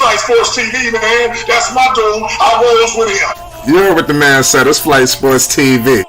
Flight Sports TV, man. That's my dude. I rolls with him. You heard what the man said. It's Flight Sports TV.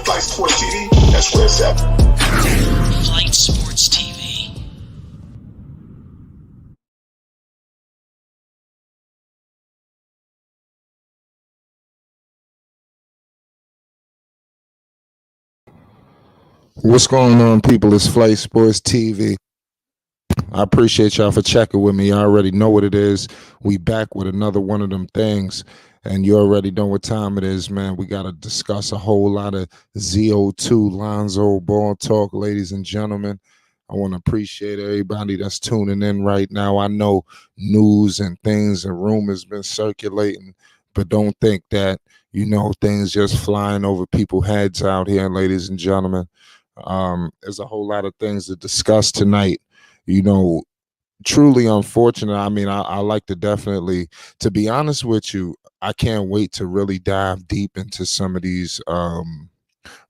Flight Sports TV, that's where it's at. Flight Sports TV. What's going on, people? It's Flight Sports TV. I appreciate y'all for checking with me. I already know what it is. We back with another one of them things. And you already know what time it is, man. We got to discuss a whole lot of ZO2 Lonzo Ball talk, ladies and gentlemen. I want to appreciate everybody that's tuning in right now. I know news and things and rumors been circulating, but don't think that, things just flying over people's heads out here, ladies and gentlemen. There's a whole lot of things to discuss tonight. Truly unfortunate. I mean, I like to definitely, to be honest with you, I can't wait to really dive deep into some of these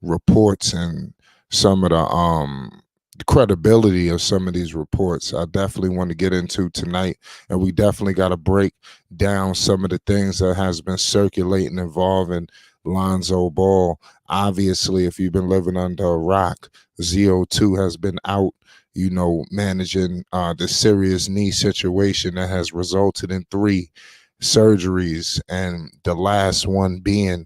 reports and some of the credibility of some of these reports. I definitely want to get into tonight, and we definitely got to break down some of the things that has been circulating involving Lonzo Ball. Obviously, if you've been living under a rock, ZO2 has been out, managing the serious knee situation that has resulted in 3 surgeries, and the last one being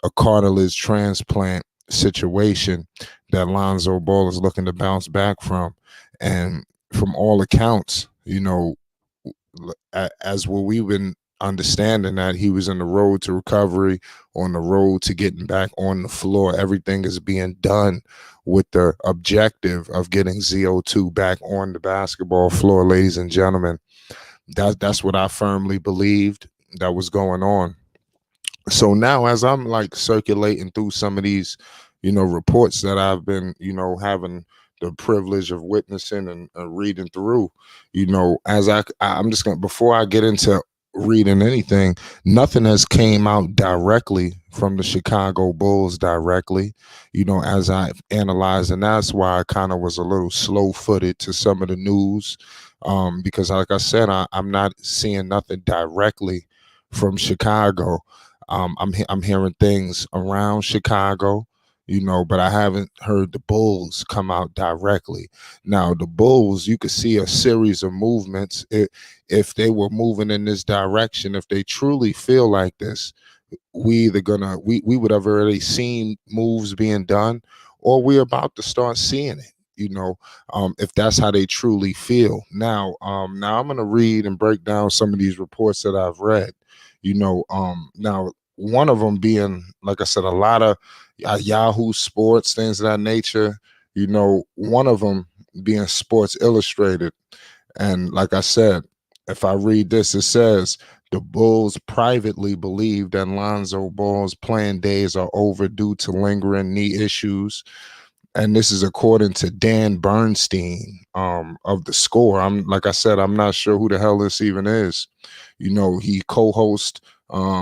a cartilage transplant situation that Lonzo Ball is looking to bounce back from. And from all accounts, as what we've been understanding, that he was on the road to recovery, on the road to getting back on the floor. Everything is being done with the objective of getting ZO2 back on the basketball floor, ladies and gentlemen. That's what I firmly believed that was going on. So now, as I'm circulating through some of these, reports that I've been, having the privilege of witnessing and reading through, as I'm just gonna, before I get into reading anything, nothing has came out directly from the Chicago Bulls directly, as I've analyzed, and that's why I kind of was a little slow-footed to some of the news. Because like I said, I'm not seeing nothing directly from Chicago. I'm hearing things around Chicago, but I haven't heard the Bulls come out directly. Now, the Bulls, you could see a series of movements. If they were moving in this direction, if they truly feel like this, we would have already seen moves being done, or we're about to start seeing it. If that's how they truly feel. Now I'm going to read and break down some of these reports that I've read, now one of them being, like I said, a lot of Yahoo Sports, things of that nature, one of them being Sports Illustrated. And like I said, if I read this, it says, the Bulls privately believe that Lonzo Ball's playing days are over due to lingering knee issues. And this is according to Dan Bernstein of The Score. Like I said, I'm not sure who the hell this even is. He co-hosts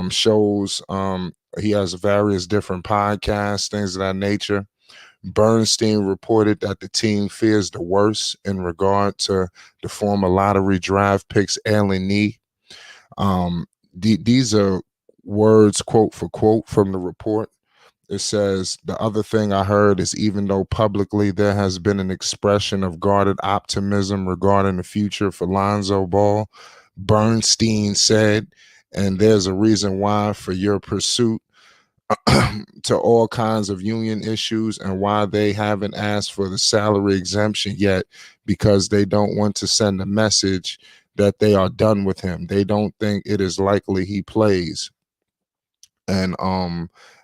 shows. He has various different podcasts, things of that nature. Bernstein reported that the team fears the worst in regard to the former lottery draft picks ailing knee. These are words, quote for quote, from the report. It says, the other thing I heard is, even though publicly there has been an expression of guarded optimism regarding the future for Lonzo Ball, Bernstein said, and there's a reason why for your pursuit to all kinds of union issues and why they haven't asked for the salary exemption yet, because they don't want to send a message that they are done with him. They don't think it is likely he plays. And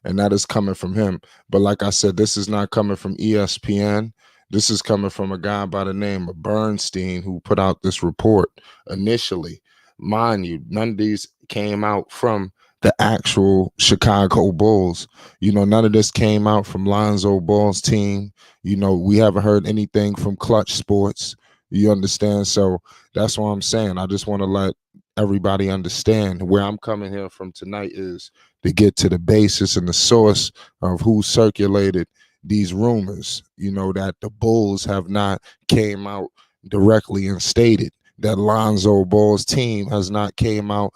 that is coming from him. But like I said, this is not coming from ESPN. This is coming from a guy by the name of Bernstein who put out this report initially. Mind you, none of these came out from the actual Chicago Bulls. None of this came out from Lonzo Ball's team. We haven't heard anything from Clutch Sports. You understand? So that's what I'm saying. I just want to let everybody understand where I'm coming here from tonight is to get to the basis and the source of who circulated these rumors, that the Bulls have not came out directly and stated, that Lonzo Ball's team has not came out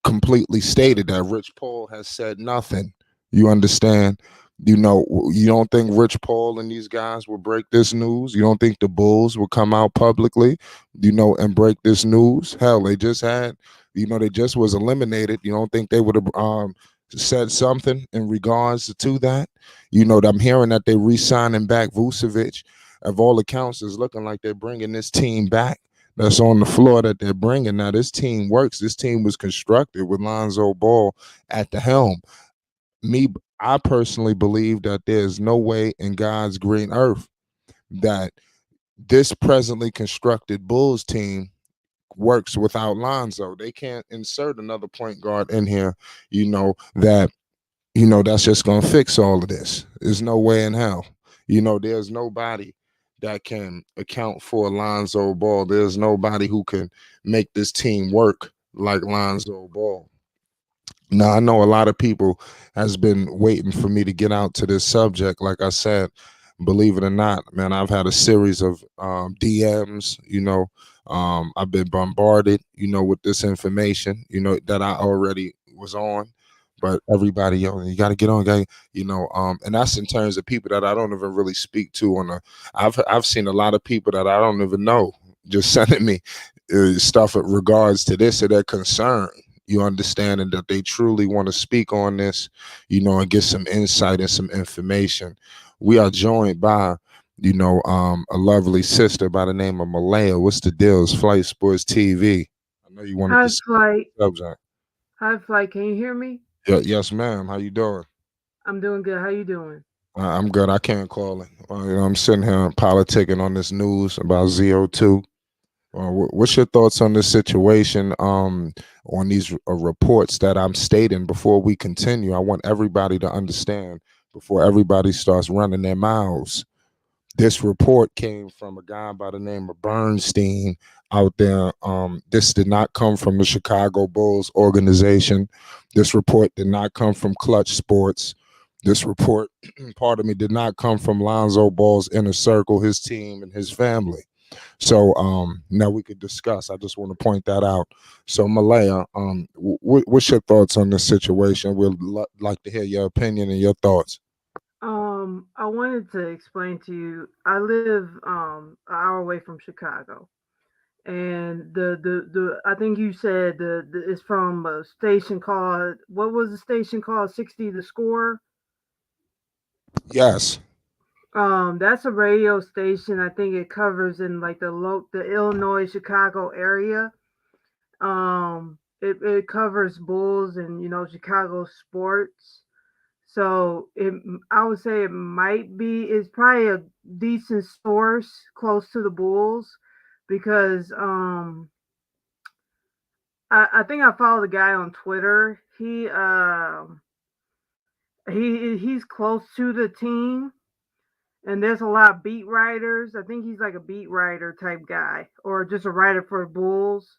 completely stated, that Rich Paul has said nothing. You understand? You don't think Rich Paul and these guys will break this news? You don't think the Bulls will come out publicly, and break this news? Hell, they just had, they just was eliminated. You don't think they would have said something in regards to that? I'm hearing that they re-signing back Vucevic. Of all accounts, it's looking like they're bringing this team back. That's on the floor that they're bringing. Now, this team works. This team was constructed with Lonzo Ball at the helm. I personally believe that there's no way in God's green earth that this presently constructed Bulls team works without Lonzo. They can't insert another point guard in here, that's just going to fix all of this. There's no way in hell. There's nobody that can account for Lonzo Ball. There's nobody who can make this team work like Lonzo Ball. Now, I know a lot of people has been waiting for me to get out to this subject. Like I said, believe it or not, man, I've had a series of DMs, I've been bombarded, with this information, that I already was on. But everybody, you got to get on, and that's in terms of people that I don't even really speak to. I've seen a lot of people that I don't even know just sending me stuff in regards to this or their concern. You understand, and that they truly want to speak on this, and get some insight and some information. We are joined by, a lovely sister by the name of Malaya. What's the deal? It's Flight Sports TV. I know you wanted Hi, to speak Flight. on the subject. Hi, Flight. Can you hear me? Yes, ma'am. How you doing? I'm doing good. How you doing? I'm good. I can't call it. I'm sitting here politicking on this news about ZO2. What's your thoughts on this situation? On these reports that I'm stating before we continue. I want everybody to understand before everybody starts running their mouths. This report came from a guy by the name of Bernstein out there. This did not come from the Chicago Bulls organization. This report did not come from Clutch Sports. This report, did not come from Lonzo Ball's inner circle, his team, and his family. So now we could discuss. I just want to point that out. So Malaya, what's your thoughts on this situation? We'd like to hear your opinion and your thoughts. I wanted to explain to you. I live an hour away from Chicago, and the I think you said the it's from a station called, what was the station called? 60 The Score. Yes. That's a radio station. I think it covers in like the Illinois Chicago area. It covers Bulls and Chicago sports. So I would say it's probably a decent source close to the Bulls because I think I follow the guy on Twitter. He's close to the team, and there's a lot of beat writers. I think he's like a beat writer type guy, or just a writer for Bulls.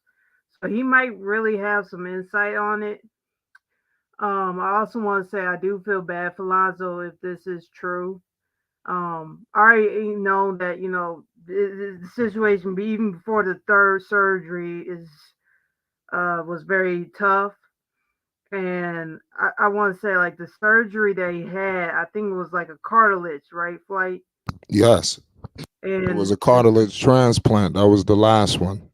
So he might really have some insight on it. I also want to say I do feel bad for Lonzo if this is true. I already know that the situation, even before the third surgery, is was very tough. And I want to say, like, the surgery that he had, I think it was like a cartilage, right, Flight? Yes. It was And a cartilage transplant. That was the last one.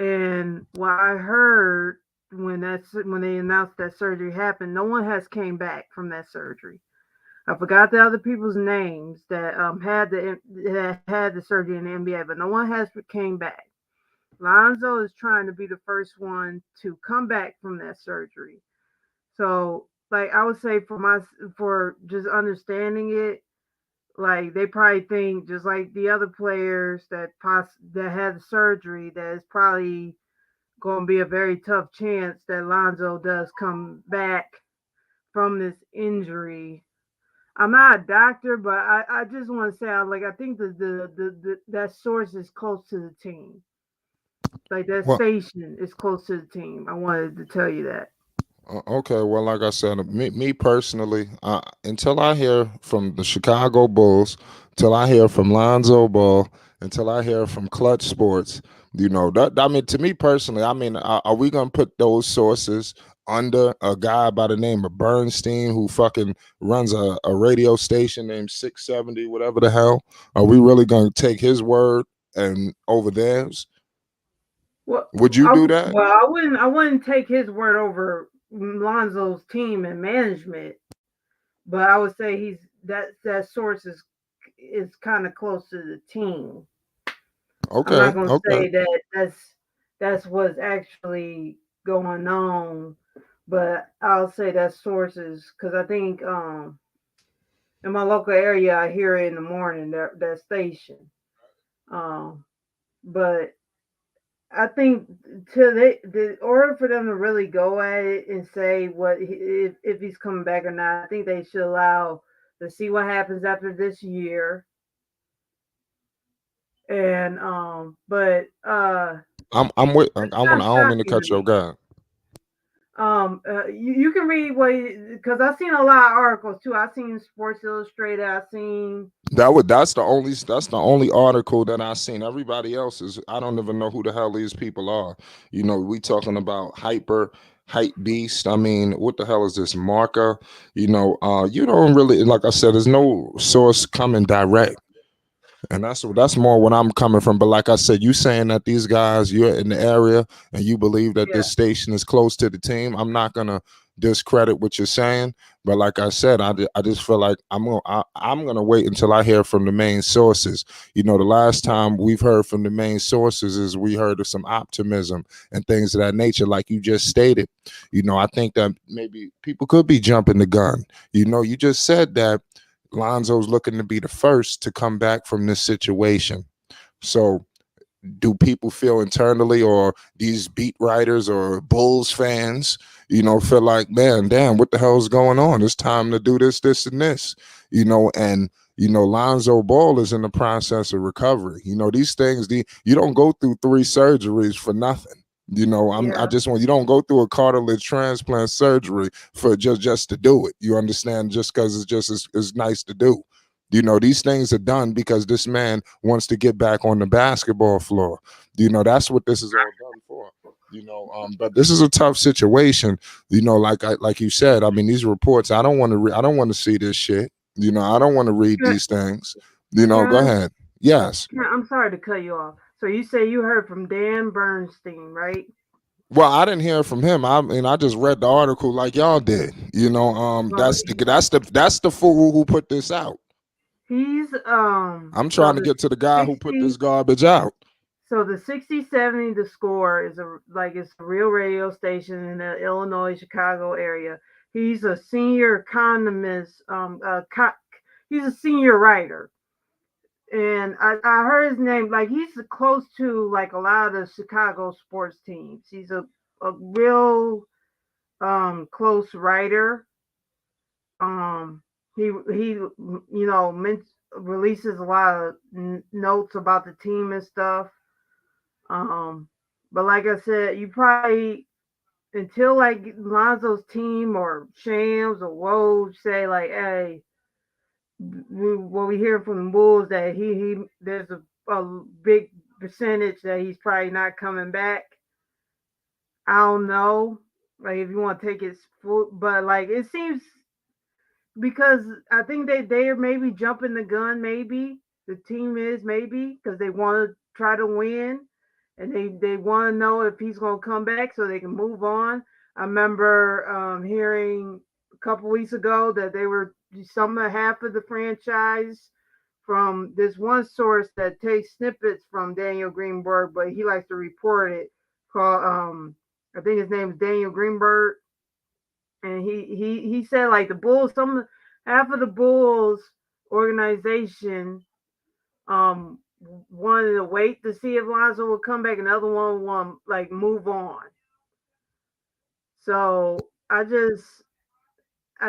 and what I heard when they announced that surgery happened, no one has came back from that surgery. I forgot the other people's names that had the surgery in the NBA, but no one has came back. Lonzo is trying to be the first one to come back from that surgery. So, like I would say for just understanding it, like they probably think just like the other players that had the surgery, that it's probably going to be a very tough chance that Lonzo does come back from this injury. I'm not a doctor, but I just want to say I think that source is close to the team. Like that Well, station is close to the team. I wanted to tell you that. okay. Well, like I said, me personally, until I hear from the Chicago Bulls, till I hear from Lonzo Ball, until I hear from Clutch Sports, that I mean, to me personally, I mean, are we gonna put those sources under a guy by the name of Bernstein who fucking runs a radio station named 670, whatever the hell? Are we really gonna take his word and over theirs? Well, Would you do that? I wouldn't take his word over Lonzo's team and management, but I would say that source is kind of close to the team. I'm Okay, not gonna okay. say that that's what's actually going on, but I'll say that sources because I think in my local area I hear it in the morning that station. Um, but I think the order for them to really go at it and say if he's coming back or not, I think they should allow to see what happens after this year. And but I'm with. it's I kind want. of I don't mean to shocking to cut your me. guy. You can read what because I've seen a lot of articles too. I've seen Sports Illustrated. I've seen That's the only article that I seen. Everybody else is. I don't even know who the hell these people are. We talking about hype beast. I mean, what the hell is this marker? You don't really, like I said, there's no source coming direct. And that's more what I'm coming from. But like I said, you saying that these guys, you're in the area and you believe that yeah this station is close to the team. I'm not gonna discredit what you're saying. But like I said, I just feel like I'm gonna wait until I hear from the main sources. The last time we've heard from the main sources is we heard of some optimism and things of that nature, like you just stated. I think that maybe people could be jumping the gun. You just said that Lonzo's looking to be the first to come back from this situation. So, do people feel internally, or these beat writers or Bulls fans, feel like, man, damn, what the hell's going on? It's time to do this, this, and this, and Lonzo Ball is in the process of recovery. These things, you don't go through 3 surgeries for nothing. I yeah just want, you don't go through a cartilage transplant surgery for just to do it. You understand? Just because it's just is nice to do. These things are done because this man wants to get back on the basketball floor. That's what this is all done for. But this is a tough situation. Like you said, I mean, these reports, I don't want to I don't want to see this shit. I don't want to read can, these things. Go can ahead. Yes. I'm sorry to cut you off. So you say you heard from Dan Bernstein, right? Well, I didn't hear from him. I mean, I just read the article like y'all did. Well, That's the fool who put this out. he's I'm so trying to the get to the guy who put 60 this garbage out. so the 6070 The Score is it's a real radio station in the Illinois Chicago area. He's a senior economist. He's a senior writer, and I heard his name. Like he's close to like a lot of the Chicago sports teams. He's a real close writer. Um, he releases a lot of notes about the team and stuff. But like I said, you probably until like Lonzo's team or Shams or Woj say like, hey, what we hear from the Bulls that he there's a big percentage that he's probably not coming back. I don't know, like if you want to take it full, but like it seems because I think they are maybe jumping the gun. Maybe the team is maybe because they want to try to win, and they want to know if he's going to come back so they can move on. I remember hearing a couple weeks ago that they were half of the franchise from this one source that takes snippets from Daniel Greenberg, but he likes to report it. Called I think his name is Daniel Greenberg, and he said like the Bulls, half of the Bulls organization wanted to wait to see if Lonzo would come back, and the other one want like move on. So I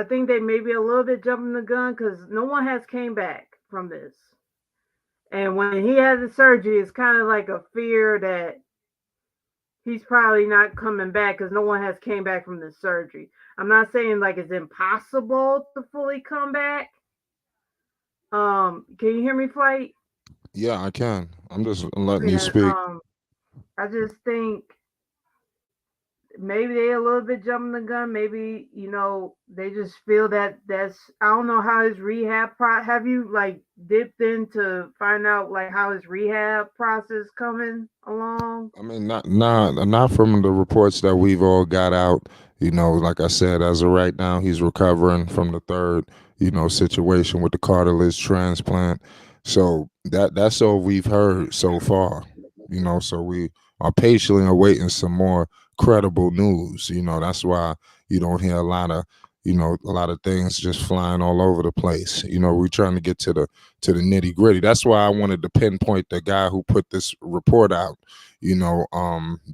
think they may be a little bit jumping the gun because no one has came back from this. And when he had the surgery, it's kind of like a fear that he's probably not coming back because no one has came back from the surgery. I'm not saying like it's impossible to fully come back. Can you hear me, Flight? Yeah, I can. I'm just letting you And speak. I just think maybe they a little bit jumping the gun. Maybe they just feel that that's I don't know how his rehab have you like dipped in to find out like how his rehab process coming along? I mean, not from the reports that we've all got out. Like I said, as of right now, he's recovering from the third, situation with the cartilage transplant. So that's all we've heard so far. So we are patiently awaiting some more credible news. That's why you don't hear a lot of things just flying all over the place. We're trying to get to the nitty gritty. That's why I wanted to pinpoint the guy who put this report out.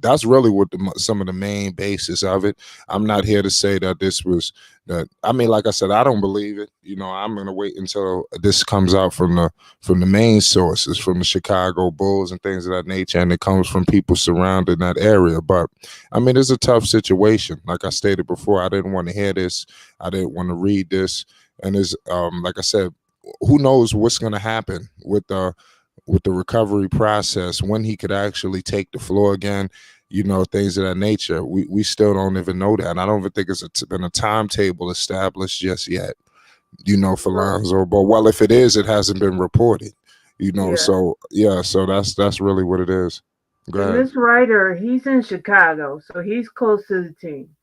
That's really what some of the main basis of it. I'm not here to say that this was that. I mean, like I said, I don't believe it. I'm gonna wait until this comes out from the main sources, from the Chicago Bulls and things of that nature, and it comes from people surrounding that area. But I mean, it's a tough situation. Like I stated before, I didn't want to hear this. I didn't want to read this, and it's like I said, who knows what's gonna happen with the recovery process, when he could actually take the floor again, things of that nature. We still don't even know that. And I don't even think it's been a timetable established just yet, for Lonzo Ball. Well, if it is, it hasn't been reported, Yeah. So that's really what it is. Go And ahead. this writer, he's in Chicago, so he's close to the team.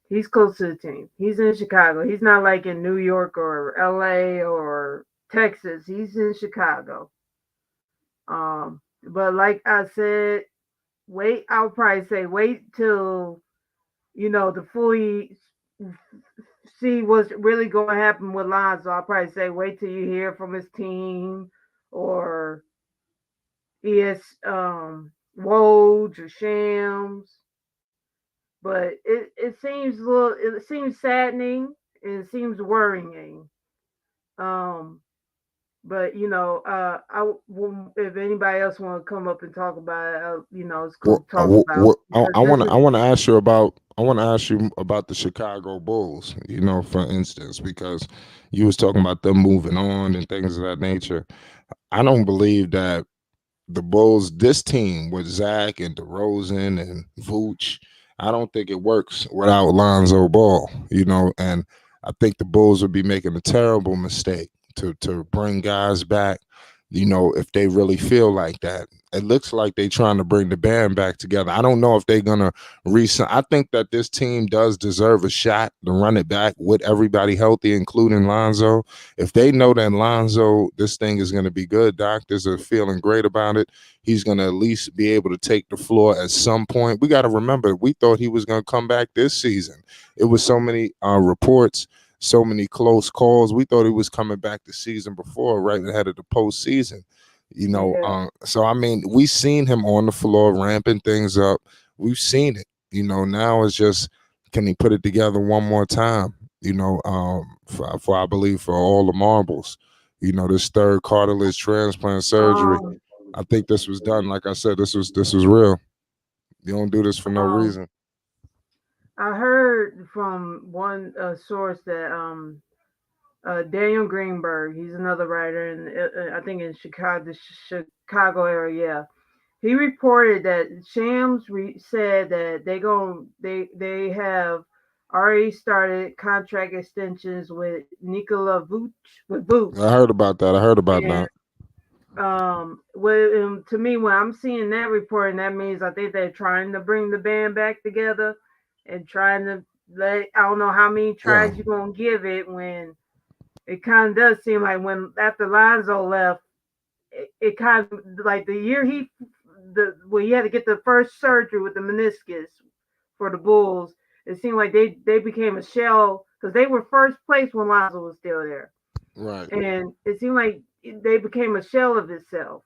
He's close to the team. He's in Chicago. He's not like in New York or LA or Texas. He's in Chicago. But like I said, I'll probably say wait till to fully see what's really going to happen with Lonzo. I'll probably say wait till you hear from his team or Woj or Shams. But it seems it seems saddening and it seems worrying. But if anybody else want to come up and talk about it, it's cool to talk about. I want to ask you about the Chicago Bulls. For instance, because you was talking about them moving on and things of that nature. I don't believe that the Bulls, this team with Zach and DeRozan and Vooch, I don't think it works without Lonzo Ball. And I think the Bulls would be making a terrible mistake to bring guys back, if they really feel like that. It looks like they're trying to bring the band back together. I don't know if they're gonna resign. I think that this team does deserve a shot to run it back with everybody healthy, including Lonzo. If they know that Lonzo, this thing is gonna be good, doctors are feeling great about it. He's gonna at least be able to take the floor at some point. We got to remember, we thought he was gonna come back this season. It was so many reports, so many close calls. We thought he was coming back the season before, right ahead of the postseason. So I mean, we've seen him on the floor ramping things up. We've seen it. Now it's just, can he put it together one more time? For I believe for all the marbles. This third cartilage transplant surgery. I think this was done. Like I said, this was real. You don't do this for no reason. I heard from one source that Daniel Greenberg, he's another writer, and I think in the Chicago area. Yeah, he reported that Shams said that they have already started contract extensions with Nikola Vooch with Vooch. I heard about that. To me, when I'm seeing that report, and that means I think they're trying to bring the band back together and trying to I don't know how many tries you're gonna give it when it kind of does seem like when after Lonzo left, it kind of like the year when he had to get the first surgery with the meniscus for the Bulls, it seemed like they became a shell because they were first place when Lonzo was still there, Right. and it seemed like they became a shell of itself.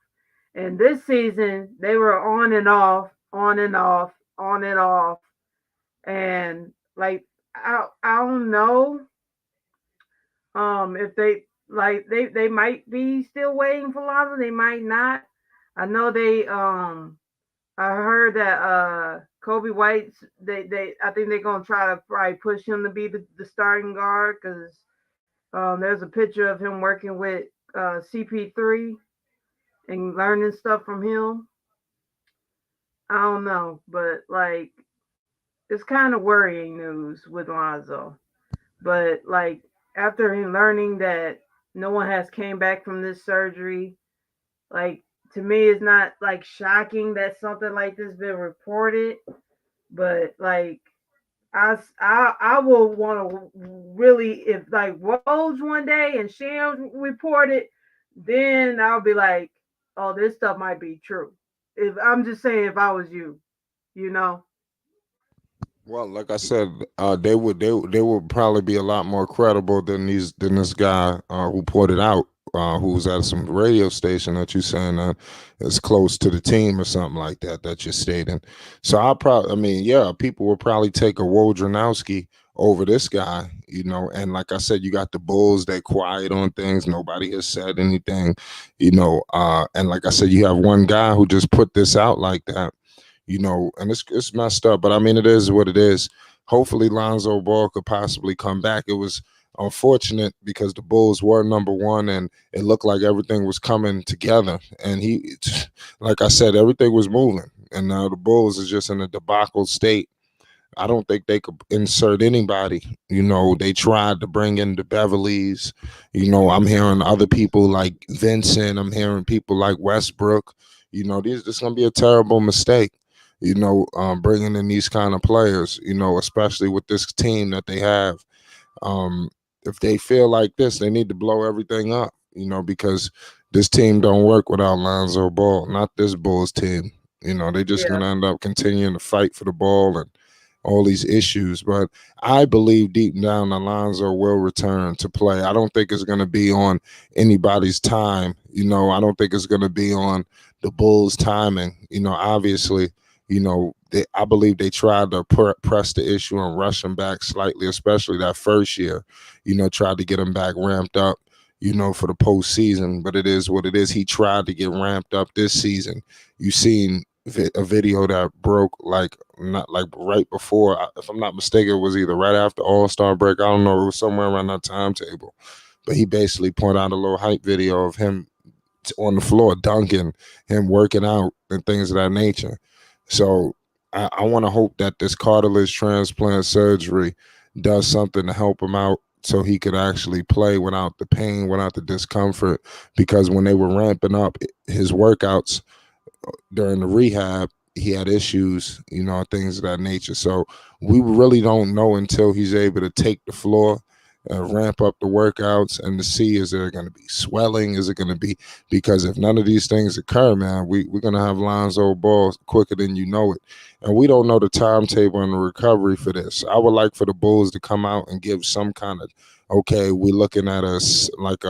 And this season they were on and off, on and off, on and off, and like I don't know if they might be still waiting for Lonzo, they might not. I know I heard that Kobe White's they I think they're gonna try to probably push him to be the starting guard because there's a picture of him working with CP3 and learning stuff from him. I don't know, but like it's kind of worrying news with Lonzo. But like after him learning that no one has came back from this surgery, like to me it's not like shocking that something like this been reported, but like I will want to really if like Rose one day and Shams reported, then I'll be like, oh, this stuff might be true. If I'm just saying, if I was you, you know, Well, like I said, they would probably be a lot more credible than this guy who put it out, who's at some radio station that you're saying is close to the team or something like that you're stating. So I mean, yeah, people will probably take a Wojnarowski over this guy, and like I said, you got the Bulls, they quiet on things, nobody has said anything, and like I said, you have one guy who just put this out like that. And it's messed up, but I mean, it is what it is. Hopefully, Lonzo Ball could possibly come back. It was unfortunate because the Bulls were number one, and it looked like everything was coming together. And like I said, everything was moving, and now the Bulls is just in a debacle state. I don't think they could insert anybody. They tried to bring in the Beverleys. I'm hearing other people like Vincent. I'm hearing people like Westbrook. This is going to be a terrible mistake. Bringing in these kind of players, especially with this team that they have. If they feel like this, they need to blow everything up, because this team don't work without Lonzo Ball, not this Bulls team. They just going to end up continuing to fight for the ball and all these issues. But I believe deep down Alonzo will return to play. I don't think it's going to be on anybody's time. I don't think it's going to be on the Bulls' timing. Obviously, I believe they tried to press the issue and rush him back slightly, especially that first year, tried to get him back ramped up, for the postseason. But it is what it is. He tried to get ramped up this season. You seen a video that broke not like right before, if I'm not mistaken, it was either right after All-Star break. I don't know. It was somewhere around that timetable. But he basically pointed out a little hype video of him on the floor dunking, him working out and things of that nature. So I want to hope that this cartilage transplant surgery does something to help him out so he could actually play without the pain, without the discomfort. Because when they were ramping up his workouts during the rehab, he had issues, things of that nature. So we really don't know until he's able to take the floor and ramp up the workouts and to see, is there going to be swelling? Is it going to be, because if none of these things occur, man, we're going to have Lonzo Ball quicker than you know it. And we don't know the timetable and the recovery for this. I would like for the Bulls to come out and give some kind of, okay, we're looking at us like,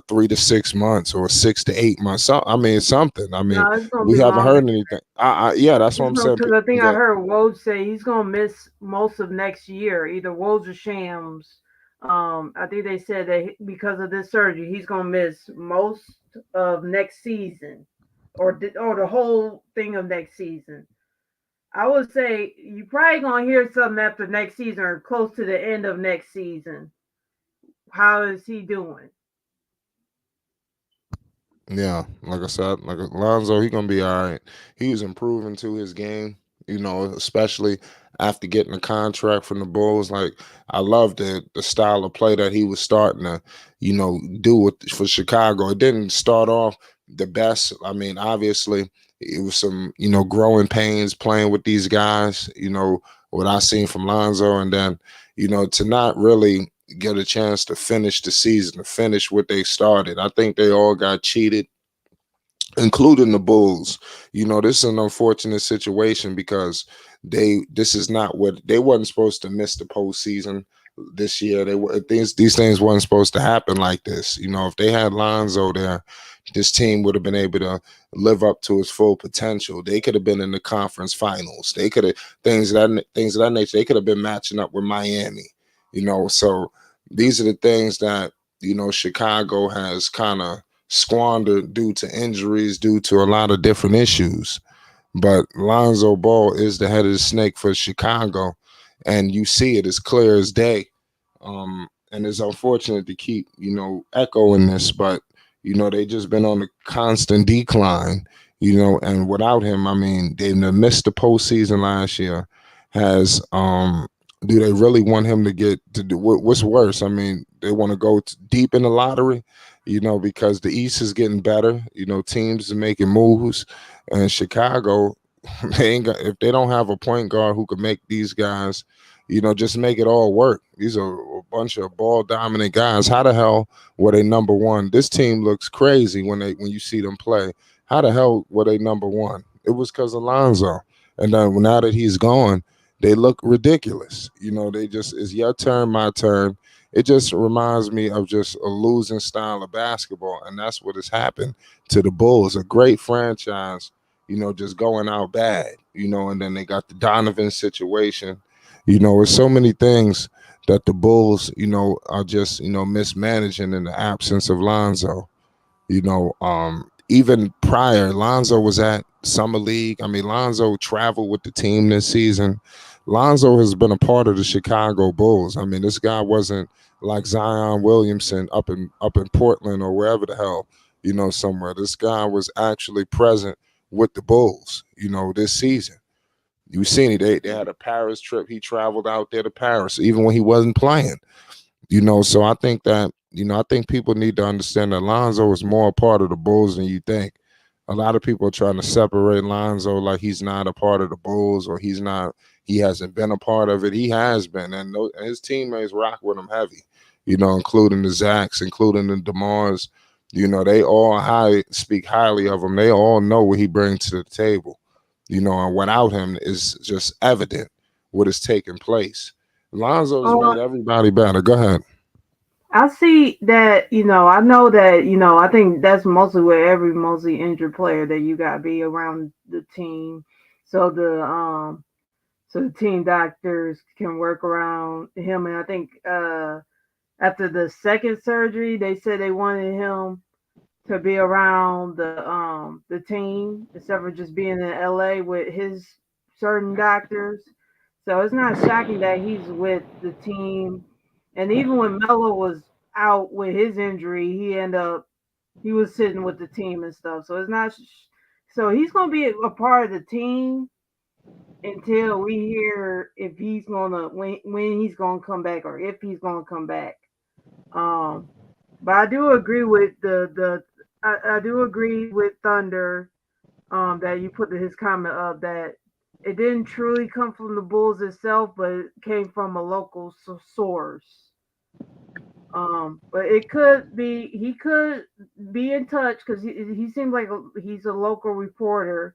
3 to 6 months or 6 to 8 months. I mean, something. I mean, we haven't heard anything. Yeah, that's what I'm saying. Because I think I heard Woj say he's gonna miss most of next year, either Woj or Shams. I think they said that because of this surgery, he's gonna miss most of next season, or the whole thing of next season. I would say you probably gonna hear something after next season or close to the end of next season. How is he doing? Yeah, like I said, like Lonzo, he gonna be all right. He was improving to his game, especially after getting a contract from the Bulls. Like I love the style of play that he was starting to, do for Chicago. It didn't start off the best. I mean, obviously, it was some, growing pains playing with these guys. What I seen from Lonzo, and then, to not really get a chance to finish the season, to finish what they started. I think they all got cheated, including the Bulls. This is an unfortunate situation because this is not what they wasn't supposed to miss the postseason this year. These things wasn't supposed to happen like this. If they had Lonzo there, this team would have been able to live up to its full potential. They could have been in the conference finals. They could have things of that nature. They could have been matching up with Miami. So these are the things that Chicago has kind of squandered due to injuries, due to a lot of different issues. But Lonzo Ball is the head of the snake for Chicago, and you see it as clear as day. And it's unfortunate to keep, echoing this, but, they just been on a constant decline, and without him, I mean, they missed the postseason last year. Do they really want him to get to do what's worse? I mean, they want to go deep in the lottery, because the East is getting better. Teams are making moves, and Chicago, if they don't have a point guard who can make these guys, just make it all work. These are a bunch of ball dominant guys. How the hell were they number one? This team looks crazy when you see them play. How the hell were they number one? It was because of Lonzo, and then now that he's gone, they look ridiculous. They just, it's your turn, my turn. It just reminds me of just a losing style of basketball, and that's what has happened to the Bulls. A great franchise, just going out bad, and then they got the Donovan situation. There's so many things that the Bulls, are just, mismanaging in the absence of Lonzo. Even prior, Lonzo was at Summer League. I mean, Lonzo traveled with the team this season. Lonzo has been a part of the Chicago Bulls. I mean, this guy wasn't like Zion Williamson up in Portland or wherever the hell, somewhere. This guy was actually present with the Bulls, this season. You've seen it. They had a Paris trip. He traveled out there to Paris, even when he wasn't playing. So I think that, I think people need to understand that Lonzo is more a part of the Bulls than you think. A lot of people are trying to separate Lonzo like he's not a part of the Bulls or he hasn't been a part of it. He has been, and his teammates rock with him heavy, including the Zacks, including the DeMars. They all speak highly of him. They all know what he brings to the table, and without him is just evident what is taking place. Lonzo's made everybody better. Go ahead. I see that, I know that, I think that's mostly where every mostly injured player that you got to be around the team. So the team doctors can work around him. And I think after the second surgery, they said they wanted him to be around the team instead of just being in LA with his certain doctors. So it's not shocking that he's with the team. And even when Melo was out with his injury, he was sitting with the team and stuff. So it's not. So he's going to be a part of the team until we hear if he's gonna when he's gonna come back or if he's gonna come back. But I do agree with I do agree with Thunder that you put his comment up that it didn't truly come from the Bulls itself, but it came from a local source. But it could be he could be in touch because he seems like he's a local reporter.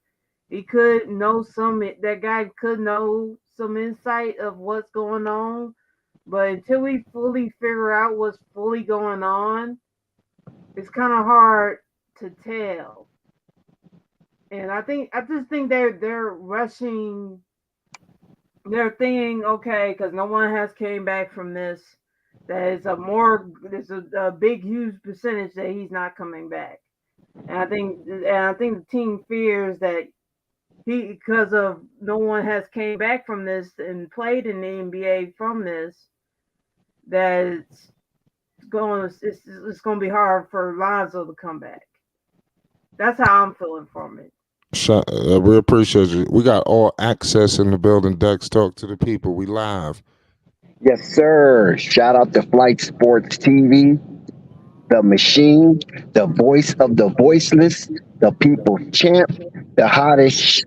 He could know that guy could know some insight of what's going on. But until we fully figure out what's fully going on, it's kind of hard to tell. And I just think they're rushing. They're thinking, okay, because no one has came back from this. There's a big, huge percentage that he's not coming back. And I think the team fears that because of no one has came back from this and played in the NBA from this, that it's going to be hard for Lonzo to come back. That's how I'm feeling from it. We appreciate you. We got all access in the building. Dex, talk to the people. We live. Yes, sir. Shout out to Flight Sports TV, the machine, the voice of the voiceless, the people's champ, the hottest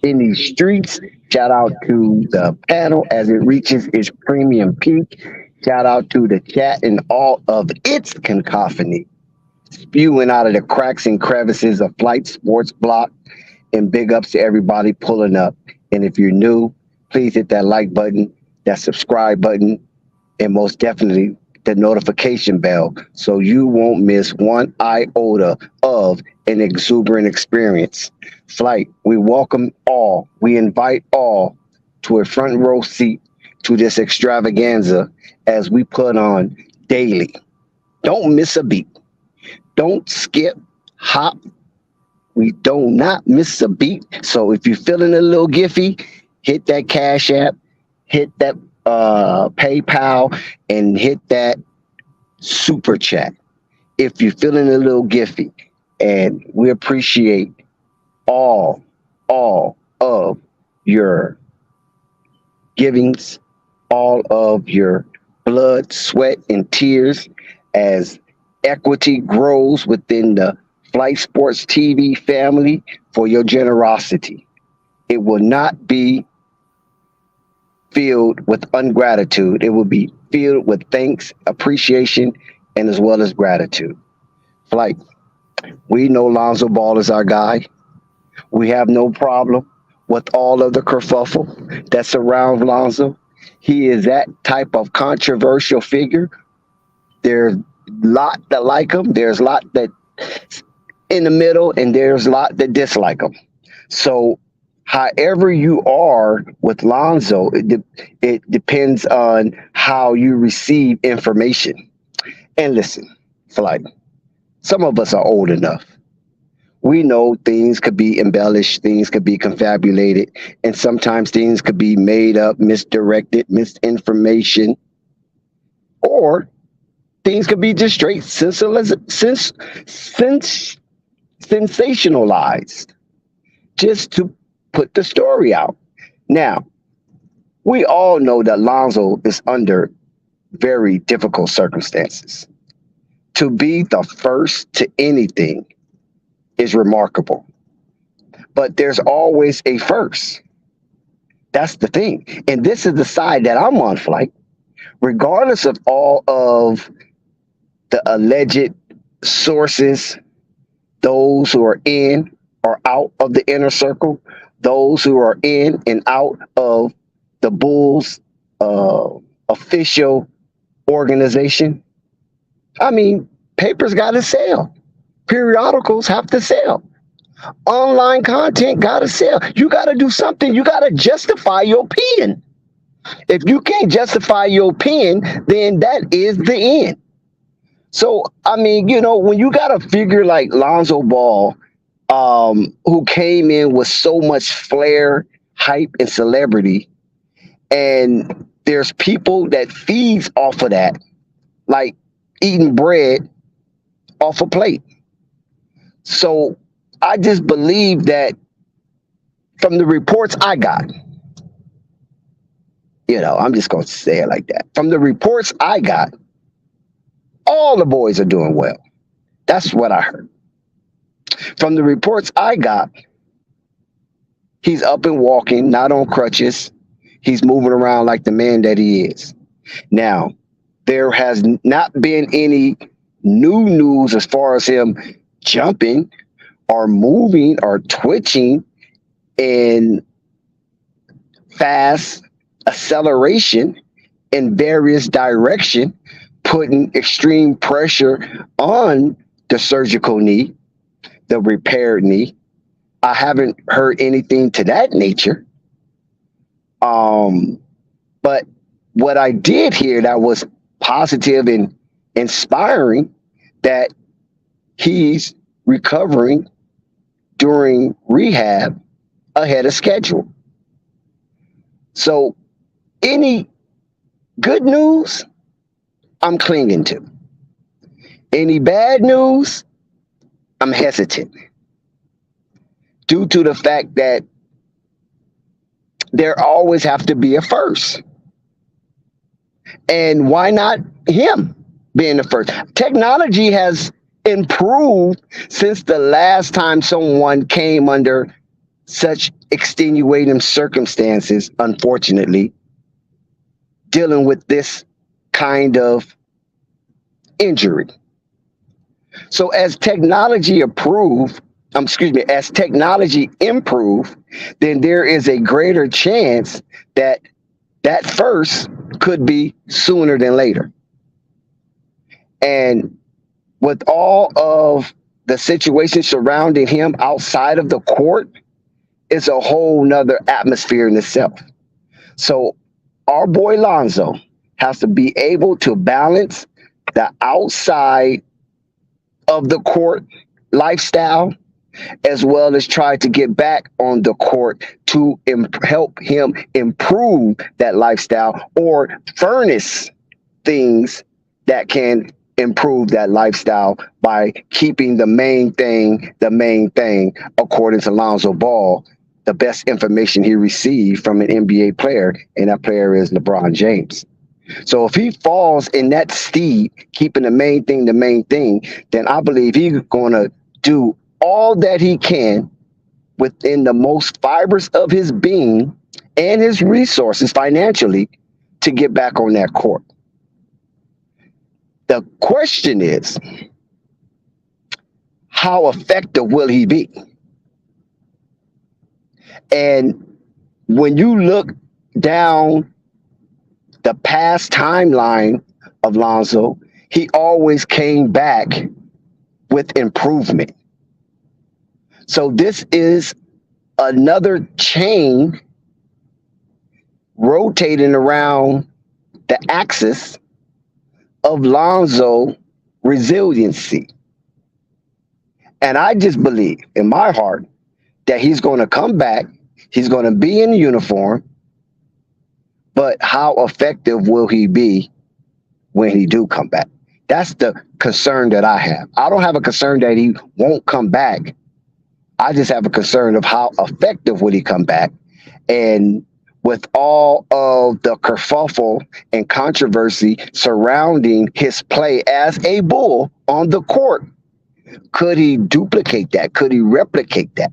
in these streets. Shout out to the panel as it reaches its premium peak. Shout out to the chat and all of its cacophony, spewing out of the cracks and crevices of Flight Sports Block. And big ups to everybody pulling up. And if you're new, please hit that like button, that subscribe button, and most definitely the notification bell so you won't miss one iota of an exuberant experience. Flight, we welcome all, we invite all to a front row seat to this extravaganza as we put on daily. Don't miss a beat. Don't skip, hop. We do not miss a beat. So if you're feeling a little gifty, hit that Cash App, hit that PayPal, and hit that Super Chat. If you're feeling a little gifty, and we appreciate all of your givings, all of your blood, sweat, and tears as equity grows within the Flight Sports TV family for your generosity. It will not be filled with ungratitude. It will be filled with thanks, appreciation, and as well as gratitude. Flight, we know Lonzo Ball is our guy. We have no problem with all of the kerfuffle that surrounds Lonzo. He is that type of controversial figure. There's a lot that like him. There's a lot that in the middle, and there's a lot that dislike him. So however you are with Lonzo, it depends on how you receive information. And listen, Flight, some of us are old enough. We know things could be embellished, things could be confabulated, and sometimes things could be made up, misdirected, misinformation, or things could be just straight sensationalized just to put the story out. Now, we all know that Lonzo is under very difficult circumstances. To be the first to anything is remarkable, but there's always a first. That's the thing. And this is the side that I'm on, Flight. Regardless of all of the alleged sources, those who are in or out of the inner circle, those who are in and out of the Bulls official organization. I mean, papers got to sell. Periodicals have to sell. Online content got to sell. You got to do something. You got to justify your pen. If you can't justify your pen, then that is the end. So, I mean, you know, when you got a figure like Lonzo Ball, who came in with so much flair, hype, and celebrity, and there's people that feeds off of that, like eating bread off a plate. So I just believe that from the reports I got, you know, I'm just going to say it like that. From the reports I got, all the boys are doing well. That's what I heard. From the reports I got, he's up and walking, not on crutches. He's moving around like the man that he is. Now, there has not been any new news as far as him jumping or moving or twitching in fast acceleration in various directions, putting extreme pressure on the surgical knee, the repaired knee. I haven't heard anything to that nature. But what I did hear that was positive and inspiring, that he's recovering during rehab ahead of schedule. So any good news, I'm clinging to. Any bad news, I'm hesitant, due to the fact that there always have to be a first. And why not him being the first? Technology has improved since the last time someone came under such extenuating circumstances, unfortunately, dealing with this kind of injury. So as technology as technology improve, then there is a greater chance that that first could be sooner than later. And with all of the situation surrounding him outside of the court, it's a whole nother atmosphere in itself. So our boy Lonzo has to be able to balance the outside of the court lifestyle as well as try to get back on the court to help him improve that lifestyle or furnace things that can improve that lifestyle by keeping the main thing, according to Lonzo Ball, the best information he received from an NBA player, and that player is LeBron James. So if he falls in that steed, keeping the main thing, then I believe he's going to do all that he can within the most fibers of his being and his resources financially to get back on that court. The question is, how effective will he be? And when you look down the past timeline of Lonzo, he always came back with improvement. So this is another chain rotating around the axis of Lonzo resiliency. And I just believe in my heart that he's going to come back. He's going to be in uniform. But how effective will he be when he do come back? That's the concern that I have. I don't have a concern that he won't come back. I just have a concern of how effective would he come back. And with all of the kerfuffle and controversy surrounding his play as a Bull on the court, could he duplicate that? Could he replicate that?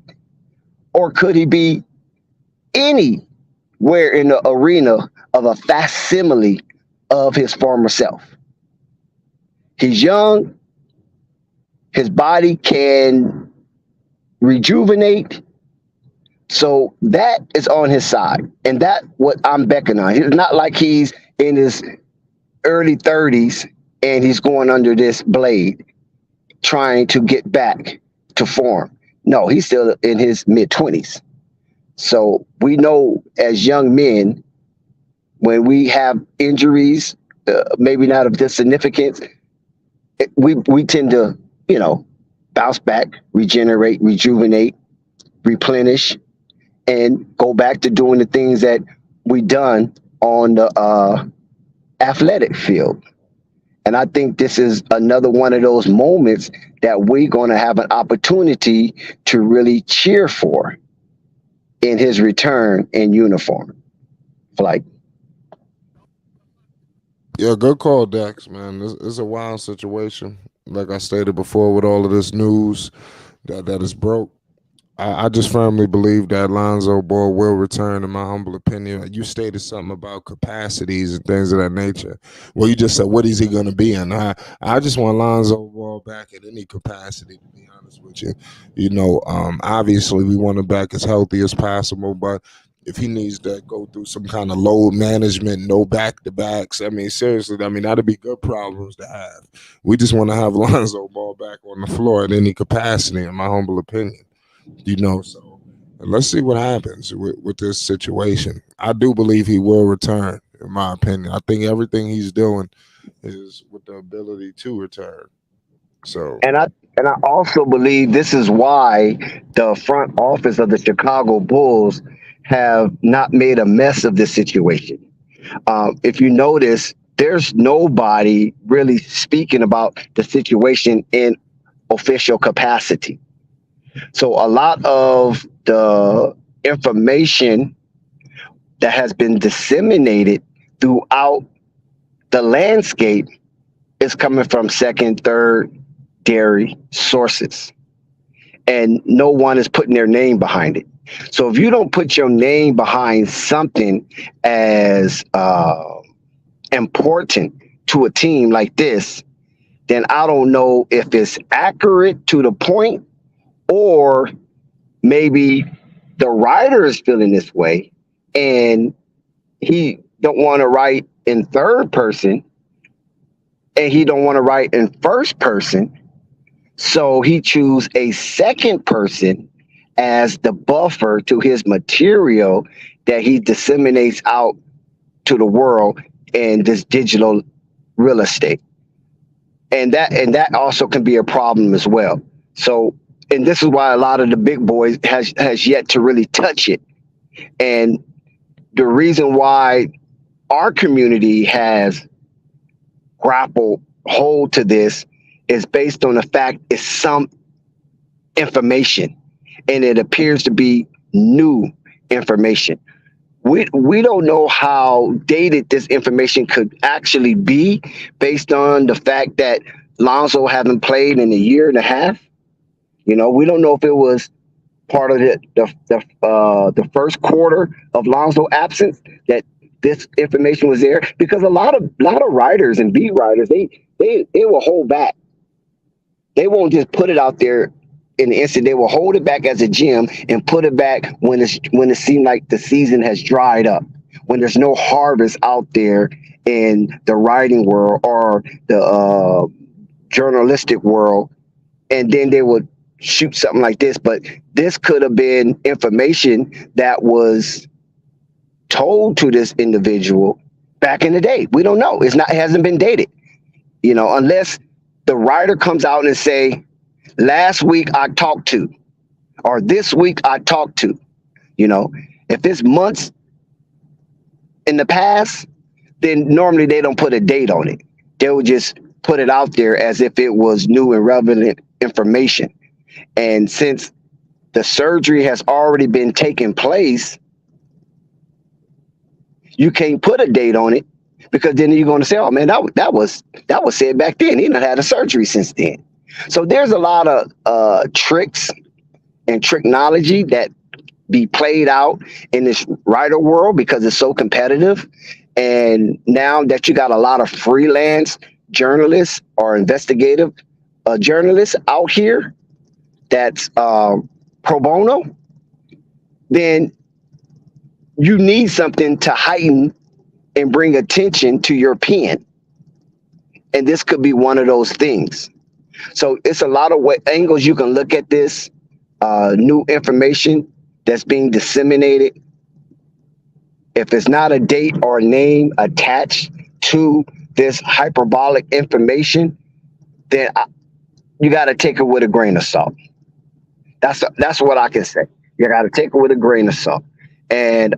Or could he be anywhere in the arena of a facsimile of his former self? He's young. His body can rejuvenate. So that is on his side. And that's what I'm beckoning on. It's not like he's in his early 30s and he's going under this blade trying to get back to form. No, he's still in his mid-20s. So we know as young men, when we have injuries, maybe not of this significance, we tend to, bounce back, regenerate, rejuvenate, replenish, and go back to doing the things that we done on the athletic field. And I think this is another one of those moments that we're going to have an opportunity to really cheer for in his return in uniform. Like, yeah, good call, Dex, man. It's a wild situation. Like I stated before, with all of this news that is broke, I just firmly believe that Lonzo Ball will return, in my humble opinion. You stated something about capacities and things of that nature. Well, you just said, what is he going to be in? I just want Lonzo Ball back at any capacity, to be honest with you. Obviously, we want him back as healthy as possible, but if he needs to go through some kind of load management, no back-to-backs, seriously, that'd be good problems to have. We just want to have Lonzo Ball back on the floor at any capacity, in my humble opinion. So let's see what happens with this situation. I do believe he will return, in my opinion. I think everything he's doing is with the ability to return. So, and I also believe this is why the front office of the Chicago Bulls have not made a mess of this situation. If you notice, there's nobody really speaking about the situation in official capacity. So a lot of the information that has been disseminated throughout the landscape is coming from second, third dairy sources. And no one is putting their name behind it. So if you don't put your name behind something as important to a team like this, then I don't know if it's accurate to the point, or maybe the writer is feeling this way and he don't want to write in third person and he don't want to write in first person. So he choose a second person as the buffer to his material that he disseminates out to the world in this digital real estate. And that also can be a problem as well. So, and this is why a lot of the big boys has yet to really touch it. And the reason why our community has grappled hold to this is based on the fact it's some information, and it appears to be new information. We don't know how dated this information could actually be based on the fact that Lonzo hasn't played in a year and a half. You know, we don't know if it was part of the first quarter of Lonzo absence that this information was there, because a lot of writers and beat writers, they will hold back. They won't just put it out there in the instant. They will hold it back as a gem and put it back when it seems like the season has dried up, when there's no harvest out there in the writing world or the journalistic world, and then they would shoot something like this. But this could have been information that was told to this individual back in the day. We don't know. It hasn't been dated, you know, unless the writer comes out and say, last week I talked to, or this week I talked to. You know, if it's months in the past, then normally they don't put a date on it. They would just put it out there as if it was new and relevant information. And since the surgery has already been taking place, you can't put a date on it, because then you're going to say, oh man, that was said back then. He done had a surgery since then. So there's a lot of tricks and technology that be played out in this writer world because it's so competitive. And now that you got a lot of freelance journalists or investigative journalists out here that's pro bono, then you need something to heighten and bring attention to your pen. And this could be one of those things. So it's a lot of angles you can look at this new information that's being disseminated. If it's not a date or a name attached to this hyperbolic information, then you got to take it with a grain of salt. That's what I can say. You got to take it with a grain of salt. And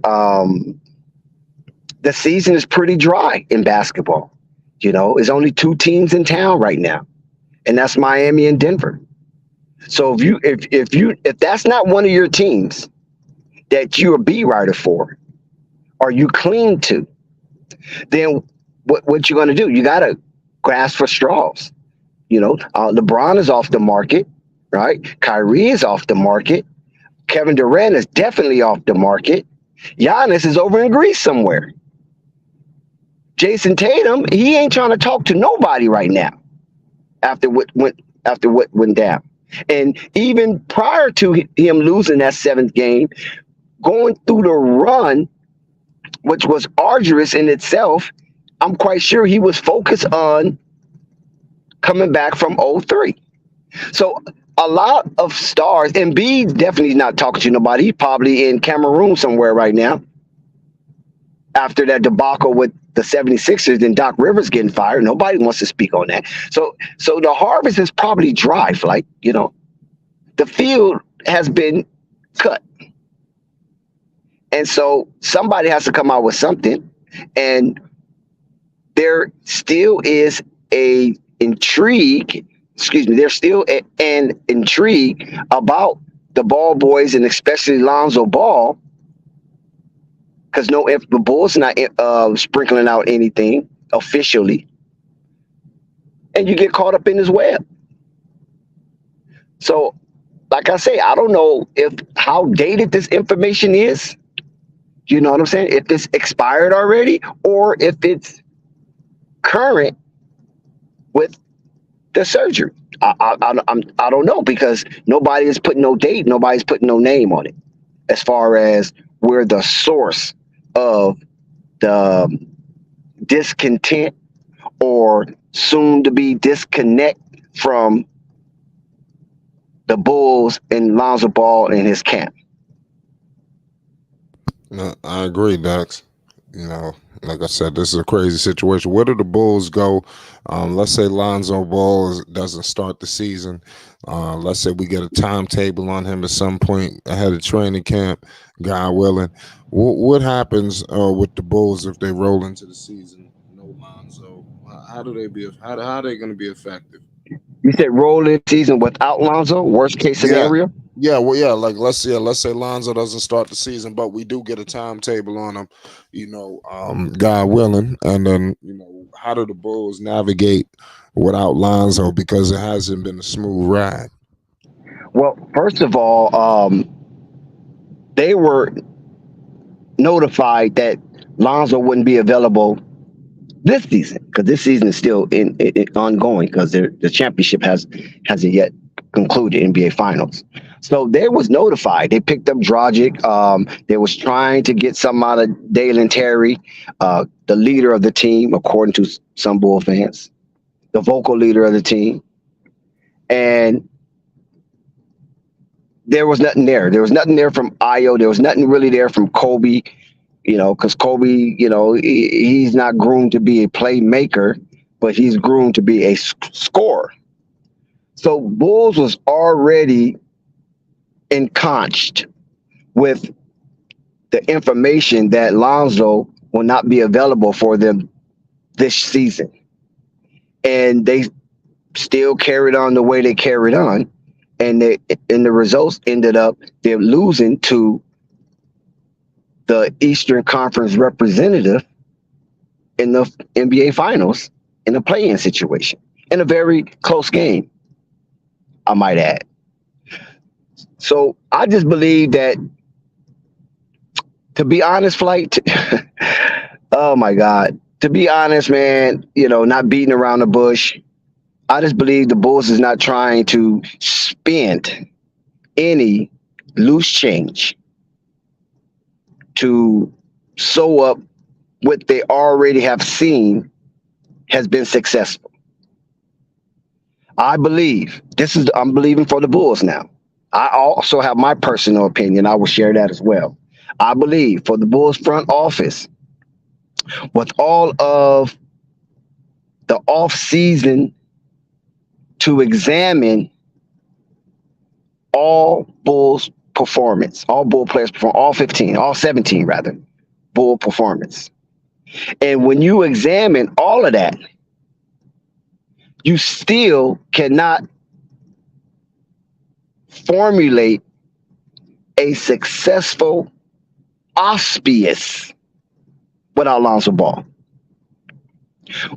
the season is pretty dry in basketball. You know, there's only two teams in town right now, and that's Miami and Denver. So if that's not one of your teams that you're a beat writer for, or you cling to, then what you're going to do? You got to grasp for straws. You know, LeBron is off the market, right? Kyrie is off the market. Kevin Durant is definitely off the market. Giannis is over in Greece somewhere. Jason Tatum, he ain't trying to talk to nobody right now after what went down. And even prior to him losing that seventh game, going through the run, which was arduous in itself, I'm quite sure he was focused on coming back from 0-3. So a lot of stars, and B definitely not talking to nobody. He's probably in Cameroon somewhere right now after that debacle with the 76ers and Doc Rivers getting fired. Nobody wants to speak on that. So the harvest is probably dry, like, you know, the field has been cut. And so somebody has to come out with something. And there still is an intrigue about the Ball boys, and especially Lonzo Ball, because the Bulls not sprinkling out anything officially, and you get caught up in his web. So, like I say, I don't know how dated this information is. You know what I'm saying? If it's expired already, or if it's current with the surgery. I don't know, because nobody is putting no date, nobody's putting no name on it as far as where the source of the discontent or soon to be disconnect from the Bulls and Lonzo Ball and his camp. No, I agree, Dax. You know, like I said, this is a crazy situation. Where do the Bulls go? Let's say Lonzo Ball doesn't start the season. Let's say we get a timetable on him at some point ahead of training camp, God willing. What happens with the Bulls if they roll into the season? No Lonzo. How do they be? How are they going to be effective? You said roll in season without Lonzo, worst case scenario? Yeah, well, yeah, like let's say Lonzo doesn't start the season, but we do get a timetable on him, God willing. And then, how do the Bulls navigate without Lonzo, because it hasn't been a smooth ride? Well, first of all, they were notified that Lonzo wouldn't be available this season, because this season is still in ongoing, because the championship hasn't yet concluded, NBA Finals. So they was notified. They picked up Dragic. They was trying to get something out of Dalen Terry, the leader of the team, according to some Bull fans, the vocal leader of the team. And there was nothing there. There was nothing there from Io. There was nothing really there from Kobe, because Kobe, he's not groomed to be a playmaker, but he's groomed to be a scorer. So Bulls was already enconched with the information that Lonzo will not be available for them this season. And they still carried on the way they carried on. And the results ended up they're losing to the Eastern Conference representative in the NBA Finals in a play-in situation, in a very close game, I might add. So I just believe that, to be honest, Flight, oh my God, to be honest, man, not beating around the bush, I just believe the Bulls is not trying to spend any loose change to sew up what they already have seen has been successful. I'm believing for the Bulls now. I also have my personal opinion. I will share that as well. I believe for the Bulls front office, with all of the off-season to examine all Bulls performance, all Bull players perform, all 15, all 17 rather, Bull performance. And when you examine all of that, you still cannot formulate a successful auspice without Lonzo Ball.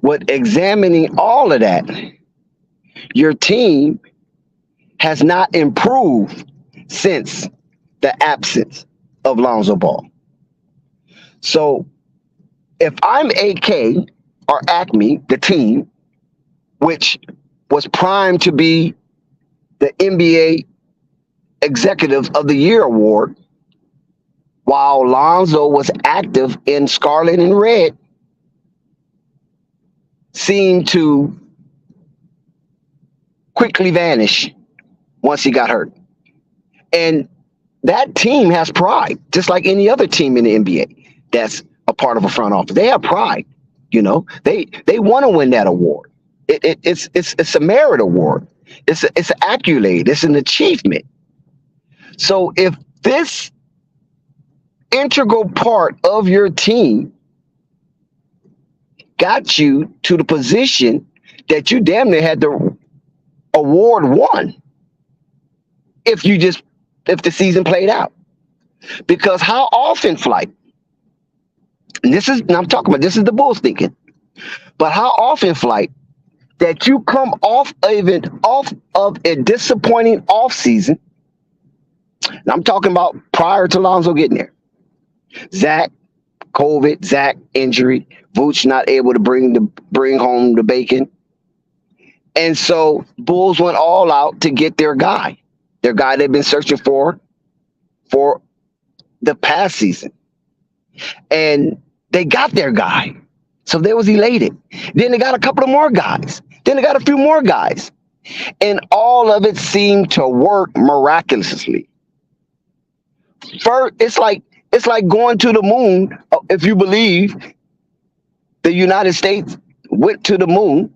With examining all of that, your team has not improved since the absence of Lonzo Ball. So if I'm AK or Acme, the team, which was primed to be the NBA Executive of the Year award, while Lonzo was active in scarlet and red, seemed to quickly vanish once he got hurt. And that team has pride, just like any other team in the NBA that's a part of a front office. They have pride, They want to win that award. It's a merit award. It's an accolade. It's an achievement. So if this integral part of your team got you to the position that you damn near had the award won, if the season played out. Because how often, Flight, and I'm talking about, this is the Bulls thinking, but how often, Flight, that you come off of a disappointing offseason, and I'm talking about prior to Lonzo getting there. Zach, COVID, Zach injury, Vooch not able to bring home the bacon. And so Bulls went all out to get their guy they've been searching for the past season. And they got their guy. So they was elated. Then they got a couple of more guys. Then they got a few more guys. And all of it seemed to work miraculously. First, it's like going to the moon. If you believe the United States went to the moon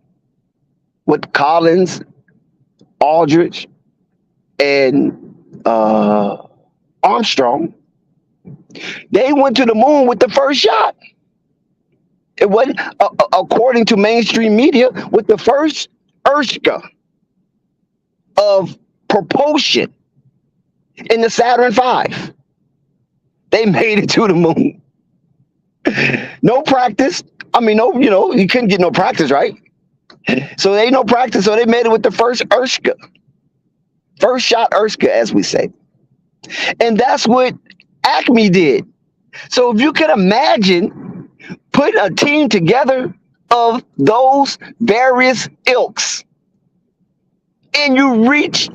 with Collins, Aldridge, and Armstrong, they went to the moon with the first shot. It wasn't, according to mainstream media, with the first Urshka of propulsion in the Saturn V. They made it to the moon. No practice. I mean, no, you couldn't get no practice, right? So they ain't no practice. So they made it with the first Urshka. First shot Urshka, as we say. And that's what Acme did. So if you could imagine putting a team together of those various ilks and you reach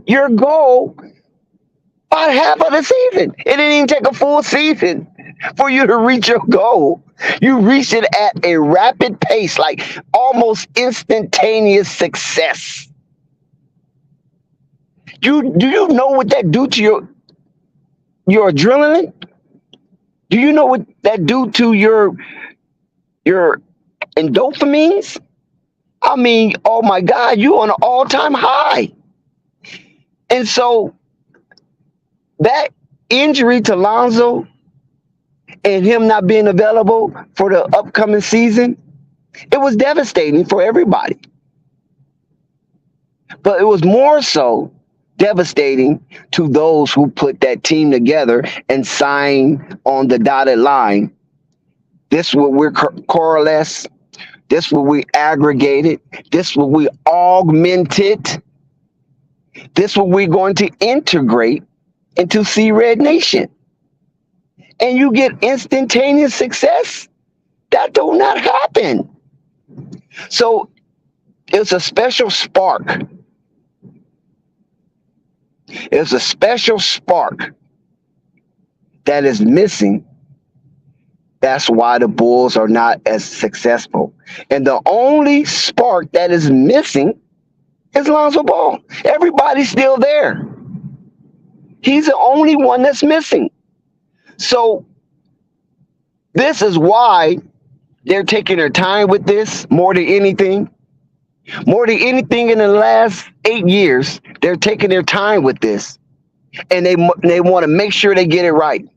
your goal by half of the season. It didn't even take a full season for you to reach your goal. You reached it at a rapid pace, like almost instantaneous success. Do you know what that do to your adrenaline? Do you know what that do to your endorphins? I mean, oh my God, you on an all-time high. And so that injury to Lonzo and him not being available for the upcoming season, it was devastating for everybody. But it was more so devastating to those who put that team together and signed on the dotted line. This is what we're coalesced. This is what we aggregated. This is what we augmented. This is what we're going to integrate into Sea Red Nation. And you get instantaneous success. That do not happen. So it's a special spark. It's a special spark that is missing. That's why the Bulls are not as successful. And the only spark that is missing is Lonzo Ball. Everybody's still there. He's the only one that's missing. So this is why they're taking their time with this more than anything. More than anything in the last 8 years, they're taking their time with this. And they want to make sure they get it right.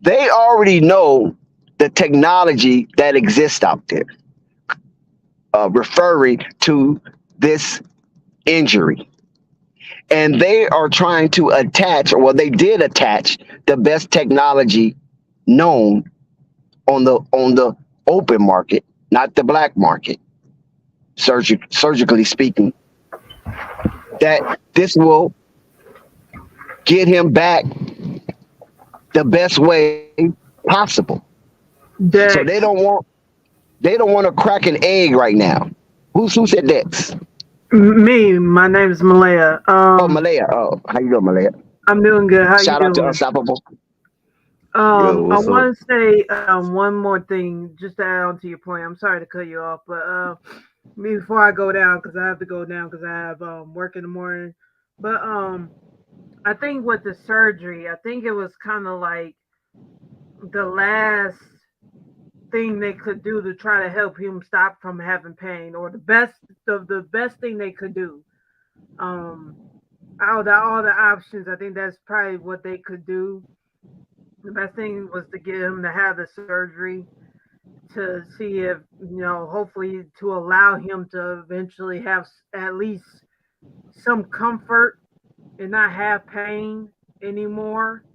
They already know the technology that exists out there, referring to this injury. And they are trying to attach, or well, they did attach the best technology known on the open market, not the black market, surgically speaking, that this will get him back the best way possible. Dex. So they don't want to crack an egg right now. Who said Dex? Me. My name is Malaya. Malaya. Oh, how you doing, Malaya? I'm doing good. How Shout you out doing? to Unstoppable. I want to say one more thing, just to add on to your point. I'm sorry to cut you off, but before I go down, because I have to go down because I have work in the morning. But I think with the surgery, I think it was kind of like the last thing they could do to try to help him stop from having pain, or the best thing they could do. Out of all the options, I think that's probably what they could do. The best thing was to get him to have the surgery to see if, hopefully to allow him to eventually have at least some comfort and not have pain anymore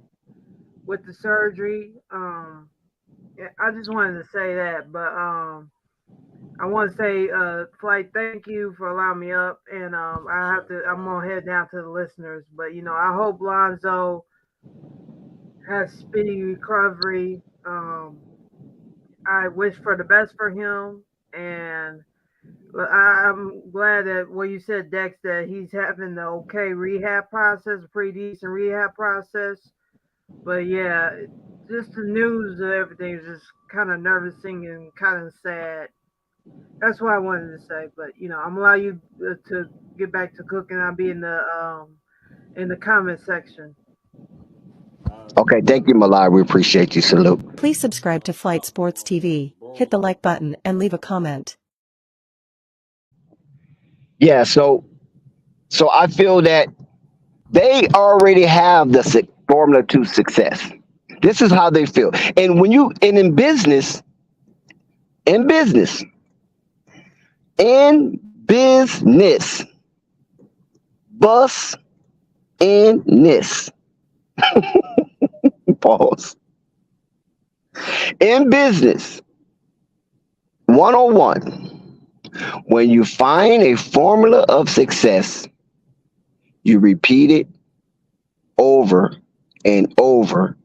with the surgery. I just wanted to say that, but I want to say, Flight, thank you for allowing me up, and I'm gonna head down to the listeners. But I hope Lonzo has speedy recovery. I wish for the best for him, and But I'm glad that what you said, Dex, that he's having the okay rehab process, a pretty decent rehab process. But yeah, just the news of everything is just kind of nervousing and kind of sad. That's what I wanted to say. But I'm allow you to get back to cooking. I'll be in the comment section. Okay, thank you, Malai. We appreciate you. Salute. Please subscribe to Flight Sports TV, hit the like button, and leave a comment. Yeah, so I feel that they already have the formula to success. This is how they feel. And when you and in business, bus in this. Pause. In business, 101, when you find a formula of success, you repeat it over and over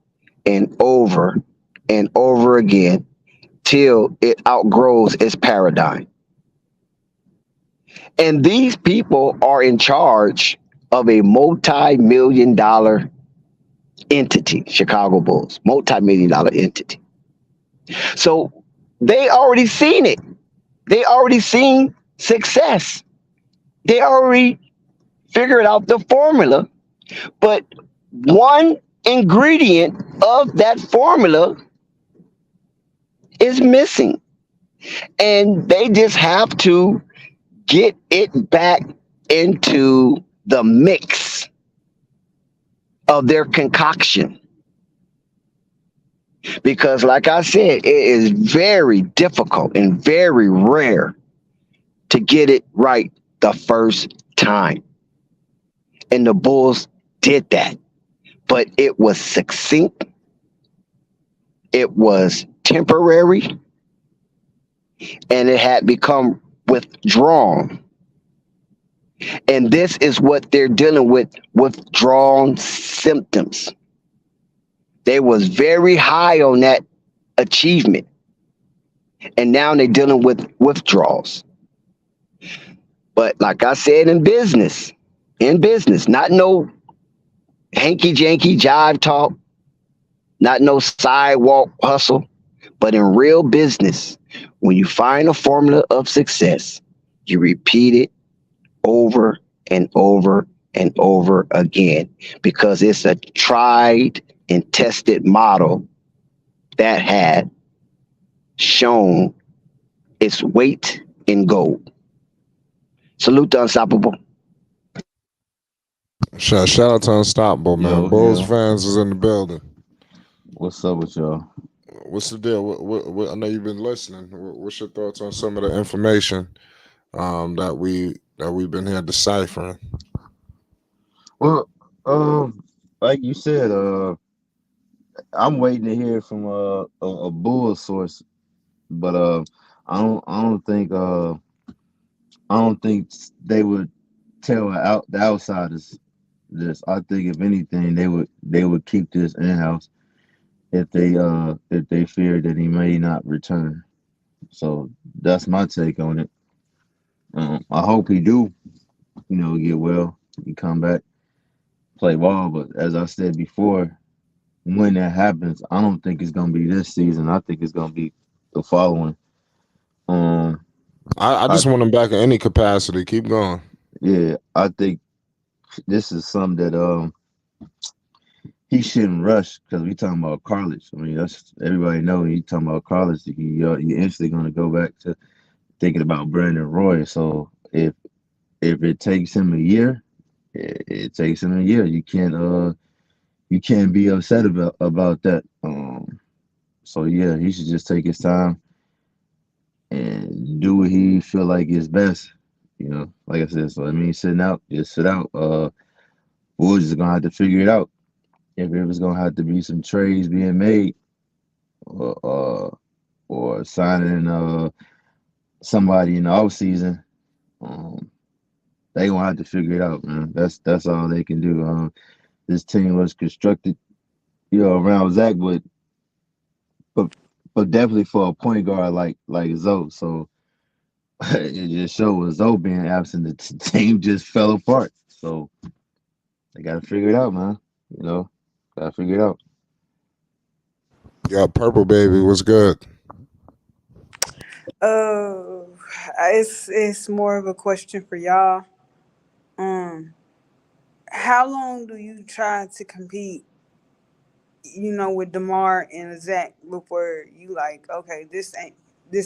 and over and over again till it outgrows its paradigm. And these people are in charge of a multi-million-dollar entity, Chicago Bulls, multi-million-dollar entity. So they already seen it. They already seen success. They already figured out the formula. But one ingredient of that formula is missing. And they just have to get it back into the mix of their concoction. Because like I said, it is very difficult and very rare to get it right the first time. And the Bulls did that. But it was succinct. It was temporary. And it had become withdrawn. And this is what they're dealing with, withdrawn symptoms. They was very high on that achievement. And now they're dealing with withdrawals. But like I said, in business, not no hanky-janky jive talk, not no sidewalk hustle, but in real business, when you find a formula of success, you repeat it over and over and over again, because it's a tried and tested model that had shown its weight in gold. Salute to Unstoppable. Shout out to Unstoppable, man. Yo, Bulls yo. fans is in the building. What's up with y'all? What's the deal? What, I know you've been listening. What's your thoughts on some of the information that we've been here deciphering? Well, like you said, I'm waiting to hear from a bull source, but I don't think they would tell the outsiders this. I think if anything, they would keep this in house if they fear that he may not return. So that's my take on it. I hope he do, get well, he come back, play ball. But as I said before, when that happens, I don't think it's gonna be this season. I think it's gonna be the following. I just want him back in any capacity. Keep going. Yeah, I think this is something that he shouldn't rush, because we talking about college. I mean, that's everybody know. You talking about college, you're instantly gonna go back to thinking about Brandon Roy. So if it takes him a year, it takes him a year. You can't be upset about that. So yeah, he should just take his time and do what he feel like is best. Like I said, so I mean, sitting out, just sit out. We're just gonna have to figure it out. If it was gonna have to be some trades being made, or signing somebody in the off season, they gonna have to figure it out, man. That's all they can do. This team was constructed, around Zach, but definitely for a point guard like Zoe. So it just showed with Zoe being absent, the team just fell apart. So they got to figure it out, man. You know, got to figure it out. Yeah, Purple Baby was good. Uh, it's more of a question for y'all. Um, how long do you try to compete? With Demar and Zach before you like, okay, this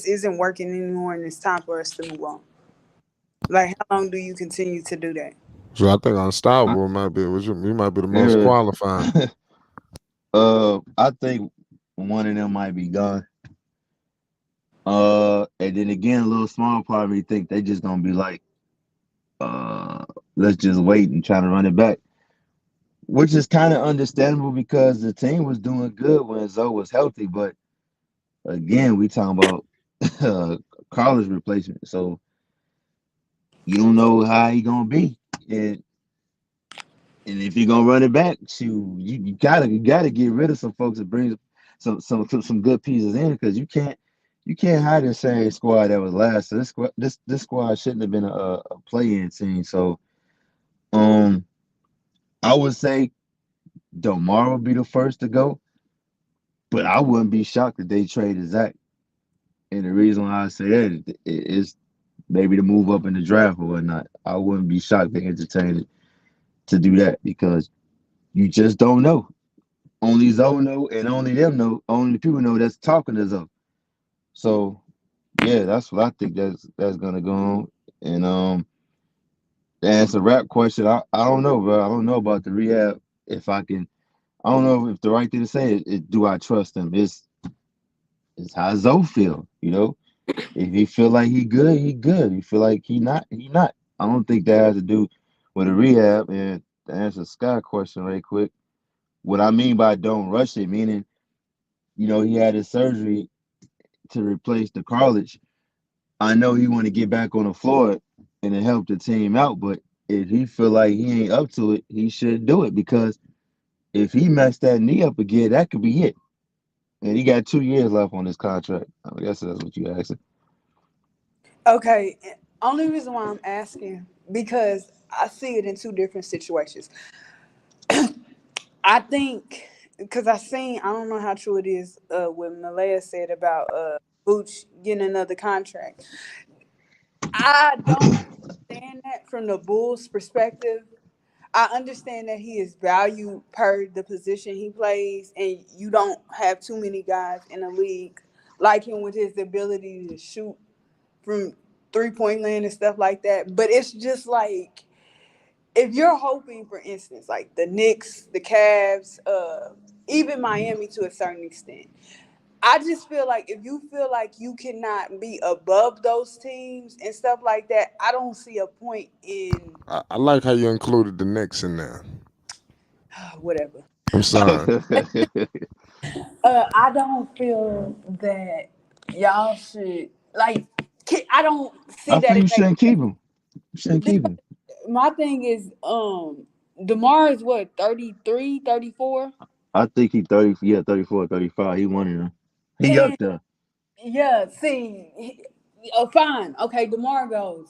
isn't working anymore, and it's time for us to move on. Like, how long do you continue to do that? So I think Unstoppable might be we might be the most Yeah. qualified. I think one of them might be gone. And then again, a little small part of me think they just gonna be like, let's just wait and try to run it back, which is kind of understandable because the team was doing good when Zoe was healthy. But again, we talking about college replacement, so you don't know how he gonna be, and if you're gonna run it back, you gotta get rid of some folks that bring some good pieces in because you can't hide the same squad that was last. So this squad shouldn't have been a play-in team. So um, I would say Demar would be the first to go, but I wouldn't be shocked if they traded Zach. And the reason why I say that is maybe to move up in the draft or whatnot. I wouldn't be shocked to entertain it to do that because you just don't know. Only Zoe know, and only them know. Only the people know that's talking to Zoe. So yeah, that's what I think that's gonna go on. And to answer a rap question, I don't know, bro. I don't know about the rehab. If I can, I don't know if the right thing to say is do I trust him? It's how Zoe feel, you know. If he feel like he good, he good. He feel like he not. I don't think that has to do with a rehab. And to answer Scott's question right quick, what I mean by don't rush it, meaning he had his surgery to replace the cartilage. I know he want to get back on the floor and to help the team out, but if he feel like he ain't up to it, he should do it because if he messed that knee up again, that could be it. And he got 2 years left on his contract. I guess that's what you asking. Okay, only reason why I'm asking because I see it in two different situations. I think because I don't know how true it is what Malaya said about Booch getting another contract. I don't understand that from the Bulls' perspective. I understand that he is valued per the position he plays, and you don't have too many guys in the league like him with his ability to shoot from 3-point land and stuff like that. But it's just like if you're hoping, for instance, like the Knicks, the Cavs, even Miami to a certain extent. I just feel like if you feel like you cannot be above those teams and stuff like that, I don't see a point in I like how you included the Knicks in there. whatever. I'm sorry. I don't feel that y'all should like. I don't see I that think it you makes shouldn't keep him. You shouldn't keep because him. my thing is DeMar is what 33, 34, I think he 30, yeah, 34, 35. He one of them. He up and there. yeah, see, fine, okay, DeMar goes.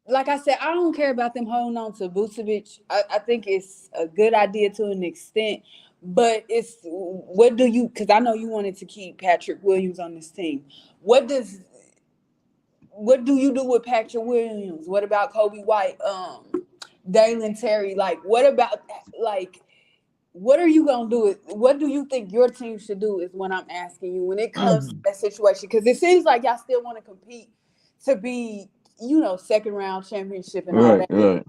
Like I said, I don't care about them holding on to Vucevic. I think it's a good idea to an extent, but it's what do you? Because I know you wanted to keep Patrick Williams on this team. What does what do you do with Patrick Williams? What about Kobe White? Dalen Terry? Like, what about like? What are you gonna do? What do you think your team should do? Is what I'm asking you when it comes to that situation. Because it seems like y'all still want to compete to be, second round championship and all Right, that. right.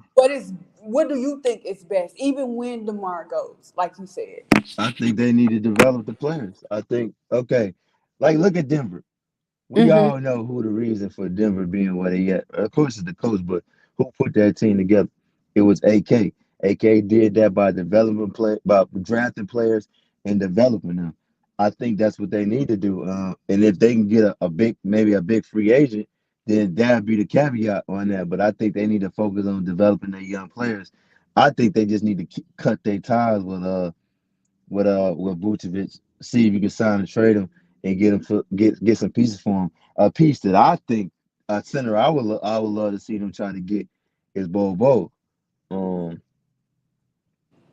What do you think is best, even when DeMar goes, like you said? I think they need to develop the players. I think, okay, like look at Denver. We Mm-hmm. all know who the reason for Denver being where they at. Of course, it's the coach, but who put that team together? It was AK. AK did that by by drafting players and developing them. I think that's what they need to do. And if they can get maybe a big free agent, then that'd be the caveat on that. But I think they need to focus on developing their young players. I think they just need to cut their ties with Vucevic, see if you can sign and trade him, and get him get some pieces for him. A piece that I think a center I would love to see them try to get is Bo. Um,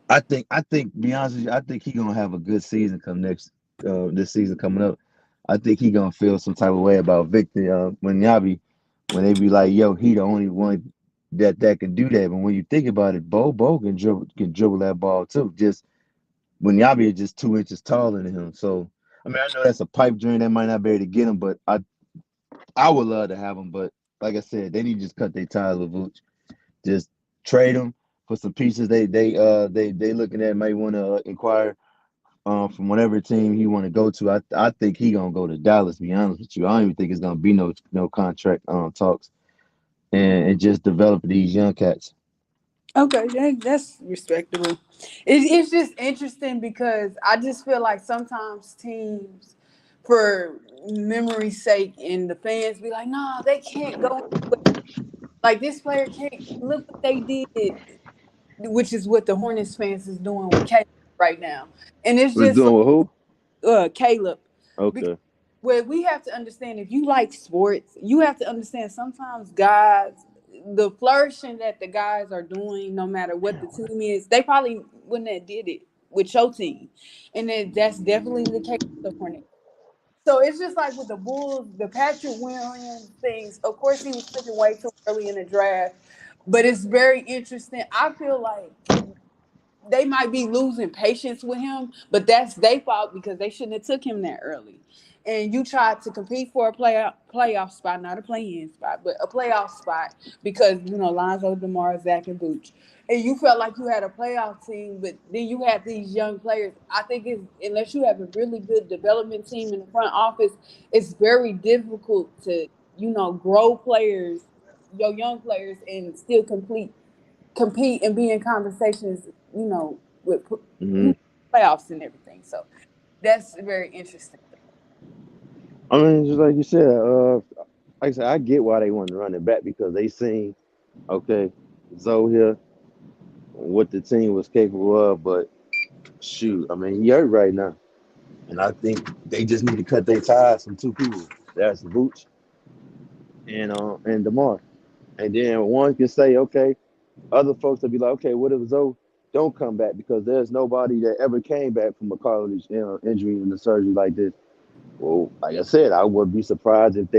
I think be honest with you, I think he gonna have a good season this season coming up. I think he gonna feel some type of way about Victor Wembanyama when they be like, yo, he the only one that can do that. But when you think about it, Bo can dribble that ball too. Just Wembanyama is just 2 inches taller than him. So I mean, I know that's a pipe dream that might not be able to get him, but I would love to have him. But like I said, they need to just cut their ties with Vooch. Just trade him for some pieces they looking at, might want to inquire from whatever team he want to go to. I think he gonna go to Dallas. To be honest with you, I don't even think it's gonna be no contract talks, and just develop these young cats. Okay, that's respectable. It's just interesting because I just feel like sometimes teams, for memory's sake, and the fans be like, "No, they can't go. Like this player can't. Look what they did," which is what the Hornets fans is doing with Caleb right now, and it's Was just doing with who? Caleb. Okay. Well, we have to understand, if you like sports, you have to understand sometimes guys, the flourishing that the guys are doing, no matter what the team is, they probably wouldn't have did it with your team. And that's definitely the case with the Hornets. So it's just like with the Bulls, the Patrick Williams things. Of course, he was taken way too early in the draft, but it's very interesting. I feel like they might be losing patience with him, but that's their fault because they shouldn't have took him that early. And you tried to compete for a playoff spot, not a play-in spot, but a playoff spot because Lonzo, DeMar, Zach, and Booch, and you felt like you had a playoff team, but then you had these young players. I think unless you have a really good development team in the front office, it's very difficult to grow players, your young players, and still compete and be in conversations, with Hmm. playoffs and everything. So that's very interesting. I mean, just like you said, like I said, I get why they want to run it back because they seen okay, Zoe here, what the team was capable of, but shoot, I mean, he hurt right now. And I think they just need to cut their ties from two people. That's Vooch and DeMar. And then one can say, okay, other folks will be like, okay, what if Zoe don't come back? Because there's nobody that ever came back from a college injury and a surgery like this. Well, like I said, I would be surprised if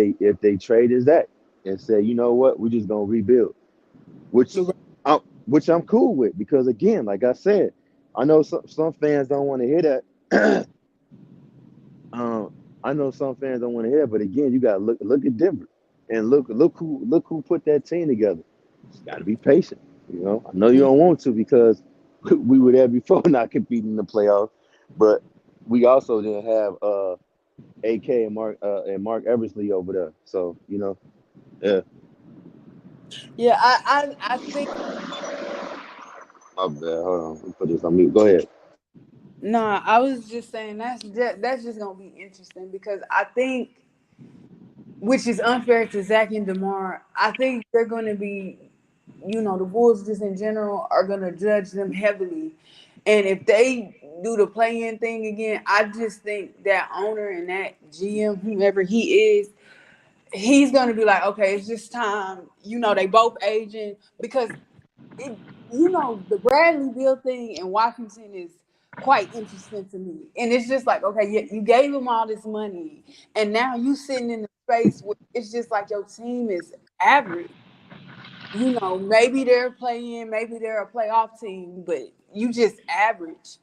they traded that and said, you know what, we're just gonna rebuild, which which I'm cool with because again, like I said, I know some fans don't want to hear that. I know some fans don't want to hear, but again, you gotta look at Denver and look who put that team together. Just gotta be patient. I know you don't want to because we were there before not competing in the playoffs, but we also didn't have AK and Mark Eversley over there. So yeah. Yeah, I think My bad. Hold on, let me put this on mute. Go ahead. no, I was just saying that's just gonna be interesting because I think, which is unfair to Zach and DeMar, I think they're gonna be, the Bulls just in general are gonna judge them heavily. And if they do the play-in thing again, I just think that owner and that GM, whomever he is, he's gonna be like, okay, it's just time. They both aging because it, the Bradley Beal thing in Washington is quite interesting to me. And it's just like, okay, you gave him all this money, and now you sitting in the space where it's just like your team is average. Maybe they're playing, maybe they're a playoff team, but you just average.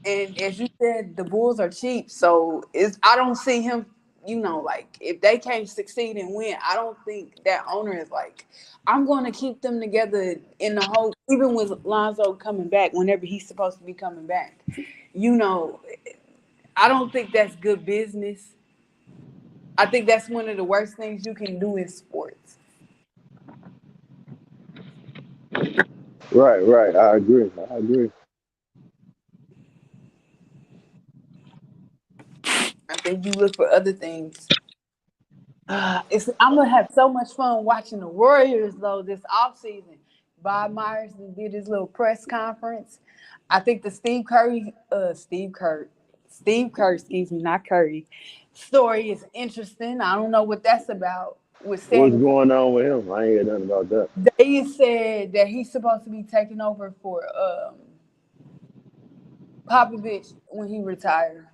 And as you said, the Bulls are cheap, so I don't see him. Like if they can't succeed and win, I don't think that owner is like, I'm going to keep them together in the whole. Even with Lonzo coming back, whenever he's supposed to be coming back, you know, I don't think that's good business. I think that's one of the worst things you can do in sports. Right, right. I agree. I agree. I think you look for other things. I'm gonna have so much fun watching the Warriors though this offseason. Bob Myers did his little press conference. I think the Steve Kerr, Steve Kerr, excuse me, not Curry, story is interesting. I don't know what that's about. With What's San going on with him? I ain't heard nothing about that. They said that he's supposed to be taking over for Popovich when he retired.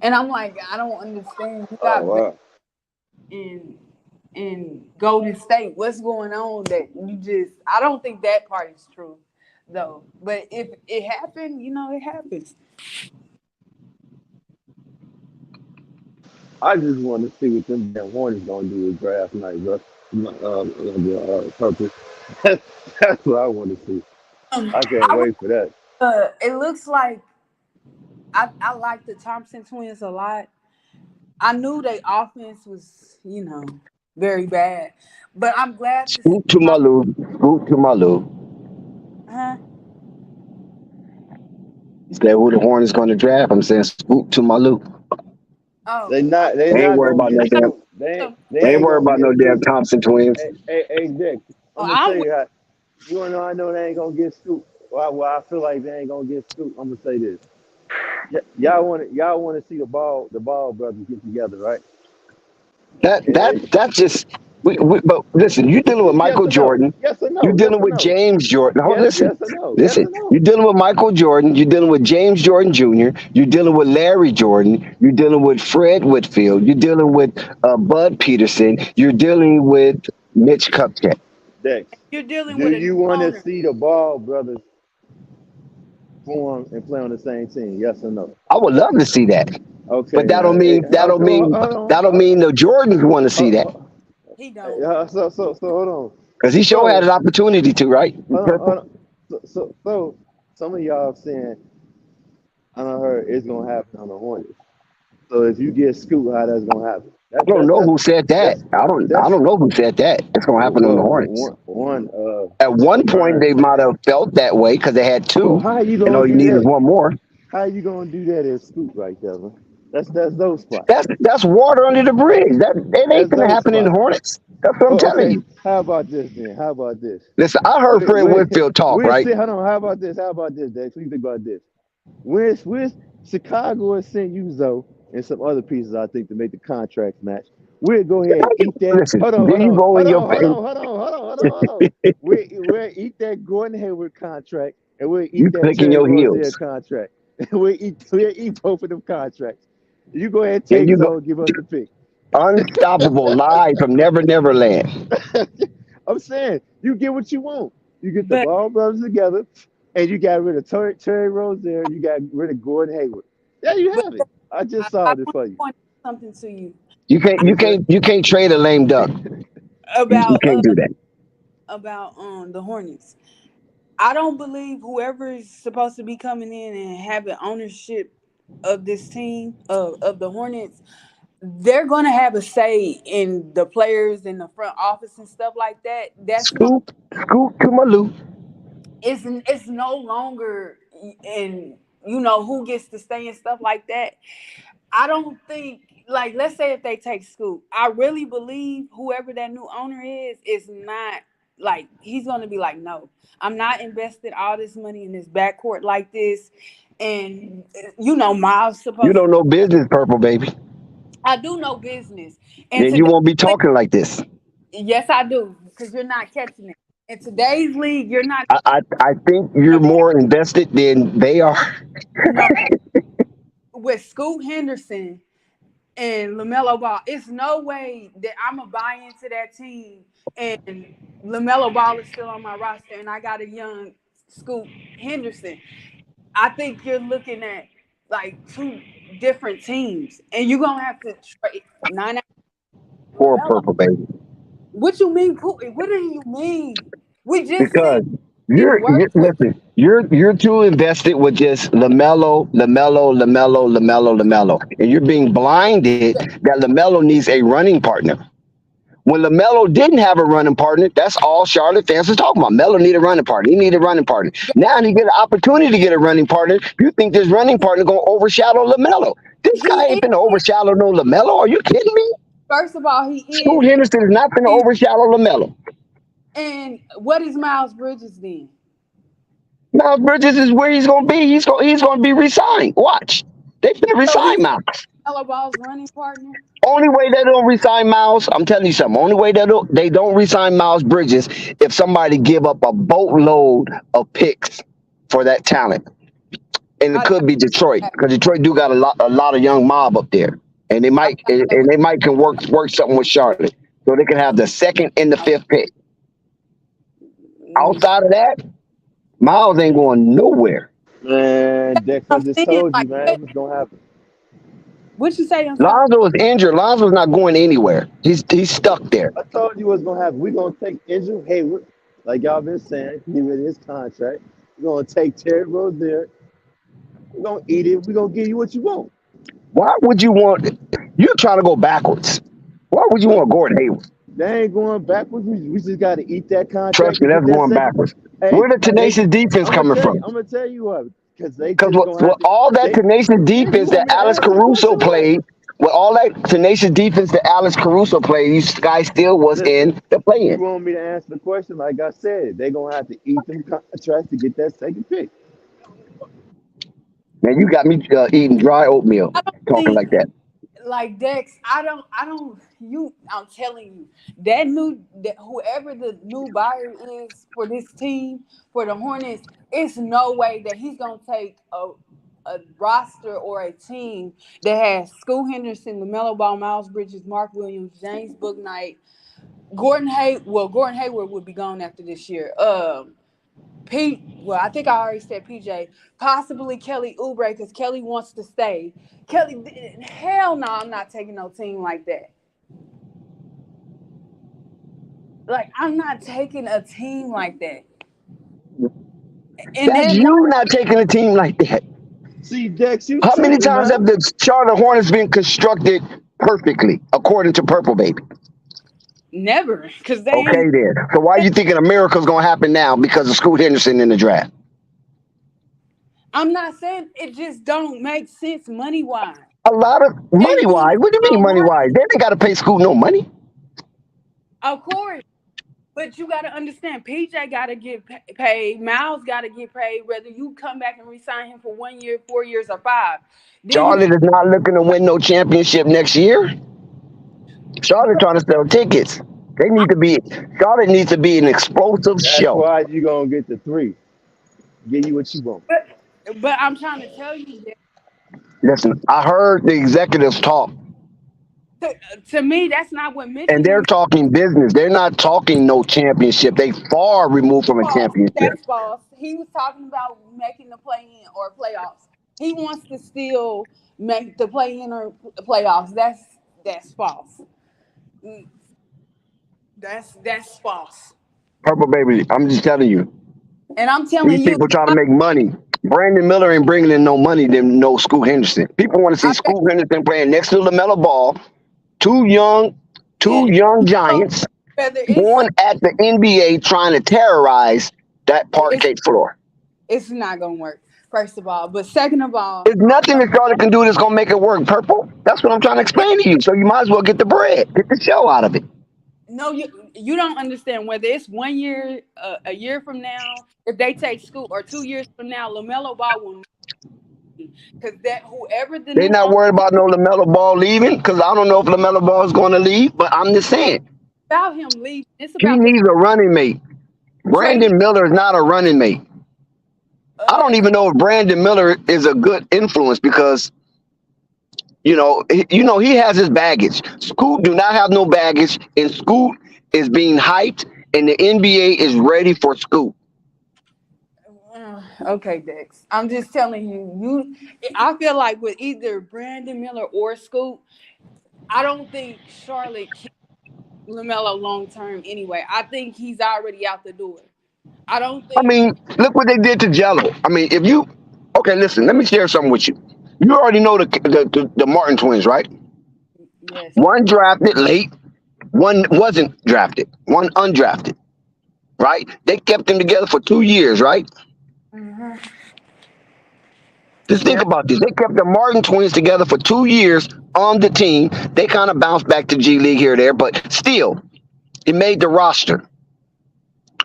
And I'm like, I don't understand. You Oh got wow. in Golden State. What's going on that you just I don't think that part is true though. But if it happened, it happens. I just want to see what them damn Hornets gonna do with draft night, bro. Purpose. That's what I want to see. I can't I wait for that. it looks like I like the Thompson twins a lot. I knew their offense was, very bad. But I'm glad to see Scoot to Malu. Scoot to Malu. huh? Is that who the Hornets going to draft? I'm saying scoot to Malu. Oh, They not they They ain't not worried gonna about no get damn. Scoot. They They ain't ain't worried gonna about get no damn Scoot. Thompson twins. Hey, Dick, I'm gonna tell I'm you how. You wanna know I know they ain't gonna get Scoot. Why I feel like they ain't gonna get Scoot. I'm gonna say this. Y'all wanna see the ball brothers get together, right? That's just. But listen, you're dealing with Yes Michael or no? Jordan. Yes or You're no? Yes dealing or with no? James Jordan. Hold, listen, Yes or no? Yes listen. or no? You're dealing with Michael Jordan. You're dealing with James Jordan Jr. You're dealing with Larry Jordan. You're dealing with Fred Whitfield. You're dealing with Bud Peterson. You're dealing with Mitch Kupchak. Dex, you're dealing do with a new you want to owner. see the Ball brothers form and play on the same team? Yes or no? I would love to see that, but Okay, that don't now, mean that don't hold mean on, that don't mean the Jordans want to see that He don't. so hold on. because he sure had So an opportunity to, right? hold on. So some of y'all saying I don't heard it's gonna happen on the Hornets. So if you get Scoot, how that's gonna happen? I don't know who said that. That's I that's don't know who said that. It's gonna happen on the well Hornets. one At one point, confirmed. they might have felt that way because they had Well, two, how you and gonna all you do need is that? one more. How you gonna do that as Scoot right there, man? That's those spots. That's water under the bridge. That ain't That's gonna those happen in the spots. Hornets. That's what I'm Oh, telling okay. you. How about this then? How about this? Listen, I heard We Fred we Whitfield talk, we right? see. Hold on. How about this? How about this, Dex? What do you think about this? Where's Chicago has sent you Zoe and some other pieces I think to make the contracts match. We'll go ahead and eat that. Listen, Hold on, then hold you on, go in hold your on, hold face. on, hold on, hold on, hold on, hold on. We'll eat that Gordon Hayward contract and we'll You eat that clicking Terry your Rozier heels. contract. We'll eat both of them contracts. You go ahead and There take you go. Zoe and give us the pick. Unstoppable live from Never Never Land. I'm saying you get what you want. You get the But Ball brothers together, and you got rid of Terry Rozier, and you got rid of Gordon Hayward. There you but have it. I I, just I solved it want for to you. point something to you You can't What you you say? can't you can't trade a lame duck. You about can't do that. the Hornets. I don't believe whoever is supposed to be coming in and having ownership of this team of the Hornets, they're gonna have a say in the players in the front office and stuff like that. That's going Scoop to Malou. it's no longer in who gets to stay and stuff like that. I don't think like let's say if they take Scoop, I really believe whoever that new owner is not like he's gonna be like, no, I'm not invested all this money in this backcourt like this. And Miles You supposed to don't know business, purple baby. I do know business. And Then you today won't be talking like this. yes I do, because you're not catching it. In today's league, you're not I think you're more invested than they are. no with Scoot Henderson and Lamelo Ball. It's no way that I'm gonna buy into that team and Lamelo Ball is still on my roster and I got a young Scoot Henderson. I think you're looking at like two different teams, and you're gonna have to trade 9 Poor Lamelo. purple baby. What you mean? What do you mean? We just seen Because even worse with listen, you're too invested with just Lamelo, and you're being blinded that Lamelo needs a running partner. When LaMelo didn't have a running partner, that's all Charlotte fans are talking about. Melo need a running partner. He need a running partner. Now he get an opportunity to get a running partner. You think this running partner gonna overshadow LaMelo? This he guy ain't is. finna overshadow no LaMelo. Are you kidding me? First of all, he Scoot is. Henderson is not finna He's, overshadow LaMelo. and what is Miles Bridges then? Miles Bridges is where he's gonna be. He's gonna be re-signed. Watch. They finna So resign he's Miles. Lamelo Ball's running partner. Only way they don't resign Miles, I'm telling you something. Only way they don't resign Miles Bridges if somebody give up a boatload of picks for that talent, and it I could be Detroit thought because Detroit do got a lot of young mob up there, and they I might thought that and they might can work something with Charlotte, so they can have the second and the fifth pick. was. Outside of that, Miles ain't going nowhere. Man, Dex, I I'm just saying, told you, like, man, what's gonna happen. what you say? I'm sorry. Lonzo is injured. Lonzo's not going anywhere. He's stuck there. I told you what's gonna happen. We're gonna take Andrew Hayward, like y'all been saying, give it his contract. We're gonna take Terry Rozier. We're gonna eat it. We're gonna give you what you want. Why would you want? You're trying to go backwards. Why would you want Gordon Hayward? They ain't going backwards. We just gotta eat that Trust contract me, to get that's that going second. backwards. Hey, Where the tenacious defense coming from? I'm gonna tell you what, because they Because just gonna with have to. all that tenacious You defense want that me to Alex answer the Caruso question? played, with all that tenacious defense that Alex Caruso played, you guys still was Listen, in the you play-in. want me to answer the question? Like I said, they're gonna have to eat them contracts to get that second pick. Man, you got me eating dry oatmeal, I don't talking think like that. like Dex. I'm telling you that whoever the new buyer is for this team for the Hornets, it's no way that he's gonna take a roster or a team that has Scoot Henderson, LaMelo Ball, Miles Bridges, Mark Williams, James Bouknight, Gordon Hayward would be gone after this year. I think I already said PJ, possibly Kelly Oubre because Kelly wants to stay. Hell no, I'm not taking no team like that. Like, I'm not taking a team like that. And That's then you not taking a team like that. See, Dex, you How many tripping, times have man. the Charlotte Hornets been constructed perfectly, according to Purple Baby? never, because they Okay, ain't. then. So why you thinking a miracle's going to happen now because of Scoot Henderson in the draft? I'm not saying it just don't make sense money wise. A lot of money-wise. What do you mean money-wise? They ain't got to pay Scoot no money. Of course. But you got to understand, PJ got to get paid. Miles got to get paid, whether you come back and re-sign him for 1 year, 4 years, or 5. Then Charlotte is not looking to win no championship next year. Charlotte trying to sell tickets. Charlotte needs to be an explosive That's show. why you gonna get the 3. Give you what you want. but I'm trying to tell you that Listen, I heard the executives talk, to me, that's not what Mitch and and they're them. talking business. They're not talking no championship. They far removed from a championship. That's false. He was talking about making the play-in or playoffs. He wants to still make the play-in or playoffs. That's false. That's false. Purple Baby, I'm just telling you. And I'm telling These you, people trying to make money. Brandon Miller ain't bringing in no money than no Scoot Henderson. People want to see Scoot Henderson playing next to LaMelo Ball. Two young giants whether born at the NBA trying to terrorize that parquet floor. it's not gonna work. First of all, but second of all, There's nothing that Charlotte can do that's gonna make it work. Purple. That's what I'm trying to explain to you. So you might as well get the bread, get the show out of it. no, you don't understand whether it's 1 year, a year from now, if they take Scoot, or 2 years from now, LaMelo Ball will. Because that whoever the They're not worried about no LaMelo Ball leaving because I don't know if LaMelo Ball is going to leave, but I'm just saying. about him leaving. It's He about needs a running mate. Brandon Miller is not a running mate. I don't even know if Brandon Miller is a good influence because, he has his baggage. Scoot do not have no baggage, and Scoot is being hyped, and the NBA is ready for Scoot. Okay, Dex. I'm just telling you. I feel like with either Brandon Miller or Scoot, I don't think Charlotte keeps LaMelo long term anyway. I think he's already out the door. I don't think. I mean, look what they did to Jello. I mean, listen, let me share something with you. You already know the Martin twins, right? Yes. One drafted late, one wasn't drafted, one undrafted, right? They kept them together for 2 years, right? Mm-hmm. Just think about this. They kept the Martin twins together for 2 years on the team. They kind of bounced back to G League here or there, but still, it made the roster.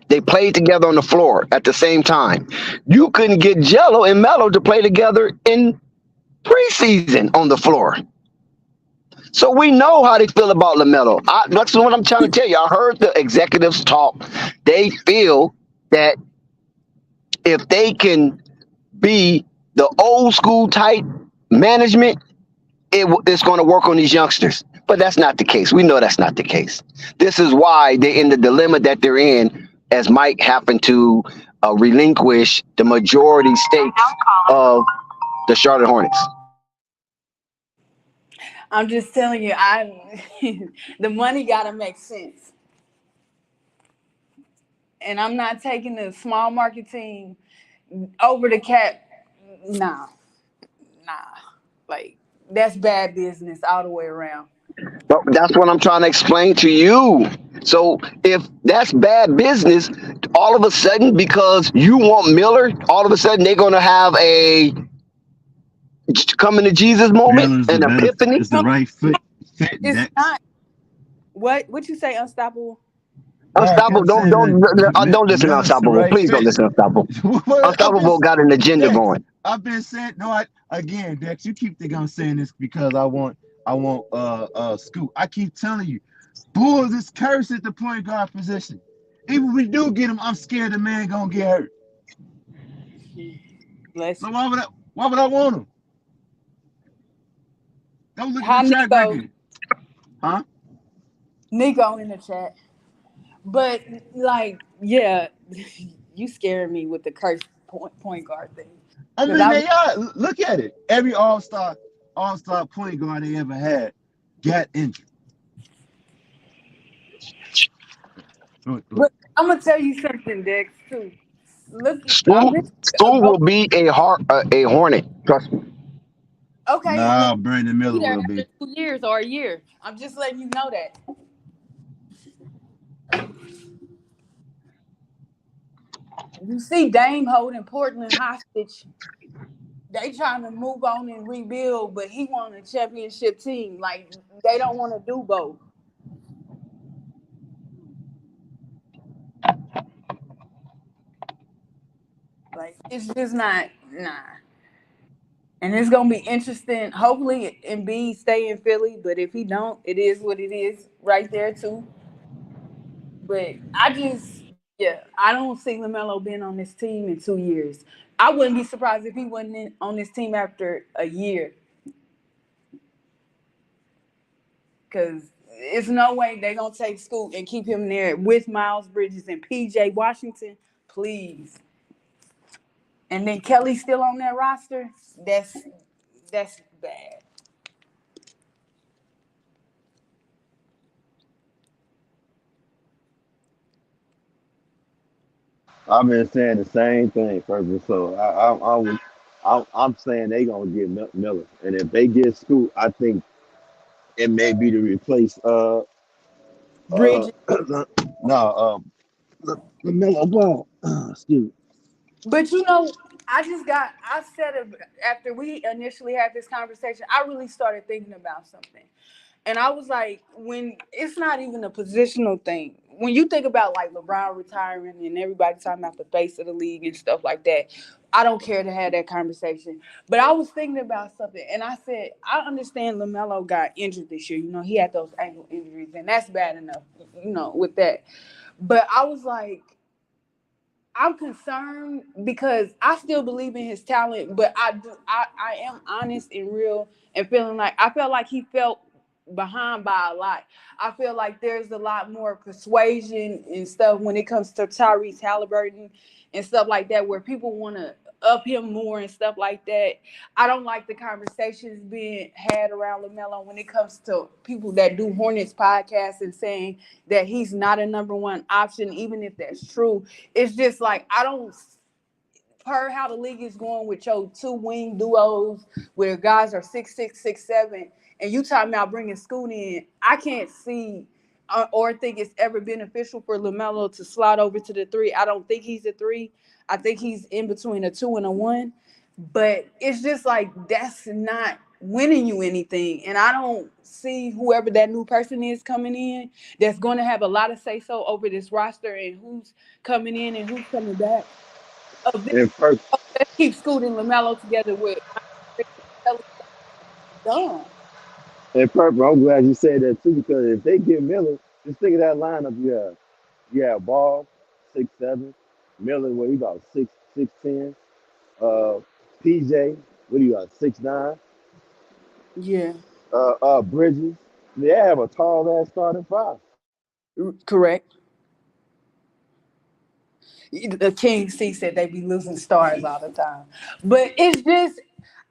They played together on the floor at the same time. You couldn't get Jello and Melo to play together in preseason on the floor. So we know how they feel about LaMelo. That's what I'm trying to tell you. I heard the executives talk. They feel that if they can be the old school type management, it's going to work on these youngsters. But that's not the case. We know that's not the case. This is why they're in the dilemma that they're in, as Mike happened to relinquish the majority stakes of the Charlotte Hornets. I'm just telling you, the money got to make sense. And I'm not taking the small market team over the cap. Nah. Like, that's bad business all the way around. But that's what I'm trying to explain to you. So if that's bad business, all of a sudden, because you want Miller, all of a sudden they're going to have a coming to Jesus moment, an epiphany. It's the right fit. It's not. What you say, Unstoppable? Unstoppable, don't listen to Unstoppable. Please don't listen to Unstoppable. Unstoppable got an agenda going. I've been saying again, Dex. You keep thinking I'm saying this because I want Scoop. I keep telling you, Bulls is cursed at the point guard position. Even if we do get him, I'm scared the man gonna get hurt. So why would I want him? Don't look at the track record. Huh? Nico in the chat. But, like, yeah, you scaring me with the cursed point guard thing. I mean, they are. Look at it. Every all-star point guard they ever had got injured. But I'm going to tell you something, Dex, too. School will be a Hornet. Trust me. Okay. Nah, Brandon Miller will be. 2 years or a year. I'm just letting you know that. You see Dame holding Portland hostage. They trying to move on and rebuild, but he want a championship team. Like, they don't want to do both. Like, it's just not, And it's going to be interesting. Hopefully, Embiid stay in Philly, but if he don't, it is what it is right there, too. But I don't see LaMelo being on this team in 2 years. I wouldn't be surprised if he wasn't on this team after a year. Because there's no way they're going to take Scoot and keep him there with Miles Bridges and P.J. Washington. Please. And then Kelly's still on that roster. That's bad. I've been saying the same thing, Purple. So I'm saying they gonna get Miller, and if they get Scoot, I think it may be to replace Bridges. Lamelo Ball. Excuse me. But I said it after we initially had this conversation, I really started thinking about something. And I was like, when it's not even a positional thing. When you think about like LeBron retiring and everybody talking about the face of the league and stuff like that, I don't care to have that conversation. But I was thinking about something, and I said, I understand LaMelo got injured this year. He had those ankle injuries, and that's bad enough, with that. But I was like, I'm concerned because I still believe in his talent, but I am honest and real and feeling like I felt like he felt behind by a lot. I feel like there's a lot more persuasion and stuff when it comes to Tyrese Halliburton and stuff like that, where people want to up him more and stuff like that. I don't like the conversations being had around LaMelo when it comes to people that do Hornets podcasts and saying that he's not a number one option, even if that's true. It's just like, I don't, per how the league is going with your two wing duos where guys are 6'6", 6'7", and you talking about bringing Scoot in, I can't see or think it's ever beneficial for LaMelo to slide over to the 3. I don't think he's a 3. I think he's in between a 2 and a 1. But it's just like, that's not winning you anything. And I don't see whoever that new person is coming in that's going to have a lot of say-so over this roster and who's coming in and who's coming back. Let's keep Scoot and LaMelo together with dumb. And purple, I'm glad you said that too, because if they get Miller, just think of that lineup you have. You have Ball, 6'7", Miller, what he about 6'10", uh, PJ, what do you got, 6'9", Yeah, Bridges. They have a tall ass starting five. correct. The King C said they be losing stars all the time. But it's just,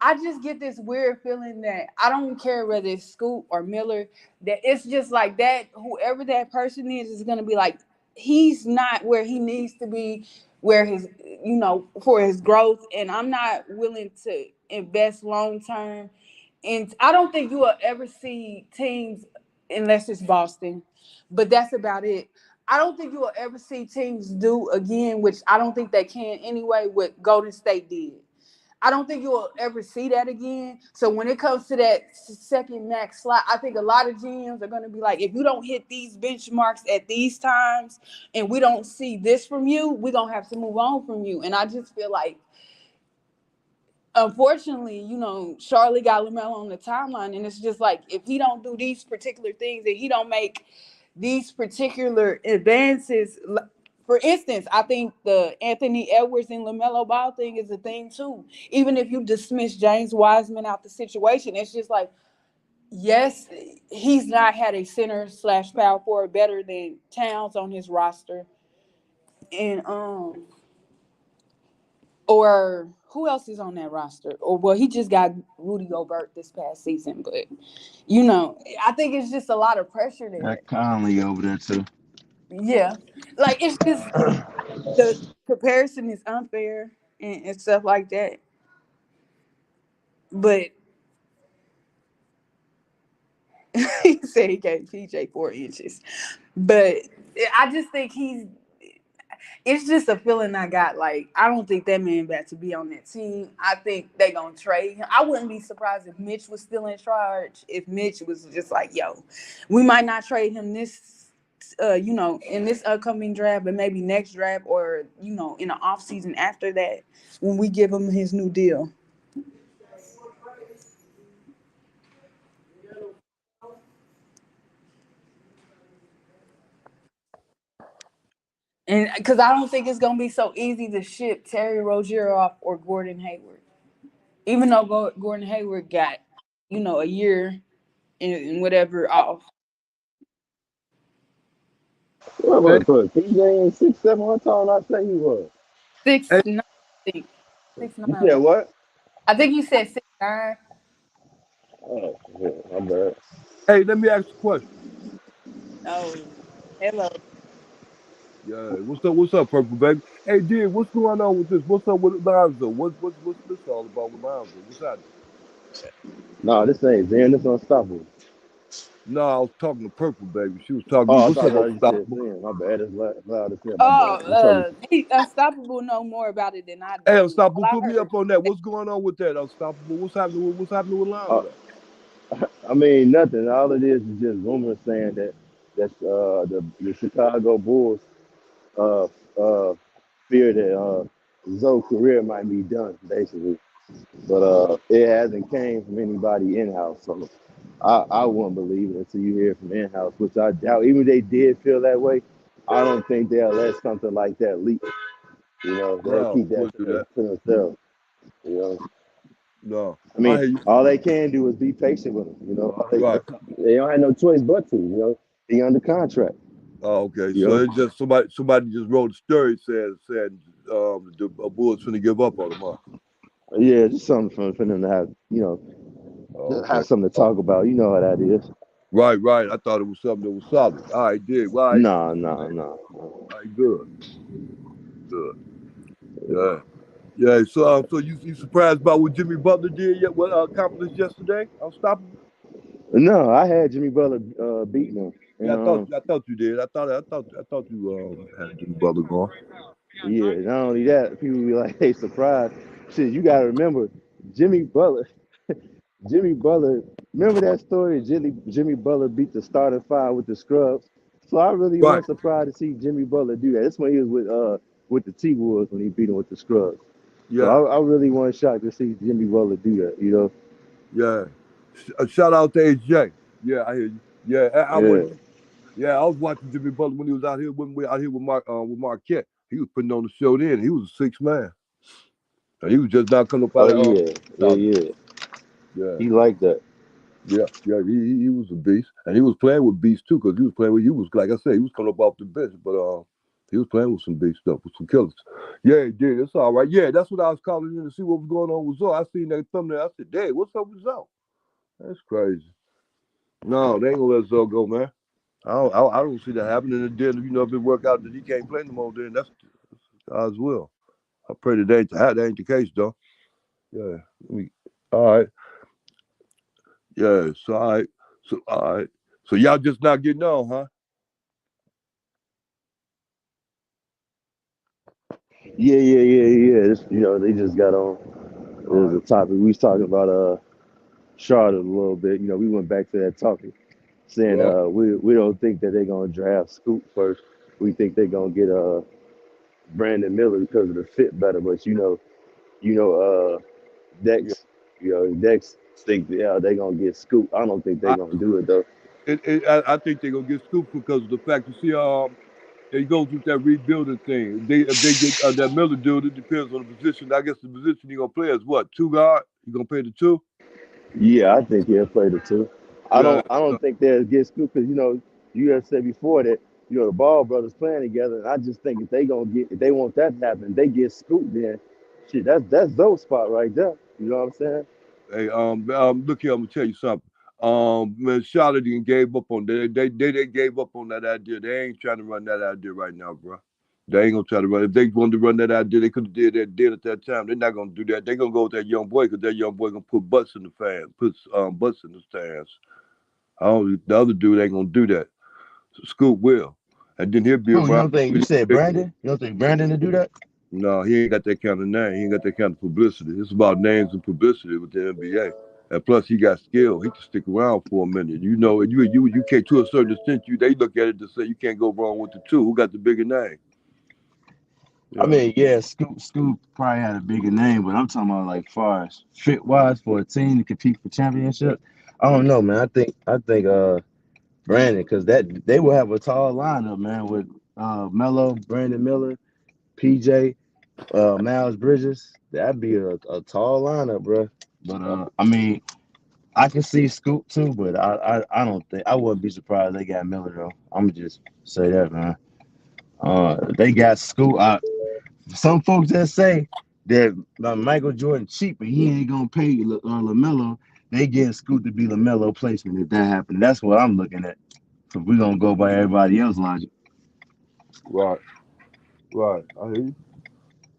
I just get this weird feeling that I don't care whether it's Scoop or Miller, that it's just like that, whoever that person is going to be like, he's not where he needs to be, where his, for his growth. And I'm not willing to invest long term. And I don't think you will ever see teams, unless it's Boston, but that's about it. I don't think you will ever see teams do again, which I don't think they can anyway, what Golden State did. I don't think you will ever see that again. So when it comes to that second max slot, I think a lot of GMs are going to be like, if you don't hit these benchmarks at these times and we don't see this from you, we're going to have to move on from you. And I just feel like, unfortunately, Charlie got LaMelo on the timeline, and it's just like, if he don't do these particular things and he don't make these particular advances. For instance, I think the Anthony Edwards and LaMelo Ball thing is a thing too. Even if you dismiss James Wiseman out the situation, it's just like, yes, he's not had a center / power forward better than Towns on his roster, and or who else is on that roster? Or well, he just got Rudy Gobert this past season, but I think it's just a lot of pressure there. Got Conley over there too. Yeah, like it's just the comparison is unfair and stuff like that. But he said he gave PJ 4 inches, but I just think it's just a feeling I got. Like, I don't think that man about to be on that team. I think they gonna trade him. I wouldn't be surprised if Mitch was still in charge. If Mitch was just like, yo, we might not trade him this, in this upcoming draft, but maybe next draft, or in the off season after that, when we give him his new deal. And because I don't think it's gonna be so easy to ship Terry Rozier off or Gordon Hayward, even though Gordon Hayward got a year and whatever off. What Hey, was it? PJ and 6'7", what tall I say he was? hey, 6'9", I think. You said 6'9". what? I think you said 6'9". Oh, yeah, my bad. hey, let me ask you a question. Oh, hello. Yeah, what's up, Purple Baby? Hey, dude, what's going on with this? What's up with Lonzo? What's this all about with Lonzo? What's happening? No, this ain't Zen. This unstoppable. No, I was talking to Purple Baby. She was talking to me. Oh, I What's up, thought you said Unstoppable? Zen. My bad. It's loud as hell. My Oh, bad. What's up? he Unstoppable know more about it than I Hey, do. All Unstoppable, I put me heard. up on that. What's going on with that, Unstoppable? What's happening with Uh, Lonzo? I mean, nothing. All it is just rumors saying that's the Chicago Bulls uh uh fear that Zoe's career might be done, basically. But it hasn't came from anybody in house, so I wouldn't believe it until you hear it from in house, which I doubt. Even if they did feel that way, I don't think they'll let something like that leak. They'll No, keep that wouldn't do that. to themselves. You know, No, I I mean, hear you. all they can do is be patient with him. Right. They don't have no choice but to. He under contract. Oh, okay. You So know, it's just somebody just wrote a story saying the Bulls finna give up on him, huh? yeah, just something for them to have. Oh, Just okay. have something to talk about. You know how that is. Right. I thought it was something that was solid. All right, did. Well, all right, Nah, all nah, right, nah. all right, good. Yeah. Yeah. So you surprised about what Jimmy Butler did yet? What accomplished yesterday? Unstoppable. No, I had Jimmy Butler beating him, and I thought you did. I thought you had Jimmy Butler going. yeah. Not only that, people be like, "Hey, surprise!" Shit, you gotta remember, Jimmy Butler. Jimmy Butler. Remember that story? Jimmy Butler beat the starting five with the scrubs. So I really Right. wasn't surprised to see Jimmy Butler do that. That's when he was with the T Wolves when he beat him with the scrubs. So Yeah. I really wasn't shocked to see Jimmy Butler do that. Yeah. Shout out to AJ. Yeah, I hear you. Yeah, I Yeah. went. Yeah, I was watching Jimmy Butler when he was out here when we out here with Marquette. He was putting on the show then. He was a 6 man. He was just not coming up Oh out of yeah, South. Yeah, He like that. yeah. He was a beast, and he was playing with beasts too, because he was playing with. He was like I said, he was coming up off the bench, but he was playing with some beast stuff, with some killers. Yeah, he did. It's all right. Yeah, that's what I was calling in to see what was going on with Zoe. I seen that thumbnail. I said, "Dang, what's up with Zoe?" That's crazy. No, they ain't gonna let Zoe go, man. I don't see that happening. And then, if it work out that he can't play no more, then that's God's will. I pray that ain't the case, though. Yeah. All right. Yeah. So, all right. All right. So, y'all just not getting on, huh? Yeah. They just got on. It All was a right. topic. We was talking about Charlotte a little bit. We went back to that topic, saying Right. we don't think that they're gonna draft Scoop first. We think they're gonna get Brandon Miller because of the fit better. But Yeah. Dex, Dex think they're gonna get Scoop. I don't think they're I, gonna do it though. I think they're going to get scooped because of the fact, you see, it goes with that rebuilding thing. If they get that Miller dude, it depends on the position. I guess the position he's going to play is what? 2 guard? You going to play the 2? Yeah, I think he'll play the two. I Yeah. don't I don't think they'll get Scoop because you have said before that the Ball brothers playing together. And I just think if they want that to happen, they get Scoop, then shit, that's those spot right there. You know what I'm saying? Hey, look here, I'm gonna tell you something. Man, Charlotte gave up on they gave up on that idea. They ain't trying to run that idea right now, bro. They ain't gonna try to run. If they wanted to run that idea, they could have did that deal at that time. They're not gonna do that. They're gonna go with that young boy because that young boy gonna put butts in the fan, put butts in the stands. The other dude ain't gonna do that. So Scoop will, and then he'll be Who you around. don't think you said Brandon? You don't think Brandon to do that? No, he ain't got that kind of name. He ain't got that kind of publicity. It's about names and publicity with the NBA. And plus, he got skill. He can stick around for a minute. You can't, to a certain extent. They look at it to say you can't go wrong with the two. Who got the bigger name? I Yeah. mean, yeah, Scoop probably had a bigger name, but I'm talking about like far as fit wise for a team to compete for championship. I don't know, man. I think Brandon, because that they will have a tall lineup, man, with Melo, Brandon Miller, PJ, Miles Bridges. That'd be a tall lineup, bro. But I mean, I can see Scoop too, but I don't think I wouldn't be surprised they got Miller though. I'm gonna just say that, man. They got Scoop. Some folks that say that Michael Jordan cheap, but he ain't gonna pay Lamelo. They get Scoop to be Lamelo placement if that happened. That's what I'm looking at. So we're gonna go by everybody else's logic. Right. Right. I hear you.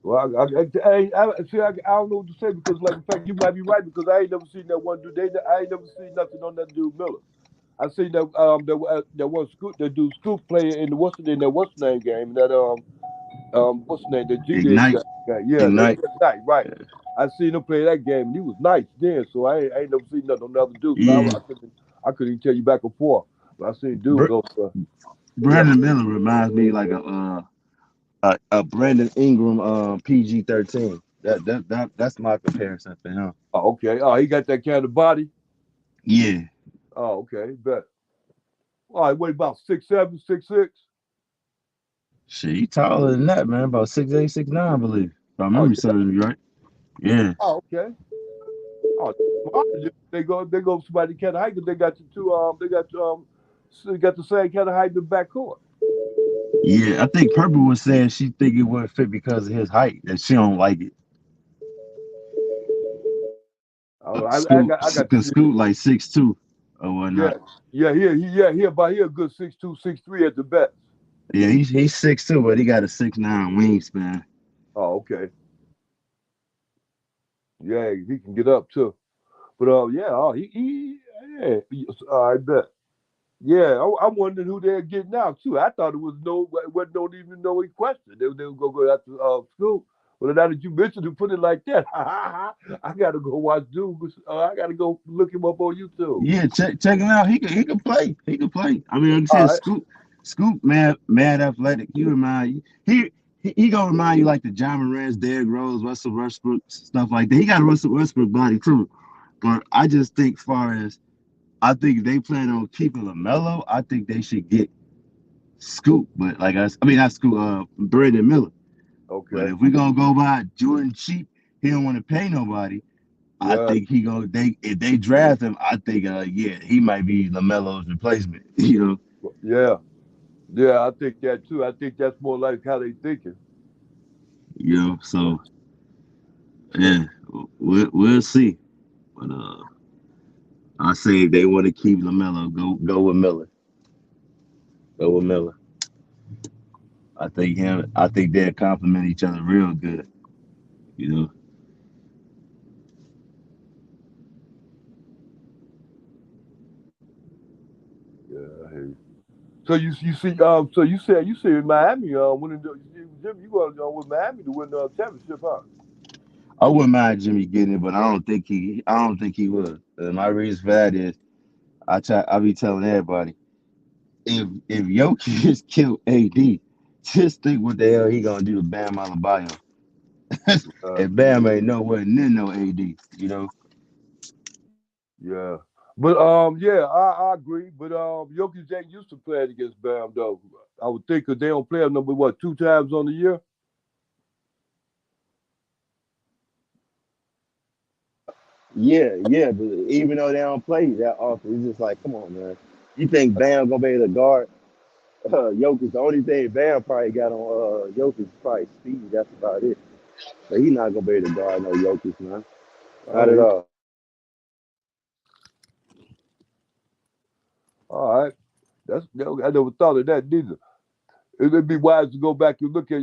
Well, I don't know what to say because, like, in fact, you might be right because I ain't never seen that one dude. I ain't never seen nothing on that dude Miller. I seen that one Scoop, that dude Scoop playing in the what's name game that what's the name? The G League Ignite, guy. Yeah, ignite. that night, right. I seen him play that game, and he was nice then. So I ain't never seen nothing on the other dude. So Yeah, I couldn't even tell you back and forth. But I seen dude Br- go for yeah. Brandon Miller reminds me like a Brandon Ingram PG-13. That's my comparison for him. Oh, okay. Oh, he got that kind of body. Yeah, Oh, okay, bet. All right, what about 6'7", 6'6"? shit, he taller than that, man. About 6'8", 6'9", I believe. If I Oh remember yeah. something right. Yeah, Oh, okay. Oh, smart. They go somebody kind of height 'cause they got the two they got the same kind of height in the backcourt. yeah. I think Purple was saying she think it wouldn't fit because of his height, that she don't like it. Oh, Scoot, I got to cause see. Scoot like 6'2" or Yeah, whatnot. yeah, he a good 6'2", 6'3" at the best. Yeah, he's 6'2", but he got a 6'9" wingspan. Oh, okay. Yeah, he can get up too. But yeah, yeah, I bet. Yeah, I'm wondering who they're getting out too. I thought it was wasn't even no question. They were gonna go after school. Well, now that you mentioned it, put it like that, I gotta go watch Dude. I gotta go look him up on YouTube. Yeah, check him out. He can play. He can play. I mean, like I All said, right. Scoop, mad athletic. He remind you. He gonna remind you like the John Morant's, Derrick Rose, Russell Westbrook, stuff like that. He got a Russell Westbrook body too, But I just think, far as I think if they plan on keeping LaMelo, I think they should get Scoop. But like I mean not Scoop, Brandon Miller. But Okay. if we gonna go by Jordan cheap, he don't want to pay nobody. I Yeah. think if they draft him, I think yeah, he might be LaMelo's replacement. You know. Yeah. Yeah, I think that too. I think that's more like how they thinking. You know. So So yeah, we'll see. But I say if they want to keep LaMelo, go with Miller. Go with Miller. I think they'll complement each other real good. You know. yeah, I hear you. So you see so you said Miami winning Jimmy, you going with Miami to win the championship, huh? I wouldn't mind Jimmy getting it, but I don't think he would. My reason for that is I be telling everybody if Jokic killed AD, just think what the hell he gonna do to Bam Adebayo. Uh, And Bam ain't nowhere near no AD, you know. yeah. But yeah, I agree. But Jokic ain't used to playing against Bam though. I would think 'cause they don't play him number what 2 times on the year. Yeah, but even though they don't play that often, it's just like, come on, man. You think Bam gonna be able to guard Jokic? The only thing Bam probably got on Jokic is probably speed. That's about it. But he's not gonna be able to guard no Jokic, man. I Not at hear you. all. All right. I never thought of that neither. It'd be wise to go back and look at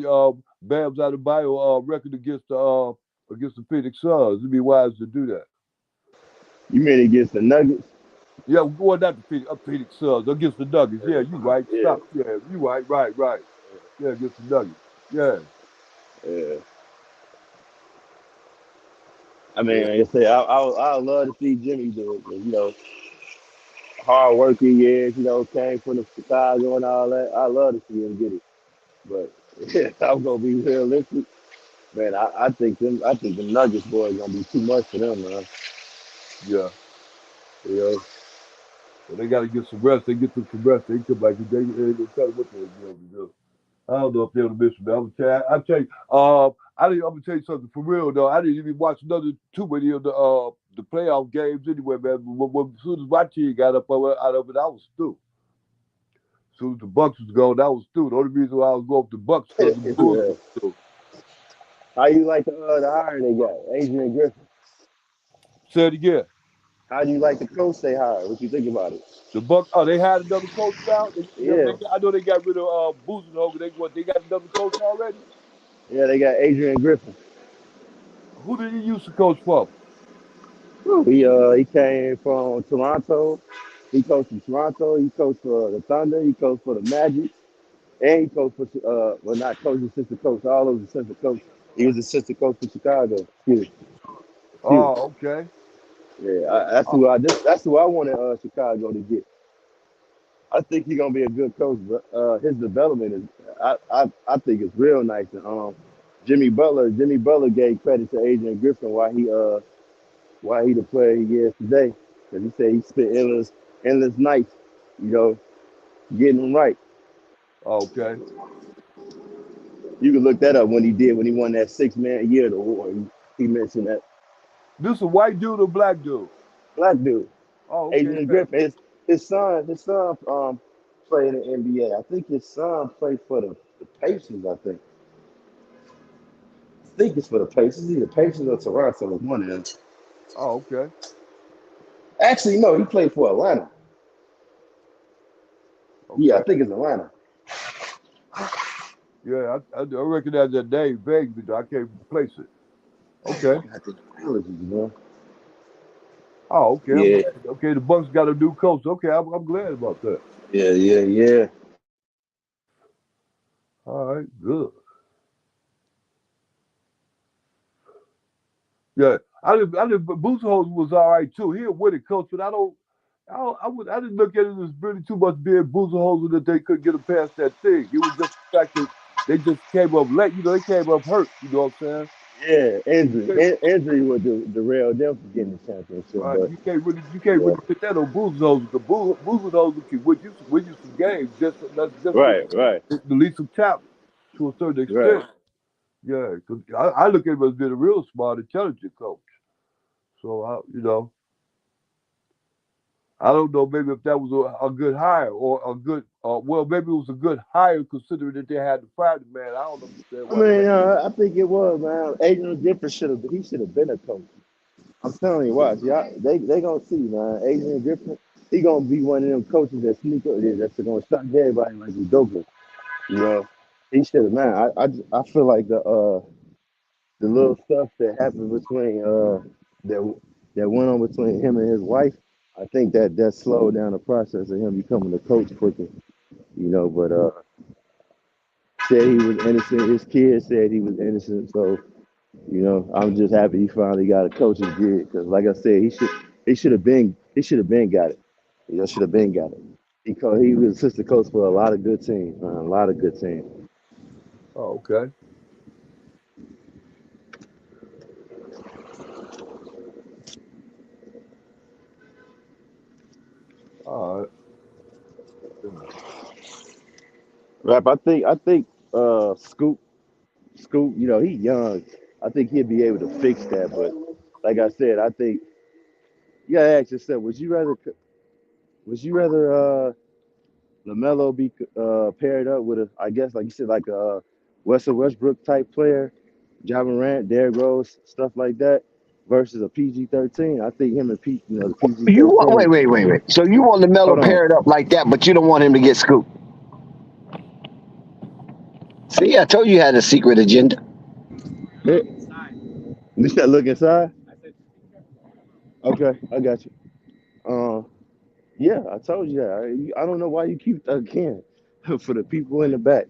Bam's Adebayo record against the Phoenix Suns. It'd be wise to do that. You mean against the Nuggets? Yeah, we're going down to Phoenix Suns against the Nuggets. Yeah, you right. Yeah, Stop. Yeah, you right. Right. Yeah, against the Nuggets. Yeah, yeah. I mean, yeah, like I say, I would love to see Jimmy do it. You know, hard working years. You know, came from the Chicago and all that. I love to see him get it. But I'm gonna be realistic, man. I think the Nuggets boys gonna be too much for them, man. yeah. You know, Well, they got to get some rest. They get them some rest. They come back. They tell them what they're going to do. I don't know if they'll miss me. I'll tell you. I'm gonna tell you something for real though. I didn't even watch another too many of the playoff games anyway, man. As soon as my team got up out of it, I was through. As soon as the Bucks was gone, I was through. The only reason why I was going with the Bucks because the Bulls yeah. was through. How you like the hire they got, Adrian Griffin? Say it again. How do you like the coach they hired? What you think about it? The Bucks. Oh, they had another coach now. Yeah, I know they got rid of Buzenholzer. They got another coach already. yeah, they got Adrian Griffin. Who did he used to coach for? He came from Toronto. He coached in Toronto. He coached for the Thunder. He coached for the Magic. And he coached for well, not coach, assistant coach. All those assistant coach. He was assistant coach for Chicago. Excuse me. Oh, okay. Yeah, that's who I wanted Chicago to get. I think he's gonna be a good coach. But his development is, I think it's real nice. And Jimmy Butler gave credit to Adrian Griffin why he the player he is today. Because he said he spent endless nights, you know, getting them right. Okay. You can look that up when he won that 6-man year award. He mentioned that This a white dude or black dude? black dude, Oh, okay. Adrian Griffin. His son played in the NBA. I think his son played for the Pacers. I think it's for the Pacers. Either Pacers or Toronto was one of them. Oh, okay. Actually, no, he played for Atlanta. Yeah, Okay. I think it's Atlanta. Yeah, I recognize that name vaguely, but I can't place it. Okay. I think colleges, man. Oh, okay. I'm Yeah, glad. Okay, the Bucks got a new coach. Okay, I'm glad about that. yeah. All right, good. Yeah, I did. Buzenholzer was all right too. He a winning coach, but I didn't look at it as really too much being Buzenholzer that they couldn't get him past that thing. It was just the fact that they just came up late. You know, they came up hurt. You know what I'm saying? Yeah, injury. Okay, Injury would derail them from getting the championship. right? But You can't yeah, really put that on Bulldozer. The Bulldozer can win you some games just with right, the least of talent to a certain right. extent. Yeah, 'cause I look at him as being a real smart, intelligent coach. So I don't know maybe if that was a good hire or a good well maybe it was a good hire considering that they had to fire the man. I don't understand I why they mean, had. I think it was, man. Adrian Griffin he should have been a coach. I'm telling you, watch, y'all, they gonna see, man. Adrian Griffin, he gonna be one of them coaches that sneak up there that's gonna shock everybody like Udoka. You know, he should have, man. I feel like the little stuff that happened between that that went on between him and his wife. I think that slowed down the process of him becoming a coach quicker. But said he was innocent. His kids said he was innocent. So I'm just happy he finally got a coach's gig because, like I said, he should have been got it. Should have been got it. Because he was assistant coach for a lot of good teams, man, a lot of good teams. Oh, okay. All right. Rap, I think Scoop, he's young. I think he'll be able to fix that. But like I said, I think you gotta ask yourself, would you rather Lamelo be paired up with I guess like you said, like a Russell Westbrook type player, Ja Morant, Derrick Rose, stuff like that, versus a PG-13? I think him and the You want PG-13. wait. So you want Hold LaMelo on. paired up like that, but you don't want him to get scooped. See, I told you had a secret agenda. Eh, You said look inside. Okay, I got you. Yeah, I told you that. I don't know why you keep again for the people in the back.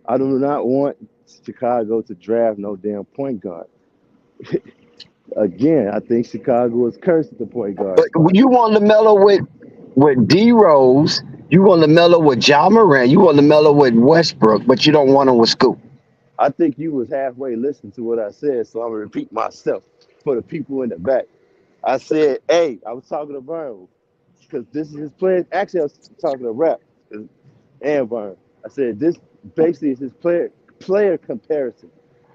I do not want Chicago to draft no damn point guard. Again, I think Chicago is cursed at the point guard But spot. you want LaMelo with D Rose. You want LaMelo with Ja Morant. You want LaMelo with Westbrook, but you don't want him with Scoop. I think you was halfway listening to what I said, so I'm gonna repeat myself for the people in the back. I said, hey, I was talking to Vern because this is his plan. Actually, I was talking to Rap and Vern. I said this basically is his player comparison.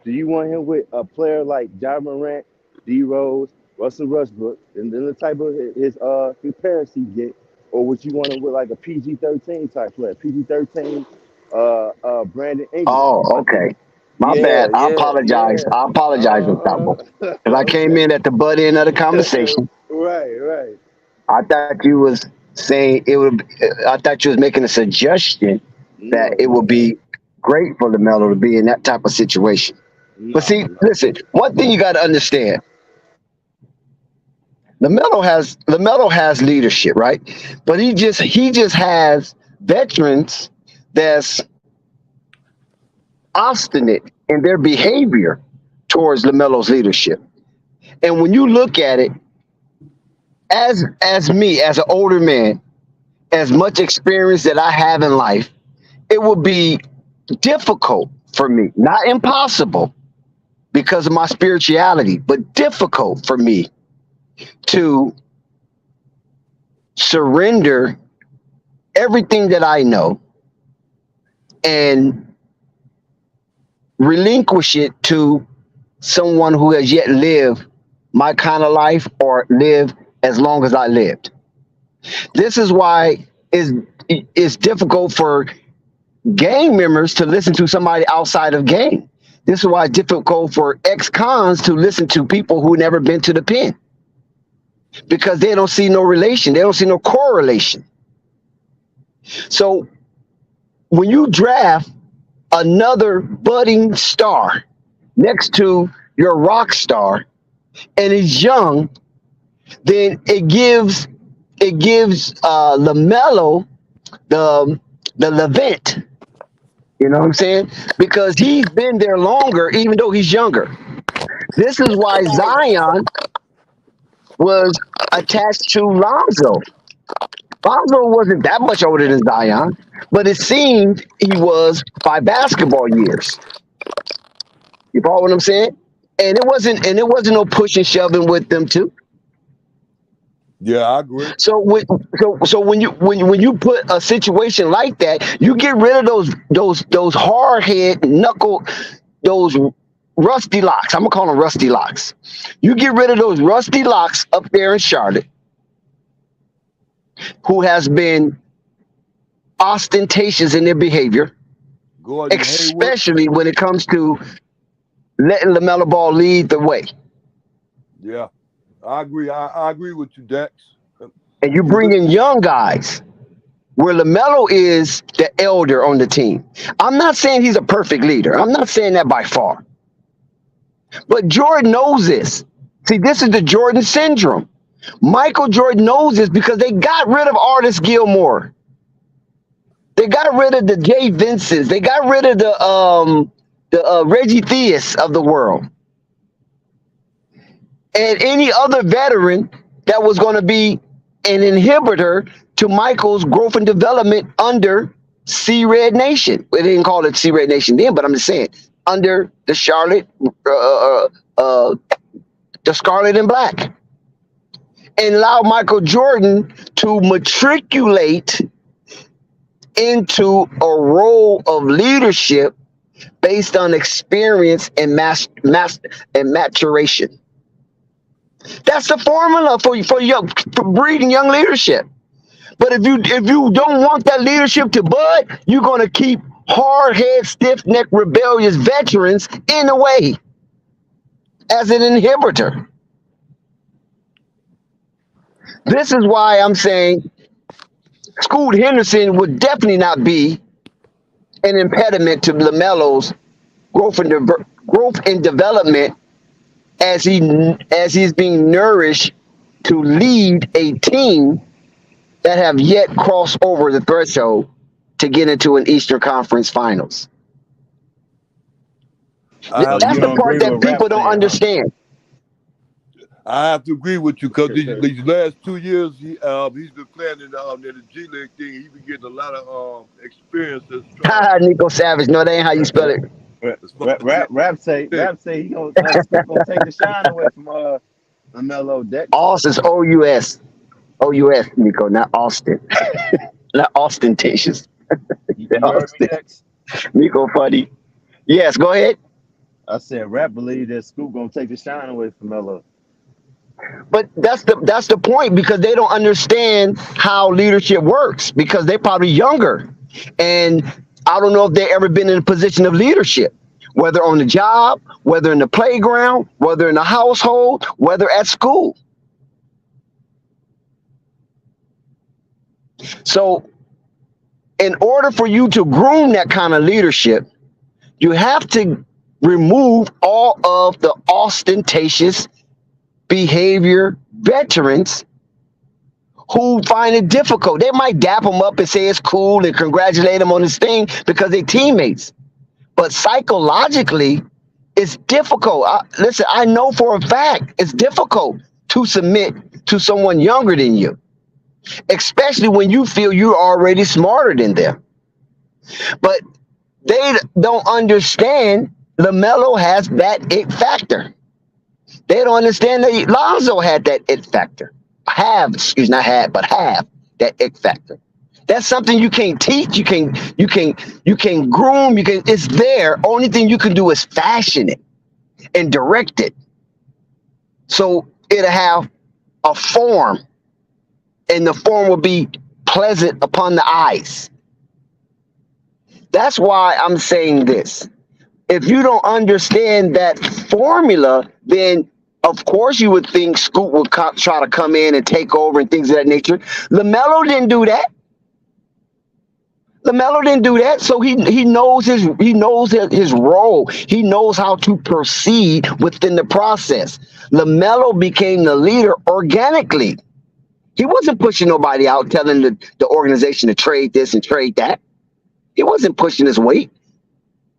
Do you want him with a player like Ja Morant, D Rose, Russell Westbrook, and then the type of his comparison he get, or would you want him with like a PG-13 type player, PG-13, Brandon Ingram? Oh, I think, okay. My yeah, bad. I yeah, apologize. yeah. I apologize, Gustavo. Because I came Okay. in at the butt end of the conversation. Right. I thought you was saying it would. I thought you was making a suggestion that it would No, be great for LaMelo to be in that type of situation. But see, no. listen. One thing you got to understand: LaMelo has leadership, right? But he just has veterans that's obstinate in their behavior towards LaMelo's leadership. And when you look at it, as me, as an older man, as much experience that I have in life, it would be difficult for me, not impossible because of my spirituality, but difficult for me to surrender everything that I know and relinquish it to someone who has yet lived my kind of life or lived as long as I lived. This is why it's difficult for gang members to listen to somebody outside of gang. This is why it's difficult for ex-cons to listen to people who never been to the pen because they don't see no relation. They don't see no correlation. So when you draft another budding star next to your rock star and he's young, then it gives LaMelo the Levant. You know what I'm saying? Because he's been there longer, even though he's younger. This is why Zion was attached to Lonzo. Lonzo wasn't that much older than Zion, but it seemed he was by basketball years. You follow what I'm saying? And it wasn't no push and shoving with them too. Yeah, I agree. So when you put a situation like that, you get rid of those hard head knuckle, those rusty locks. I'm gonna call them rusty locks. You get rid of those rusty locks up there in Charlotte, who has been ostentatious in their behavior, Gordon Hayward. especially when it comes to letting Lamelo Ball lead the way. Yeah, I agree. I agree with you, Dex. And you bring in young guys where LaMelo is the elder on the team. I'm not saying he's a perfect leader. I'm not saying that by far. But Jordan knows this. See, this is the Jordan syndrome. Michael Jordan knows this because they got rid of Artis Gilmore. They got rid of the Jay Vincents. They got rid of the Reggie Theus of the world. And any other veteran that was going to be an inhibitor to Michael's growth and development under C-Red Nation. We didn't call it C-Red Nation then, but I'm just saying, under the Charlotte, the Scarlet and Black. And allow Michael Jordan to matriculate into a role of leadership based on experience and maturation. That's the formula for breeding young leadership. But if you don't want that leadership to bud, you're gonna keep hard-head, stiff-necked, rebellious veterans in the way as an inhibitor. This is why I'm saying Scoot Henderson would definitely not be an impediment to LaMelo's growth and development as he's being nourished to lead a team that have yet crossed over the threshold to get into an Eastern Conference Finals. That's the part that people don't understand. I have to agree with you because these last 2 years he's been playing in the G League thing. He's been getting a lot of experiences. Nico Savage. No, that ain't how you spell it. Rap say he gonna take the shine away from LaMelo Dex. Austin's O-U-S. O-U-S, Nico, not Austin. Not ostentatious. Austin. Nico funny. Yes, go ahead. I said Rap believe that Scoop gonna take the shine away from LaMelo. But that's the point, because they don't understand how leadership works because they're probably younger. And I don't know if they've ever been in a position of leadership, whether on the job, whether in the playground, whether in the household, whether at school. So in order for you to groom that kind of leadership, you have to remove all of the ostentatious behavior veterans who find it difficult. They might dap him up and say it's cool and congratulate him on his thing because they're teammates. But psychologically, it's difficult. Listen, I know for a fact it's difficult to submit to someone younger than you, especially when you feel you're already smarter than them. But they don't understand LaMelo has that it factor. They don't understand that Lonzo had that it factor. Have that it factor. That's something you can't teach. You can groom. It's there. Only thing you can do is fashion it and direct it, so it'll have a form, and the form will be pleasant upon the eyes. That's why I'm saying this. If you don't understand that formula, then of course you would think Scoot would try to come in and take over and things of that nature. LaMelo didn't do that. So he knows his role. He knows how to proceed within the process. LaMelo became the leader organically. He wasn't pushing nobody out, telling the organization to trade this and trade that. He wasn't pushing his weight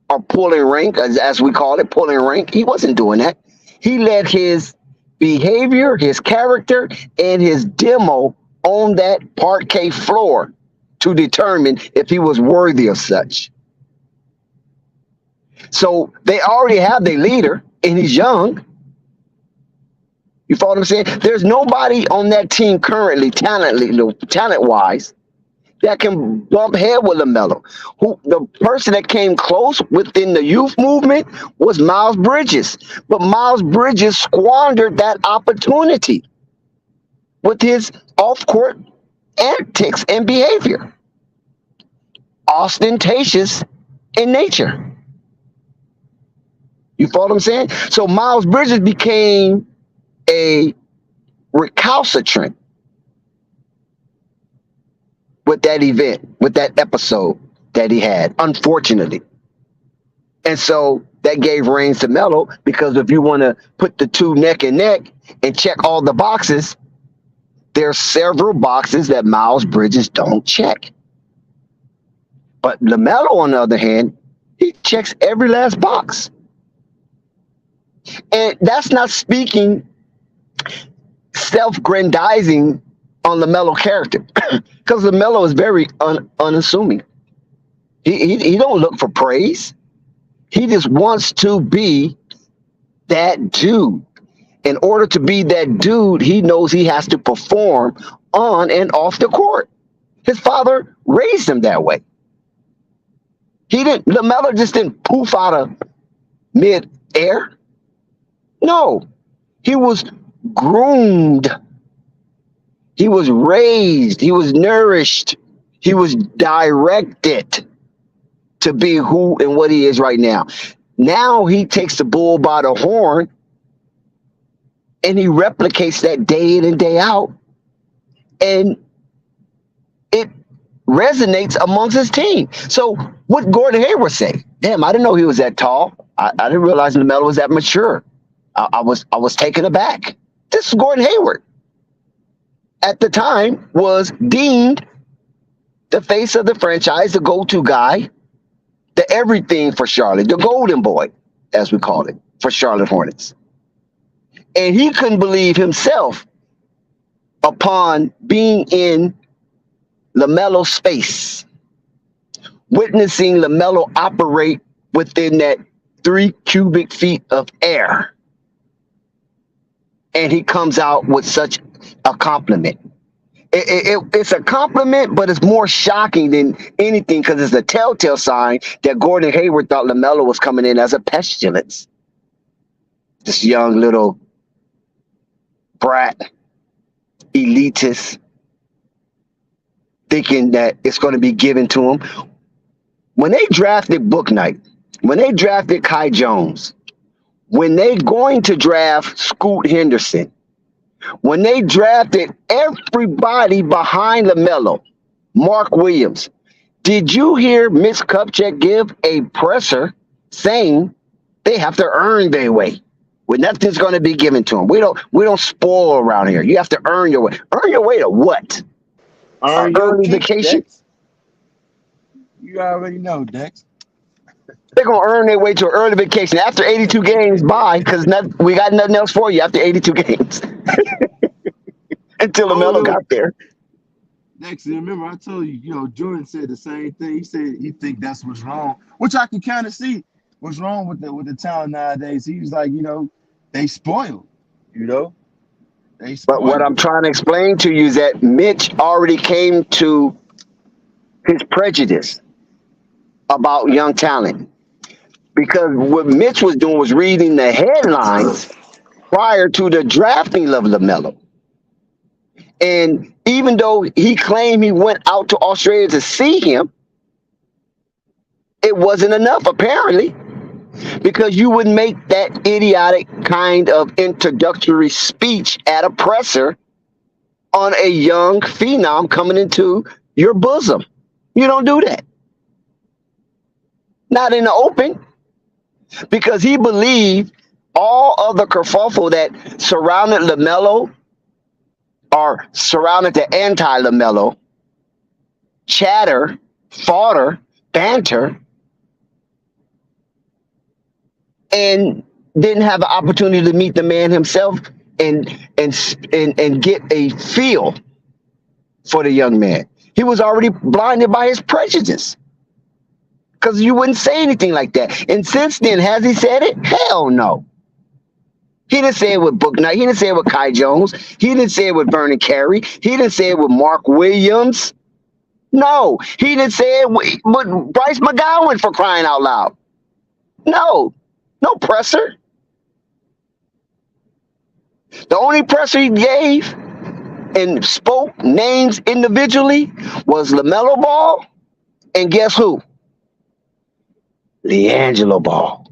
or pulling rank, as we call it, pulling rank. He wasn't doing that. He let his behavior, his character, and his demo on that parquet floor to determine if he was worthy of such. So they already have their leader. and he's young. You follow what I'm saying? There's nobody on that team currently, talent-wise, that can bump head with LaMelo. The person that came close within the youth movement was Miles Bridges. But Miles Bridges squandered that opportunity with his off-court antics and behavior. Ostentatious in nature. You follow what I'm saying? So Miles Bridges became a recalcitrant with that event, with that episode that he had, unfortunately. And so that gave reins to Melo, because if you want to put the two neck and neck and check all the boxes, there are several boxes that Miles Bridges don't check. But LaMelo, on the other hand, he checks every last box. And that's not speaking self-grandizing on LaMelo character, because LaMelo is very unassuming. He don't look for praise. He just wants to be that dude. In order to be that dude, he knows he has to perform on and off the court. His father raised him that way. LaMelo just didn't poof out of mid-air. No, he was groomed. He was raised. He was nourished. He was directed to be who and what he is right now. Now he takes the bull by the horn and he replicates that day in and day out. And it resonates amongst his team. So what Gordon Hayward say? Damn, I didn't know he was that tall. I didn't realize LaMelo was that mature. I was taken aback. This is Gordon Hayward. At the time, was deemed the face of the franchise, the go-to guy, the everything for Charlotte, the golden boy, as we call it, for Charlotte Hornets. And he couldn't believe himself upon being in LaMelo's space, witnessing LaMelo operate within that 3 cubic feet of air. And he comes out with such a compliment. It's a compliment, but it's more shocking than anything, because it's a telltale sign that Gordon Hayward thought LaMelo was coming in as a pestilence. This young little brat, elitist, thinking that it's going to be given to him. When they drafted Bouknight, when they drafted Kai Jones, when they going to draft Scoot Henderson, when they drafted everybody behind LaMelo, Mark Williams, did you hear Mitch Kupchak give a presser saying they have to earn their way? When nothing's going to be given to them. We don't spoil around here. You have to earn your way. Earn your way to what? Early vacation? Dex. You already know, Dex. They're going to earn their way to an early vacation. After 82 games, bye, because we got nothing else for you after 82 games. Until LaMelo got there. Dex, remember I told you, Jordan said the same thing. He said he think that's what's wrong, which I can kind of see what's wrong with the talent nowadays. He was like, they spoiled, They spoiled. But what I'm trying to explain to you is that Mitch already came to his prejudice about young talent. Because what Mitch was doing was reading the headlines prior to the drafting of LaMelo. And even though he claimed he went out to Australia to see him, it wasn't enough, apparently, because you would make that idiotic kind of introductory speech at a presser on a young phenom coming into your bosom. You don't do that. Not in the open. Because he believed all of the kerfuffle that surrounded LaMelo, or surrounded the anti-LaMelo, chatter, fodder, banter, and didn't have an opportunity to meet the man himself and get a feel for the young man. He was already blinded by his prejudice, because you wouldn't say anything like that. And since then, has he said it? Hell no. He didn't say it with Book Knight. He didn't say it with Kai Jones. He didn't say it with Vernon Carey. He didn't say it with Mark Williams. No, he didn't say it with Bryce McGowan, for crying out loud. No presser. The only presser he gave and spoke names individually was LaMelo Ball, and guess who? LiAngelo Ball.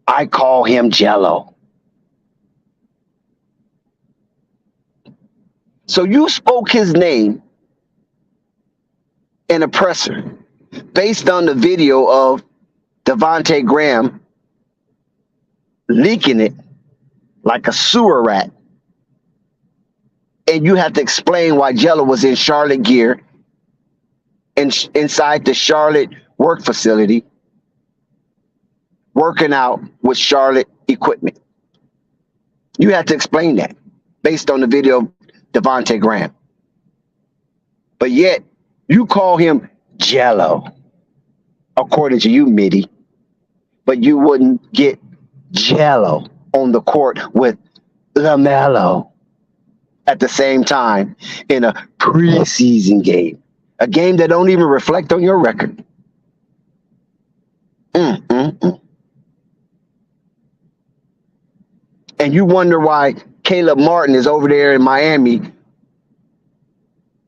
I call him Jello. So you spoke his name in a presser based on the video of Devontae Graham leaking it like a sewer rat. And you have to explain why Jello was in Charlotte gear and inside the Charlotte work facility working out with Charlotte equipment. You have to explain that based on the video of Devontae Graham. But yet, you call him Jello, according to you, Mitty. But you wouldn't get Jello on the court with LaMelo at the same time in a preseason game. A game that don't even reflect on your record. And you wonder why Caleb Martin is over there in Miami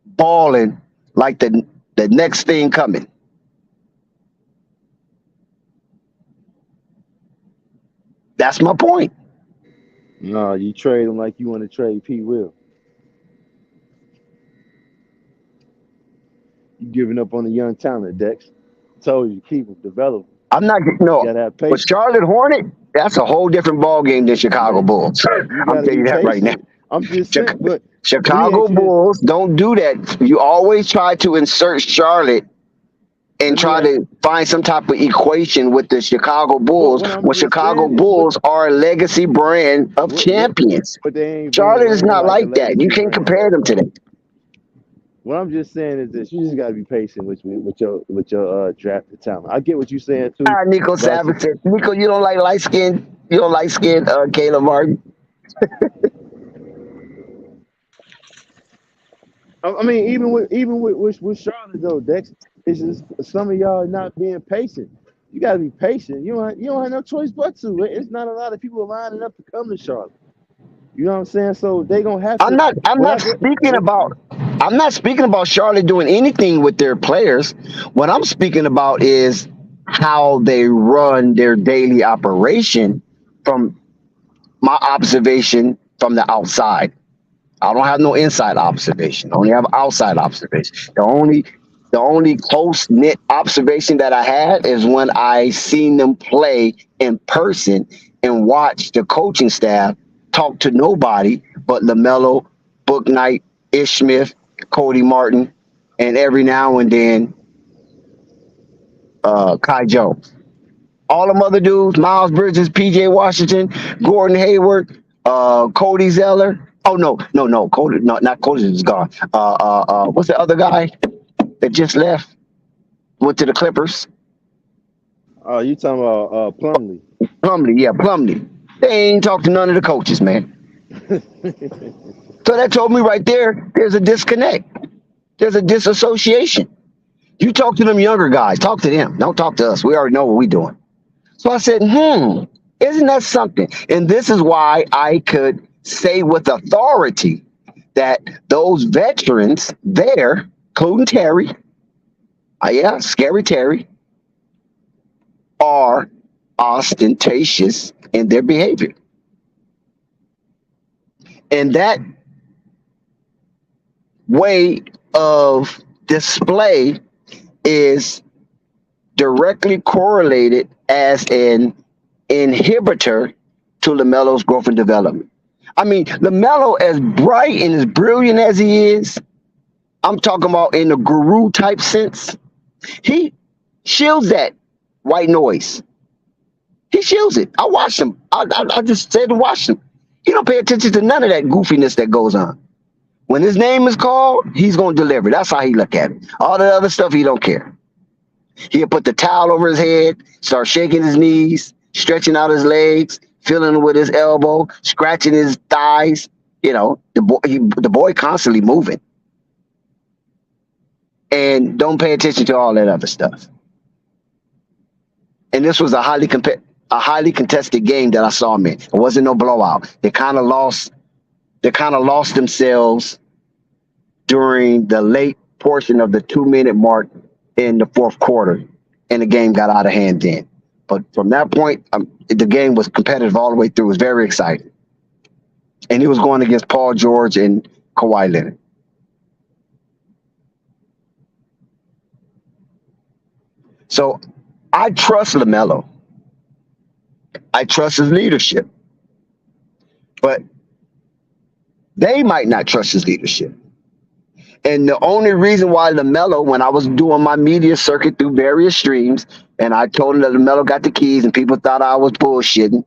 balling like the next thing coming. That's my point. No, you trade him like you want to trade P. Will. You giving up on the young talent, Dex. Told you, keep him, develop him. I'm not no. But Charlotte Hornet, that's a whole different ball game than Chicago Bulls. I'm telling you that right now. I'm just saying, but Chicago Bulls don't do that. You always try to insert Charlotte and try to find some type of equation with the Chicago Bulls when Chicago Bulls are a legacy brand of champions. But they ain't Charlotte is not like that. You can't compare them to them. What I'm just saying is this: you just gotta be patient with your drafted talent. I get what you're saying too. Nico Savage said, Nico, you don't like light skinned Caleb Martin. I mean, even with Charlotte though, Dex, it's just some of y'all not being patient. You gotta be patient. You don't have no choice but to. It's not a lot of people lining up to come to Charlotte. You know what I'm saying? So they gonna have to. I'm not speaking about Charlotte doing anything with their players. What I'm speaking about is how they run their daily operation from my observation from the outside. I don't have no inside observation. I only have outside observation. The only close-knit observation that I had is when I seen them play in person and watch the coaching staff talk to nobody but LaMelo, Book Knight, Ish Smith, Cody Martin, and every now and then Kai Jones. All them other dudes, Miles Bridges, PJ Washington, Gordon Hayward, Cody Zeller. Oh no, Cody, not Cody is gone. What's the other guy that just left? Went to the Clippers. Oh, you talking about Plumlee? Plumlee. They ain't talked to none of the coaches, man. So that told me right there, there's a disconnect. There's a disassociation. You talk to them younger guys. Talk to them. Don't talk to us. We already know what we're doing. So I said, isn't that something? And this is why I could say with authority that those veterans there, including Terry, Scary Terry, are ostentatious in their behavior. And that way of display is directly correlated as an inhibitor to LaMelo's growth and development. I mean, LaMelo, as bright and as brilliant as he is, I'm talking about in the guru type sense, he shields that white noise. He shields it. I watch him. I just said to watch him. He don't pay attention to none of that goofiness that goes on. When his name is called, he's going to deliver. That's how he look at it. All the other stuff, he don't care. He'll put the towel over his head, start shaking his knees, stretching out his legs, feeling with his elbow, scratching his thighs. You know, the boy constantly moving, and don't pay attention to all that other stuff. And this was a highly contested game that I saw him in. It wasn't no blowout. They kind of lost themselves during the late portion of the 2-minute mark in the fourth quarter, and the game got out of hand then. But from that point, the game was competitive all the way through. It was very exciting. And he was going against Paul George and Kawhi Leonard. So I trust LaMelo. I trust his leadership. But they might not trust his leadership. And the only reason why LaMelo, when I was doing my media circuit through various streams, and I told him that LaMelo got the keys and people thought I was bullshitting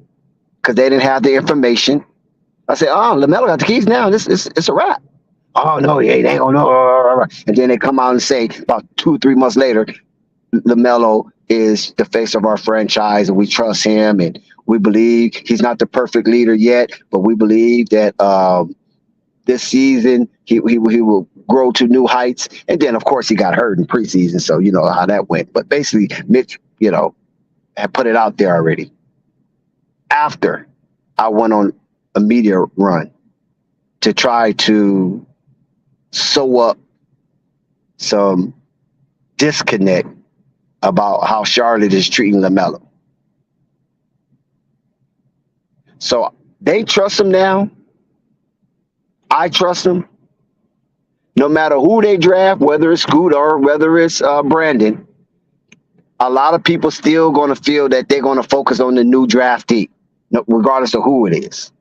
because they didn't have the information. I said, oh, LaMelo got the keys now. It's a wrap. Oh, no, he ain't gonna know. And then they come out and say about 2-3 months later, LaMelo is the face of our franchise and we trust him and we believe he's not the perfect leader yet, but we believe that this season he will grow to new heights. And then, of course, he got hurt in preseason, so you know how that went. But basically, Mitch, had put it out there already. After I went on a media run to try to sew up some disconnect about how Charlotte is treating LaMelo. So they trust him now. I trust him. No matter who they draft, whether it's Scoot or whether it's Brandon, a lot of people still going to feel that they're going to focus on the new draftee, regardless of who it is.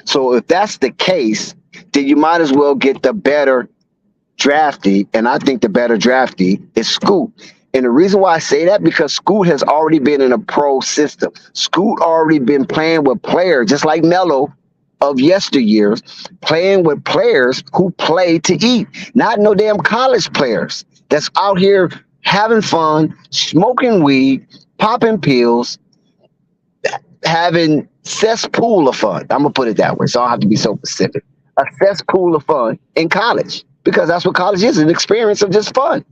So if that's the case, then you might as well get the better draftee, and I think the better draftee is Scoot. And the reason why I say that, because Scoot has already been in a pro system. Scoot already been playing with players, just like Melo of yesteryears, playing with players who play to eat, not no damn college players that's out here having fun, smoking weed, popping pills, having cesspool of fun. I'm going to put it that way, so I don't have to be so specific. A cesspool of fun in college, because that's what college is, an experience of just fun.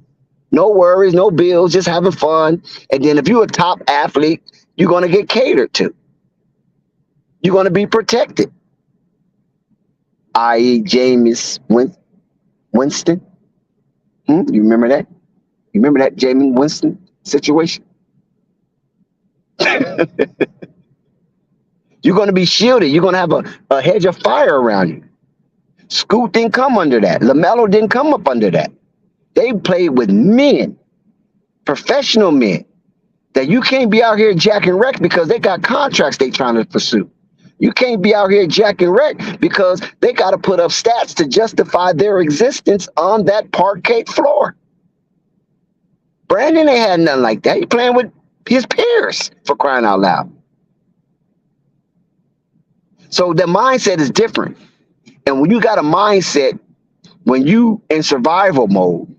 No worries, no bills, just having fun. And then if you're a top athlete, you're going to get catered to. You're going to be protected. I.e. Jameis Winston. You remember that? You remember that Jameis Winston situation? You're going to be shielded. You're going to have a hedge of fire around you. Scoot didn't come under that. LaMelo didn't come up under that. They played with men, professional men, that you can't be out here jacking wreck because they got contracts they trying to pursue. You can't be out here jacking wreck because they got to put up stats to justify their existence on that parquet floor. Brandon ain't had nothing like that. He playing with his peers, for crying out loud. So the mindset is different. And when you got a mindset, when you in survival mode,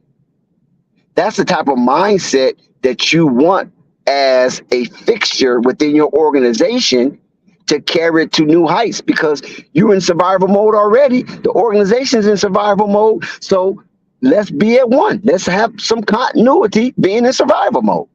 that's the type of mindset that you want as a fixture within your organization to carry it to new heights, because you're in survival mode already. The organization's in survival mode. So let's be at one. Let's have some continuity being in survival mode.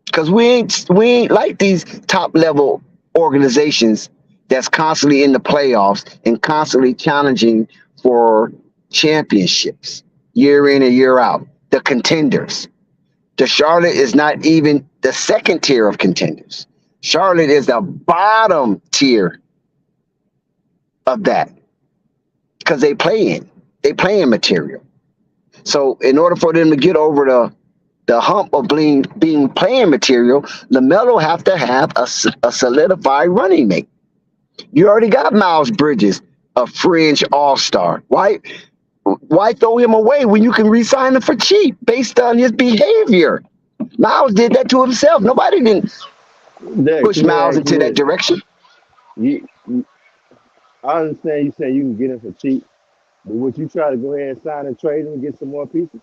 Because we ain't like these top level organizations that's constantly in the playoffs and constantly challenging for championships year in and year out. The contenders. The Charlotte is not even the second tier of contenders. Charlotte is the bottom tier of that, because they play in material. So in order for them to get over the hump of being playing material, LaMelo have to have a solidified running mate. You already got Miles Bridges, a fringe all-star. Why throw him away when you can re-sign him for cheap based on his behavior? Miles did that to himself. Nobody didn't push Miles into that direction. I understand you saying you can get him for cheap, but would you try to go ahead and sign and trade him and get some more pieces?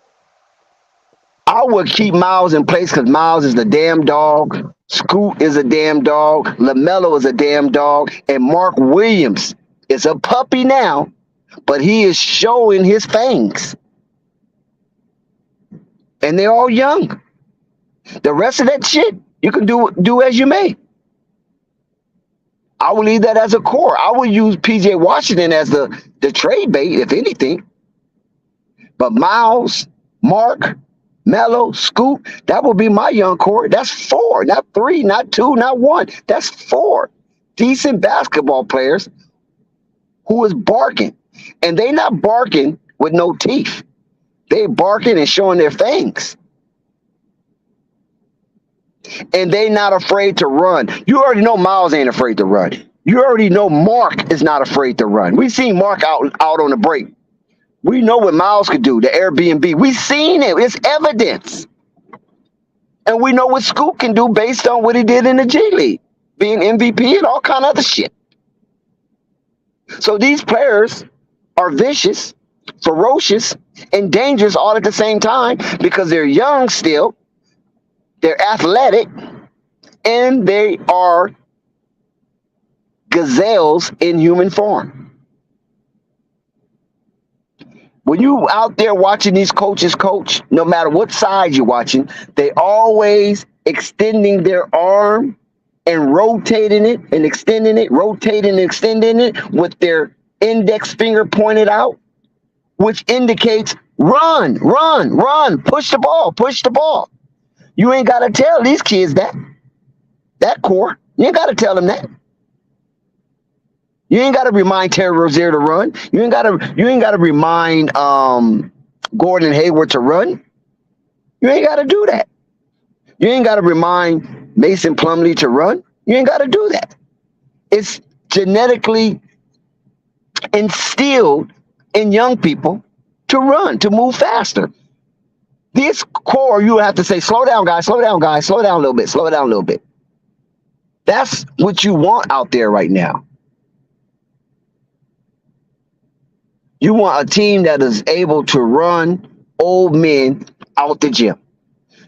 I would keep Miles in place because Miles is the damn dog Scoot is a damn dog. Lamelo is a damn dog. And Mark Williams is a puppy now, but he is showing his fangs. And they're all young. The rest of that shit, you can do as you may. I would leave that as a core. I would use PJ Washington as the trade bait, if anything. But Miles, Mark, Melo, Scoot, that will be my young core. That's 4, not 3, not 2, not 1. That's 4 decent basketball players who is barking. And they not barking with no teeth. They barking and showing their fangs. And they not afraid to run. You already know Miles ain't afraid to run. You already know Mark is not afraid to run. We seen Mark out on the break. We know what Miles could do, the Airbnb. We seen it. It's evidence. And we know what Scoot can do based on what he did in the G League, being MVP and all kind of other shit. So these players are vicious, ferocious, and dangerous all at the same time because they're young still. They're athletic, and they are gazelles in human form. When you out there watching these coaches coach, no matter what side you're watching, they always extending their arm and rotating it and extending it, rotating and extending it with their index finger pointed out, which indicates run, run, run, push the ball, push the ball. You ain't got to tell these kids that core. You ain't got to tell them that. You ain't got to remind Terry Rozier to run. You ain't got to remind Gordon Hayward to run. You ain't got to do that. You ain't got to remind Mason Plumlee to run. You ain't got to do that. It's genetically instilled in young people to run, to move faster. This core, you have to say, slow down, guys, slow down, guys, slow down a little bit, slow down a little bit. That's what you want out there right now. You want a team that is able to run old men out the gym.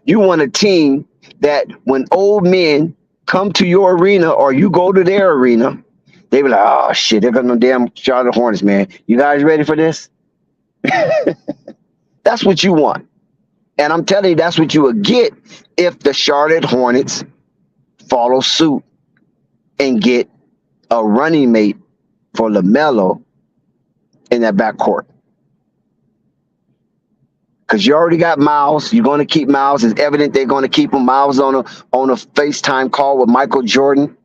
You want a team that when old men come to your arena or you go to their arena, they be like, oh, shit, they're going to damn Charlotte Hornets, man. You guys ready for this? That's what you want. And I'm telling you, that's what you would get if the Charlotte Hornets follow suit and get a running mate for LaMelo in that backcourt. Because you already got Miles. You're going to keep Miles. It's evident they're going to keep him. Miles on a FaceTime call with Michael Jordan.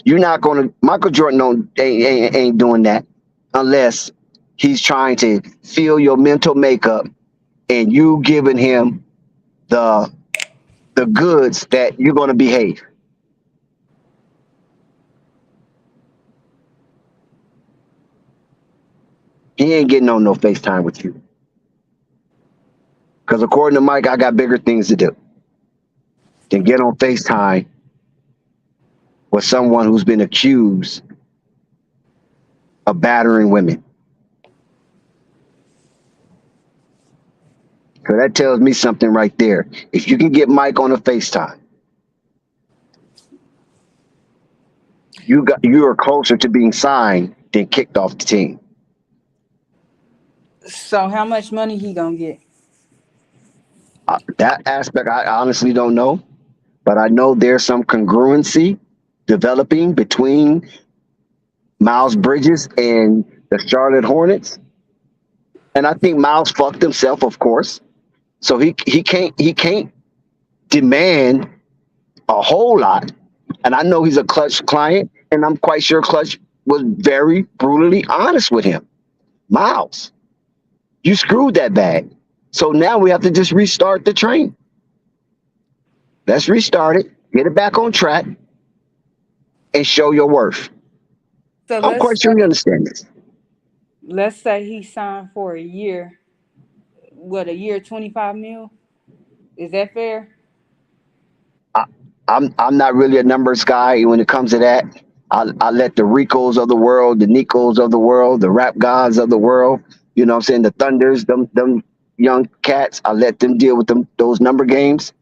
You're not going to – Michael Jordan ain't doing that unless he's trying to feel your mental makeup and you giving him the goods that you're going to behave. He ain't getting on no FaceTime with you. Because according to Mike, I got bigger things to do than get on FaceTime with someone who's been accused of battering women. So that tells me something right there. If you can get Mike on a FaceTime, you are closer to being signed than kicked off the team. So how much money he gonna get? That aspect, I honestly don't know. But I know there's some congruency developing between Miles Bridges and the Charlotte Hornets. And I think Miles fucked himself, of course. So he can't demand a whole lot. And I know he's a Clutch client, and I'm quite sure Clutch was very brutally honest with him. Miles, you screwed that bag. So now we have to just restart the train. Let's restart it, get it back on track, and show your worth. So I'm quite sure you understand this. Let's say he signed for a year. What, a year, 25 mil? Is that fair? I'm not really a numbers guy when it comes to that. I let the Ricos of the world, the Nicos of the world, the rap gods of the world, you know what I'm saying, the Thunders, them young cats, I let them deal with those number games.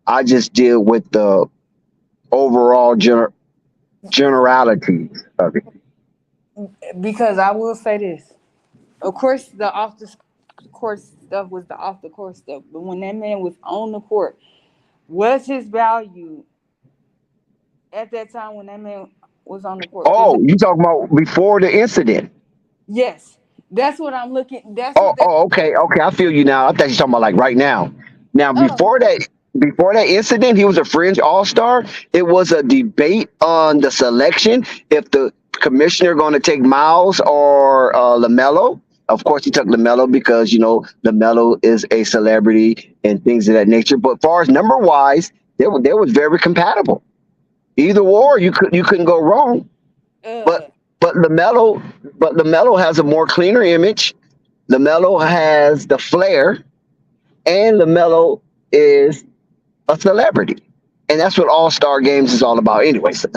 I just deal with the overall generalities of it. Because I will say this. Of course, the off the course stuff was the off the court stuff. But when that man was on the court, was his value at that time when that man was on the court? Oh, you talking about before the incident? Yes, that's what I'm looking. That's what that. Okay. I feel you now. I thought you talking about like right now. Now, Oh, before that incident, he was a fringe all-star. It was a debate on the selection if the commissioner going to take Miles or Lamelo. Of course, he took Lamelo because Lamelo is a celebrity and things of that nature. But as far as number wise, they was very compatible. Either or, you couldn't go wrong. uh, But Lamelo has a more cleaner image. Lamelo has the flair, and Lamelo is a celebrity, and that's what All-Star Games is all about, anyway. So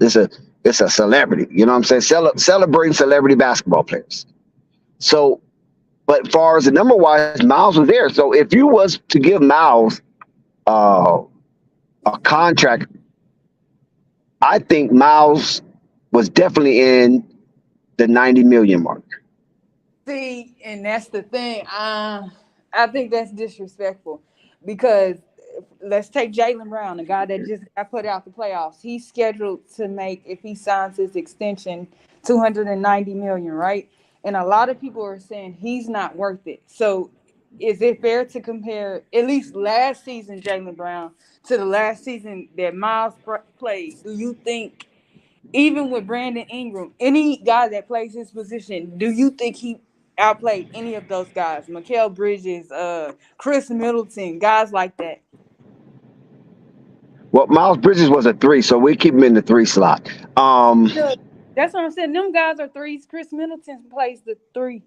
it's a celebrity. You know what I'm saying? Celebrating celebrity basketball players. So, but as far as the number wise, Miles was there. So if you was to give Miles a contract, I think Miles was definitely in the 90 million mark. see, and that's the thing. I think that's disrespectful because let's take Jaylen Brown, the guy that just got put out the playoffs. He's scheduled to make, if he signs his extension, 290 million, right? And a lot of people are saying he's not worth it. So is it fair to compare at least last season Jaylen Brown to the last season that Miles played? Do you think, even with Brandon Ingram, any guy that plays his position, do you think he outplayed any of those guys? Mikal Bridges, Chris Middleton, guys like that. Well, Miles Bridges was a 3, so we keep him in the 3 slot. That's what I'm saying. Them guys are 3s. Chris Middleton plays the 3.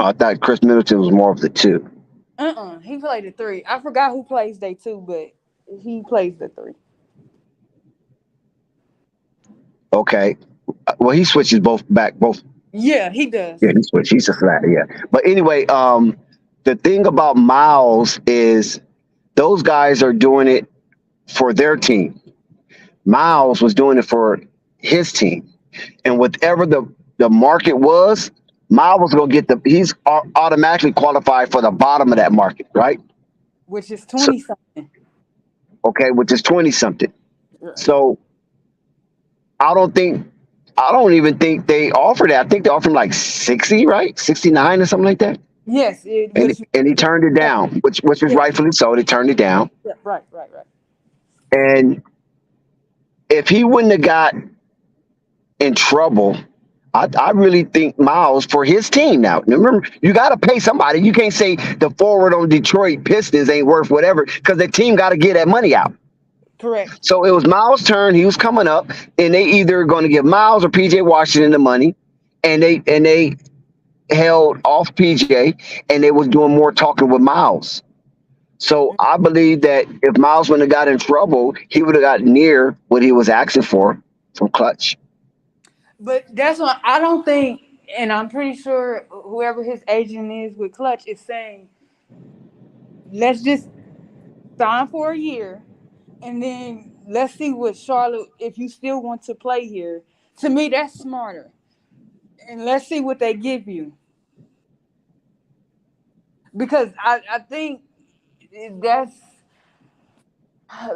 I thought Chris Middleton was more of the 2. He played the 3. I forgot who plays day 2, but he plays the 3. Okay. Well, he switches both. Yeah, he does. Yeah, he switches. He's a flat. Yeah. But anyway, the thing about Miles is those guys are doing it for their team. Miles was doing it for his team, and whatever the market was, Miles was going to get he's automatically qualified for the bottom of that market, right? Which is 20 something. Okay, which is 20 something. Right. So I don't even think they offered that. I think they offered him like 60, right? 69 or something like that. Yes. And he turned it down, which was rightfully so. They turned it down. Yeah, right. And if he wouldn't have got in trouble, I really think Miles, for his team now, remember, you got to pay somebody. You can't say the forward on Detroit Pistons ain't worth whatever, because the team got to get that money out. Correct. So it was Miles' turn. He was coming up, and they either going to give Miles or PJ Washington the money, and they held off PJ, and they was doing more talking with Miles. So I believe that if Miles wouldn't have got in trouble, he would have got near what he was asking for from Clutch. But that's what I don't think, and I'm pretty sure whoever his agent is with Clutch is saying, let's just sign for a year, and then let's see what Charlotte, if you still want to play here. To me, that's smarter. And let's see what they give you. Because I think that's,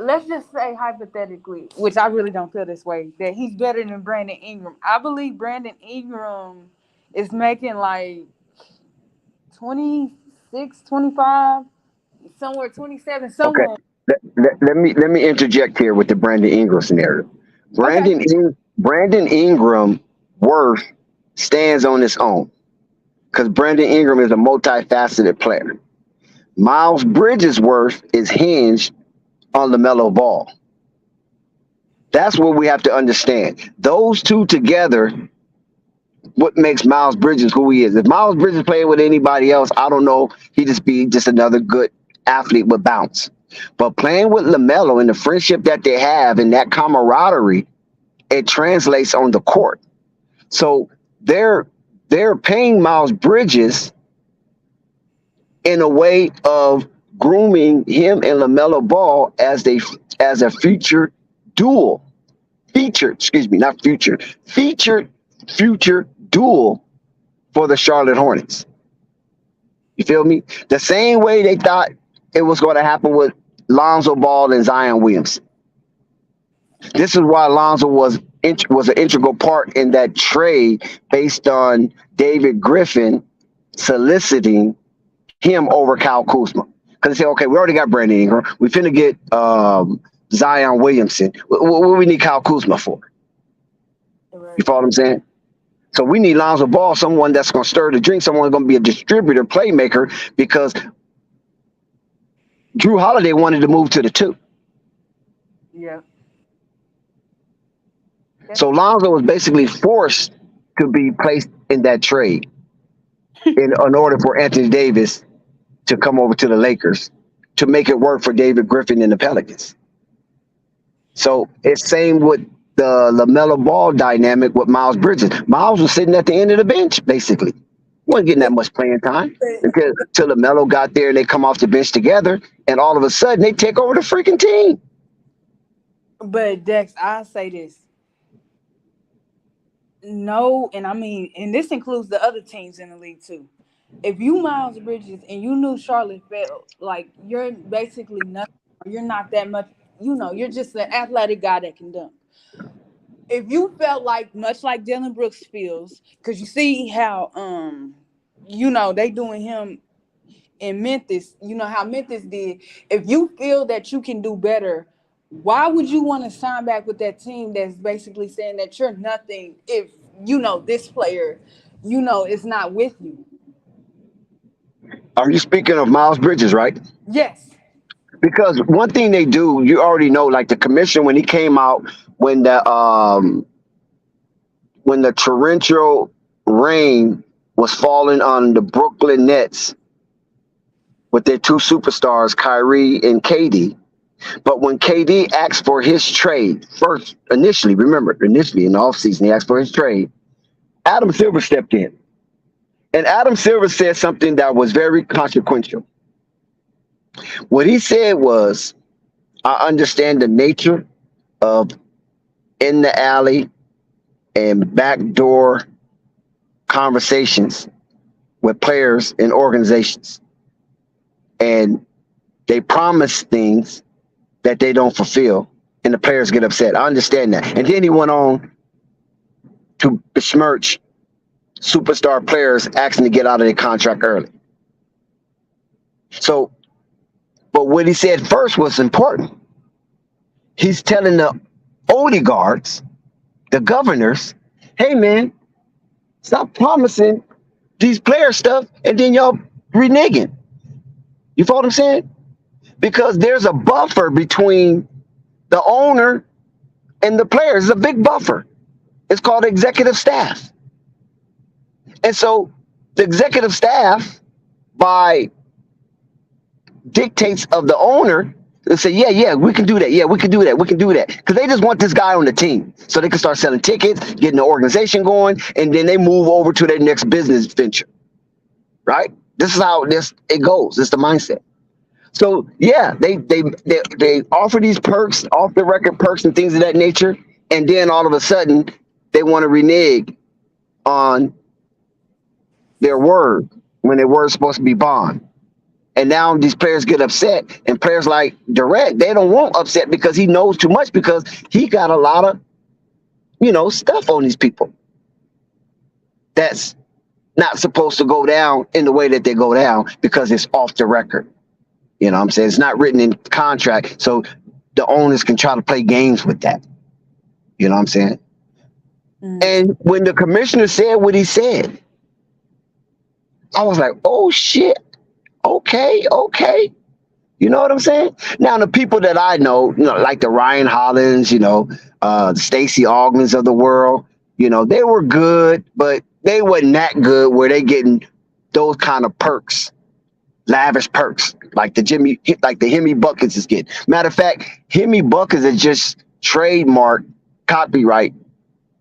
let's just say hypothetically, which I really don't feel this way, that he's better than Brandon Ingram. I believe Brandon Ingram is making like 26, 25, somewhere 27, somewhere. Okay. Let me interject here with the Brandon Ingram scenario. Brandon Ingram worth stands on its own because Brandon Ingram is a multifaceted player. Miles Bridges' worth is hinged on Lamelo Ball. That's what we have to understand. Those two together, what makes Miles Bridges who he is. If Miles Bridges playing with anybody else, I don't know. He'd just be just another good athlete with bounce. But playing with Lamelo and the friendship that they have and that camaraderie, it translates on the court. So they're paying Miles Bridges in a way of grooming him and LaMelo Ball as a future duel, featured future duel for the Charlotte Hornets. You feel me? The same way they thought it was going to happen with Lonzo Ball and Zion Williamson. This is why Lonzo was an integral part in that trade based on David Griffin soliciting him over Kyle Kuzma. Because they say, okay, we already got Brandon Ingram. We finna get Zion Williamson. What we need Kyle Kuzma for? You follow what I'm saying? So we need Lonzo Ball, someone that's going to stir the drink, someone going to be a distributor, playmaker, because Drew Holiday wanted to move to the 2. Yeah. So Lonzo was basically forced to be placed in that trade in order for Anthony Davis to come over to the Lakers to make it work for David Griffin and the Pelicans. So it's same with the LaMelo Ball dynamic with Miles Bridges. Miles was sitting at the end of the bench, basically. Wasn't getting that much playing time until LaMelo got there and they come off the bench together, and all of a sudden they take over the freaking team. But Dex, I'll say this. No, and I mean, and this includes the other teams in the league too. If you Miles Bridges and you knew Charlotte felt like you're basically nothing, you're not that much, you're just an athletic guy that can dunk. If you felt like much like Dylan Brooks feels, because you see how they doing him in Memphis, how Memphis did. If you feel that you can do better, why would you want to sign back with that team that's basically saying that you're nothing if this player, is not with you? Are you speaking of Miles Bridges, right? Yes. Because one thing they do, you already know, like the commission when he came out, when the torrential rain was falling on the Brooklyn Nets with their 2 superstars, Kyrie and KD. But when KD asked for his trade initially in the offseason, he asked for his trade, Adam Silver stepped in. And Adam Silver said something that was very consequential. What he said was, I understand the nature of in the alley and backdoor conversations with players and organizations. And they promise things that they don't fulfill, and the players get upset. I understand that. And then he went on to besmirch superstar players asking to get out of their contract early. So, but what he said first was important. He's telling the oligarchs, the governors, hey man, stop promising these player stuff and then y'all reneging. You follow what I'm saying? Because there's a buffer between the owner and the players. It's a big buffer. It's called executive staff. And so the executive staff, by dictates of the owner, they say, yeah, we can do that. Yeah, we can do that. We can do that. Because they just want this guy on the team so they can start selling tickets, getting the organization going, and then they move over to their next business venture. Right? This is how it goes. It's the mindset. So yeah, they offer these perks, off the record perks and things of that nature, and then all of a sudden they want to renege on their word when their word's supposed to be bond. And now these players get upset, and players like Durant, they don't want upset because he knows too much, because he got a lot of stuff on these people that's not supposed to go down in the way that they go down because it's off the record. You know what I'm saying? It's not written in contract, so the owners can try to play games with that. You know what I'm saying? And when the commissioner said what he said, I was like, oh, shit. Okay. You know what I'm saying? Now, the people that I know, like the Ryan Hollins, the Stacey Augmans of the world, they were good, but they wasn't that good where they getting those kind of perks. Lavish perks like the Hemi Buckets is getting. Matter of fact, Hemi Buckets is just trademark copyright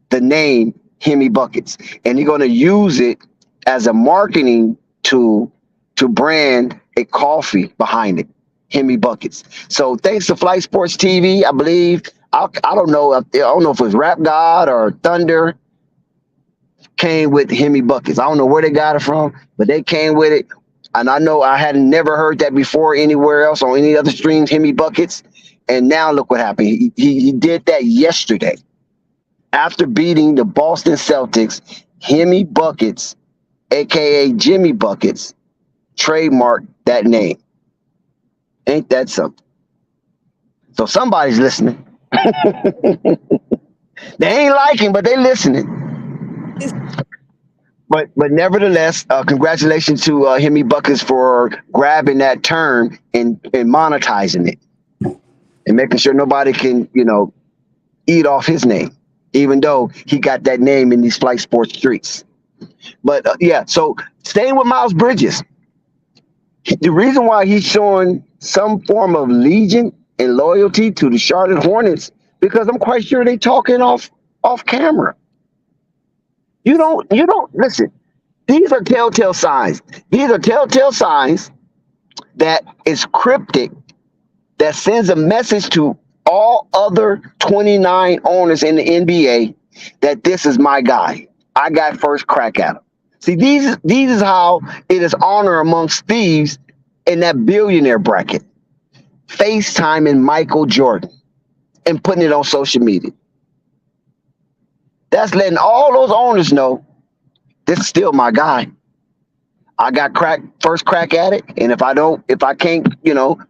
the name Hemi Buckets, and they're going to use it as a marketing tool to brand a coffee behind it, Hemi Buckets. So thanks to Flight Sports TV, I believe, I don't know if it was Rap God or Thunder came with Hemi Buckets. I don't know where they got it from, but they came with it. And I know I had never heard that before anywhere else on any other streams, Hemi Buckets. And now look what happened. He did that yesterday. After beating the Boston Celtics, Hemi Buckets, a.k.a. Jimmy Buckets, trademarked that name. Ain't that something? So somebody's listening. They ain't liking, but they listening. But nevertheless, congratulations to Hemi Buckets for grabbing that term and monetizing it and making sure nobody can, eat off his name, even though he got that name in these Flight Sports streets. But yeah, so staying with Miles Bridges, the reason why he's showing some form of allegiance and loyalty to the Charlotte Hornets, because I'm quite sure they talking off camera. You don't listen. These are telltale signs. These are telltale signs that is cryptic, that sends a message to all other 29 owners in the NBA that this is my guy. I got first crack at him. See, these is how it is honor amongst thieves in that billionaire bracket. FaceTiming Michael Jordan and putting it on social media. That's letting all those owners know this is still my guy. I got first crack at it, and if I can't,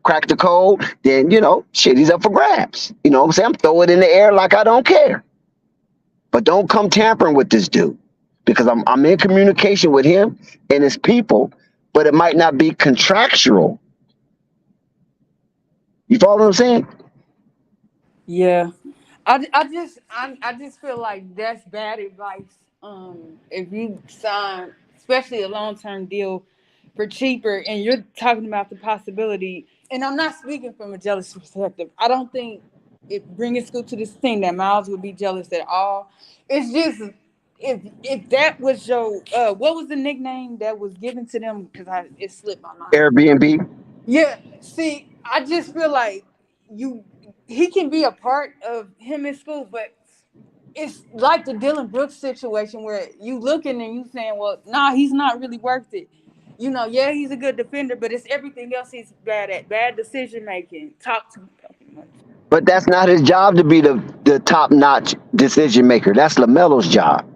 crack the code, then shit, he's up for grabs. You know what I'm saying? I'm throw it in the air like I don't care. But don't come tampering with this dude, because I'm in communication with him and his people, but it might not be contractual. You follow what I'm saying? Yeah. I just feel like that's bad advice. If you sign, especially a long-term deal for cheaper, and you're talking about the possibility, and I'm not speaking from a jealous perspective. I don't think bringing Scoop to this thing that Miles would be jealous at all. It's just if that was your what was the nickname that was given to them, because it slipped my mind. Airbnb. Yeah. See, I just feel like he can be a part of him in school, but it's like the Dylan Brooks situation where you looking and you saying, well, nah, he's not really worth it. Yeah, he's a good defender, but it's everything else he's bad at. Bad decision making. Talk too much. But that's not his job to be the top-notch decision maker. That's LaMelo's job.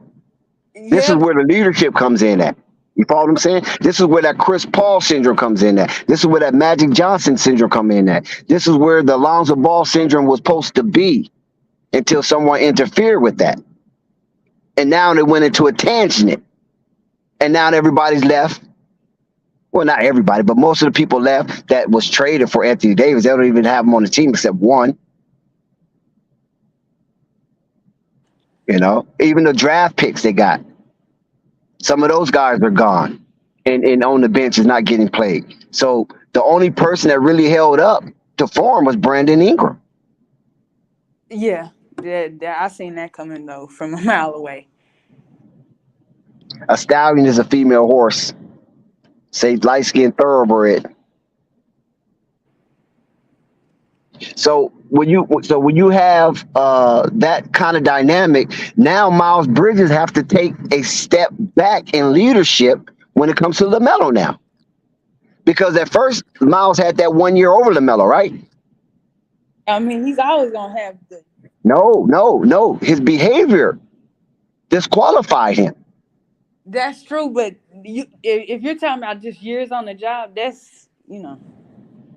Yeah. This is where the leadership comes in at. You follow what I'm saying? This is where that Chris Paul syndrome comes in at. This is where that Magic Johnson syndrome comes in at. This is where the Lonzo Ball syndrome was supposed to be until someone interfered with that. And now they went into a tangent. And now everybody's left. Well, not everybody, but most of the people left that was traded for Anthony Davis. They don't even have him on the team except one. Even the draft picks they got. Some of those guys are gone and on the bench is not getting played. So the only person that really held up to form was Brandon Ingram. Yeah, I seen that coming, though, from a mile away. A stallion is a female horse. Say light-skinned thoroughbred. So when you have that kind of dynamic, now Miles Bridges have to take a step back in leadership when it comes to LaMelo now. Because at first, Miles had that 1 year over LaMelo, right? I mean, he's always going to have the... No. His behavior disqualified him. That's true, but if you're talking about just years on the job, that's,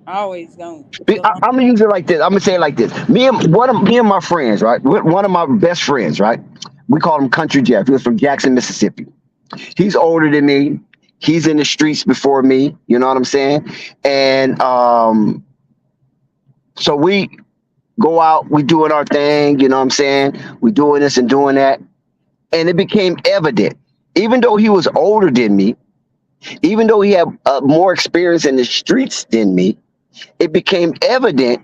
always going to... I'm going to use it like this. I'm going to say it like this. Me and my friends, right? One of my best friends, right? We call him Country Jeff. He was from Jackson, Mississippi. He's older than me. He's in the streets before me. You know what I'm saying? And so we go out, we doing our thing. You know what I'm saying? We doing this and doing that. And it became evident, even though he was older than me, even though he had more experience in the streets than me, it became evident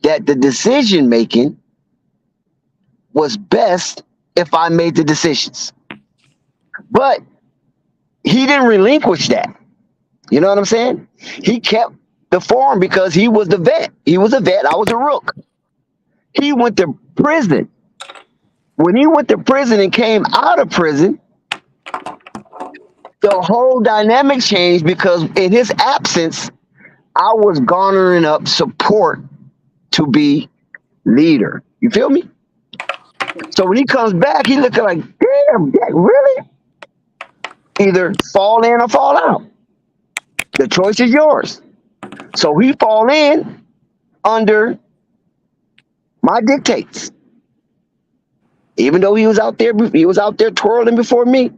that the decision making was best if I made the decisions. But he didn't relinquish that. You know what I'm saying? He kept the form because he was the vet. He was a vet. I was a rook. He went to prison. When he went to prison and came out of prison, the whole dynamic changed because in his absence, I was garnering up support to be leader. You feel me? So when he comes back, he looking like, damn, really? Either fall in or fall out. The choice is yours. So he fall in under my dictates. Even though he was out there twirling before me.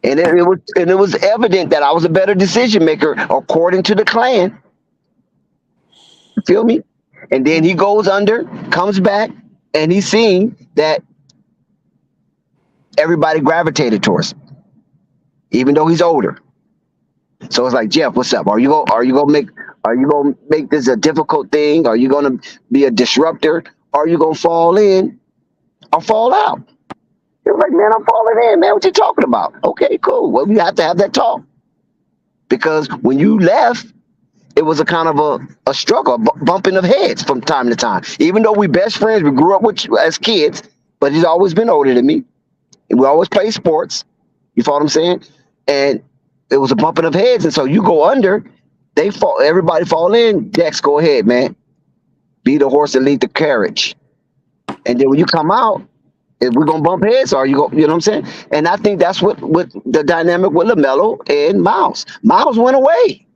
And it was evident that I was a better decision maker according to the clan. You feel me? And then he goes under, comes back, and he's seen that everybody gravitated towards him, even though he's older. So it's like, Jeff, what's up? Are you gonna make this a difficult thing? Are you gonna be a disruptor? Are you gonna fall in or fall out? He was like, man, I'm falling in, man. What you talking about? Okay, cool. Well, we have to have that talk. Because when you left, it was a kind of a struggle, bumping of heads from time to time. Even though we best friends, we grew up with as kids, but he's always been older than me. And we always play sports. You follow what I'm saying? And it was a bumping of heads. And so you go under, everybody fall in. Dex, go ahead, man. Be the horse and lead the carriage. And then when you come out, if we're gonna bump heads, or you know what I'm saying? And I think that's what the dynamic with LaMelo and Miles. Miles went away.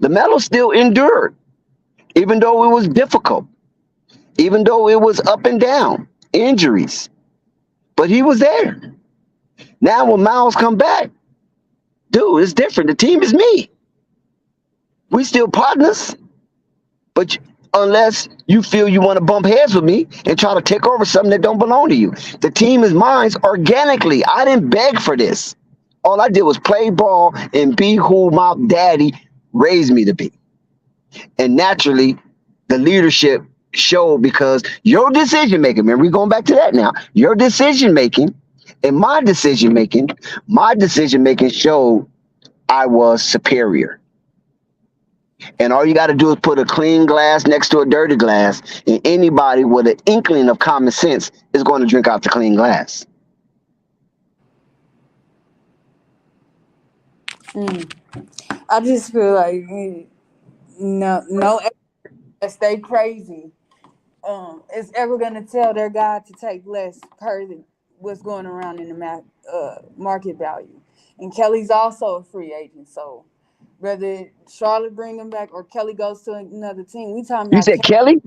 LaMelo still endured, even though it was difficult, even though it was up and down, injuries. But he was there. Now when Miles come back, dude, it's different. The team is me. We still partners, but unless you feel you want to bump heads with me and try to take over something that don't belong to you. The team is mine organically. I didn't beg for this. All I did was play ball and be who my daddy raised me to be. And naturally, the leadership showed because your decision making, man, we're going back to that now. Your decision making and my decision making showed I was superior. And all you got to do is put a clean glass next to a dirty glass, and anybody with an inkling of common sense is going to drink out the clean glass. I just feel like no, stay crazy. Is ever gonna tell their guy to take less per what's going around in the market value. And Kelly's also a free agent, so whether Charlotte bring him back or Kelly goes to another team, we talking about. You said Kelly?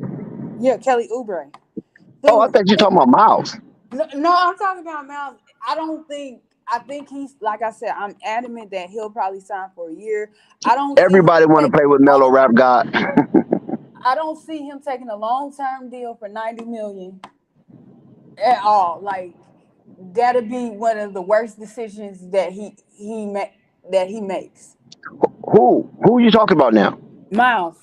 Yeah, Kelly Oubre. Oh, I thought you were talking about Miles. No, I'm talking about Miles. I think he's, like I said, I'm adamant that he'll probably sign for a year. Everybody want to play with Melo Rap God. I don't see him taking a long-term deal for $90 million at all. Like, that'd be one of the worst decisions that he makes. Who are you talking about now? Miles.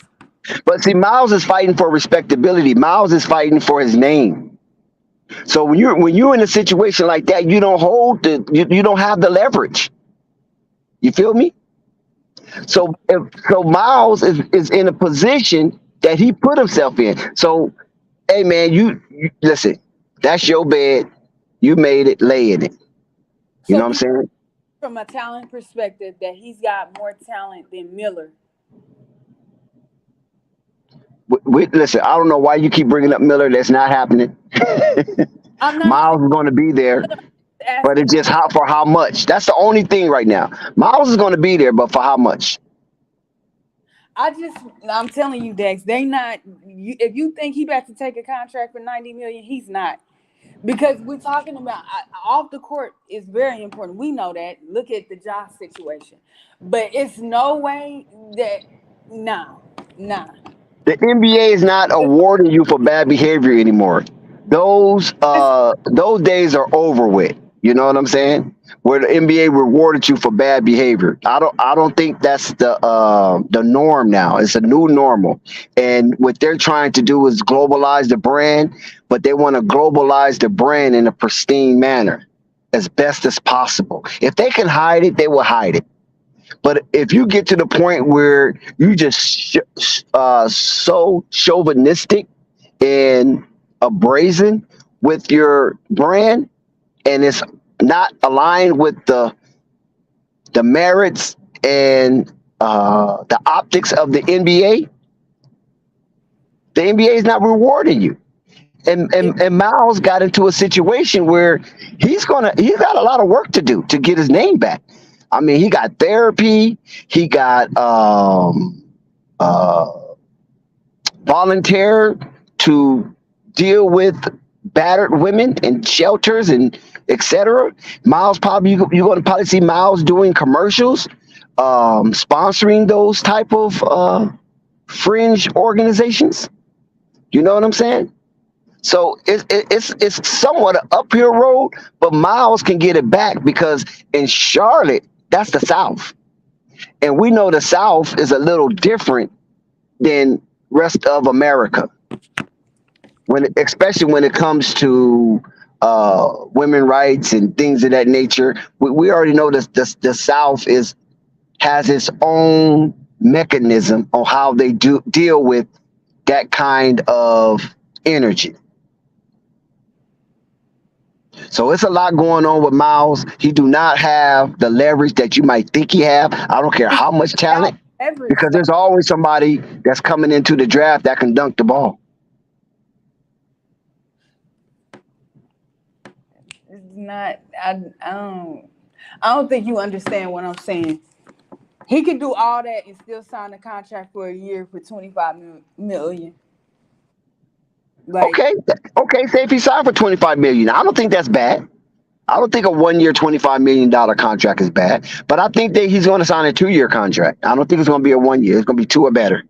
But see, Miles is fighting for respectability. Miles is fighting for his name. So when you're in a situation like that, you don't you don't have the leverage. You feel me? So Miles is in a position that he put himself in. So, hey man, you listen. That's your bed. You made it. Lay in it. You know what I'm saying? From a talent perspective, that he's got more talent than Miller. Listen, I don't know why you keep bringing up Miller. That's not happening. Miles is going to be there, but it's just for how much. That's the only thing right now. Miles is going to be there, but for how much? I'm telling you, Dex, they not. If you think he about to take a contract for $90 million, he's not. Because we're talking about off the court is very important. We know that. Look at the Josh situation. But it's no way that nah. The NBA is not awarding you for bad behavior anymore. Those days are over with. You know what I'm saying? Where the NBA rewarded you for bad behavior. I don't think that's the norm now. It's a new normal. And what they're trying to do is globalize the brand, but they want to globalize the brand in a pristine manner as best as possible. If they can hide it, they will hide it. But if you get to the point where you just so chauvinistic and brazen with your brand, and it's not aligned with the merits and the optics of the NBA is not rewarding you. And Miles got into a situation where he's got a lot of work to do to get his name back. I mean, he got therapy, he got volunteer to deal with battered women in shelters and etc. Miles, probably you're going to probably see Miles doing commercials, sponsoring those type of fringe organizations. You know what I'm saying? So it's somewhat an uphill road, but Miles can get it back because in Charlotte, that's the South, and we know the South is a little different than rest of America. Especially when it comes to women rights and things of that nature, we already know that the South has its own mechanism on how they deal with that kind of energy. So it's a lot going on with Miles. He do not have the leverage that you might think he have. I don't care how much talent, because there's always somebody that's coming into the draft that can dunk the ball. It's not. I don't think you understand what I'm saying. He can do all that and still sign a contract for a year for $25 million. Okay. Say if he signed for $25 million, I don't think that's bad. I don't think a 1 year, $25 million contract is bad. But I think that he's going to sign a 2 year contract. I don't think it's going to be a 1 year. It's going to be 2 or better.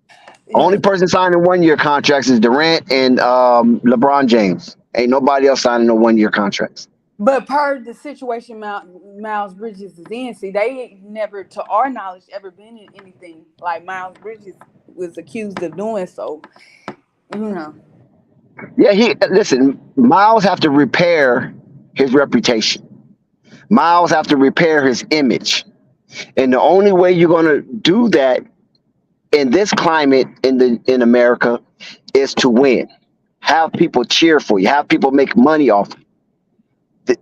Yeah. Only person signing 1 year contracts is Durant and LeBron James. Ain't nobody else signing no 1 year contracts. But per the situation Miles Bridges is in, see, they ain't never, to our knowledge, ever been in anything like Miles Bridges was accused of doing. So, you know. Yeah, listen, Miles have to repair his reputation. Miles have to repair his image. And the only way you're going to do that in this climate in America is to win. Have people cheer for you. Have people make money off you.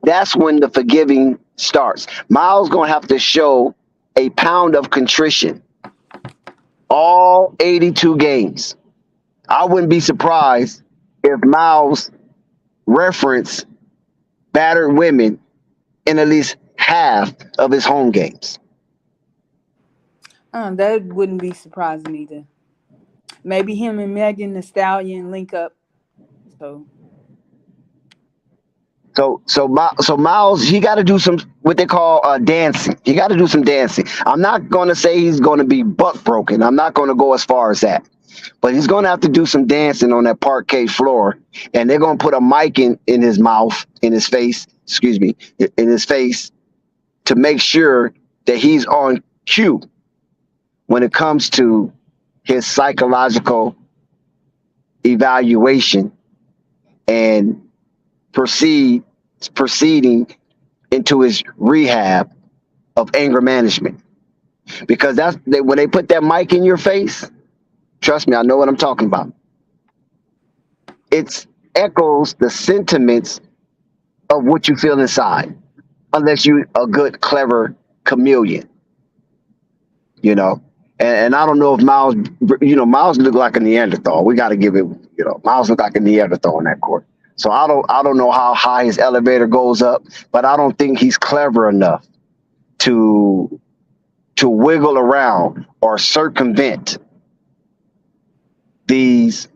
That's when the forgiving starts. Miles going to have to show a pound of contrition all 82 games. I wouldn't be surprised if Miles referenced battered women in at least half of his home games. That wouldn't be surprising either. Maybe him and Megan Thee Stallion link up. So Miles, he got to do some what they call dancing. He got to do some dancing. I'm not going to say he's going to be buck broken. I'm not going to go as far as that. But he's going to have to do some dancing on that parquet floor, and they're going to put a mic in his mouth, in his face, to make sure that he's on cue when it comes to his psychological evaluation and proceeding into his rehab of anger management. Because when they put that mic in your face, trust me, I know what I'm talking about. It echoes the sentiments of what you feel inside, unless you're a good, clever chameleon, you know. And I don't know if Miles looked like a Neanderthal. We got to give it, Miles looked like a Neanderthal on that court. So I don't know how high his elevator goes up, but I don't think he's clever enough to wiggle around or circumvent these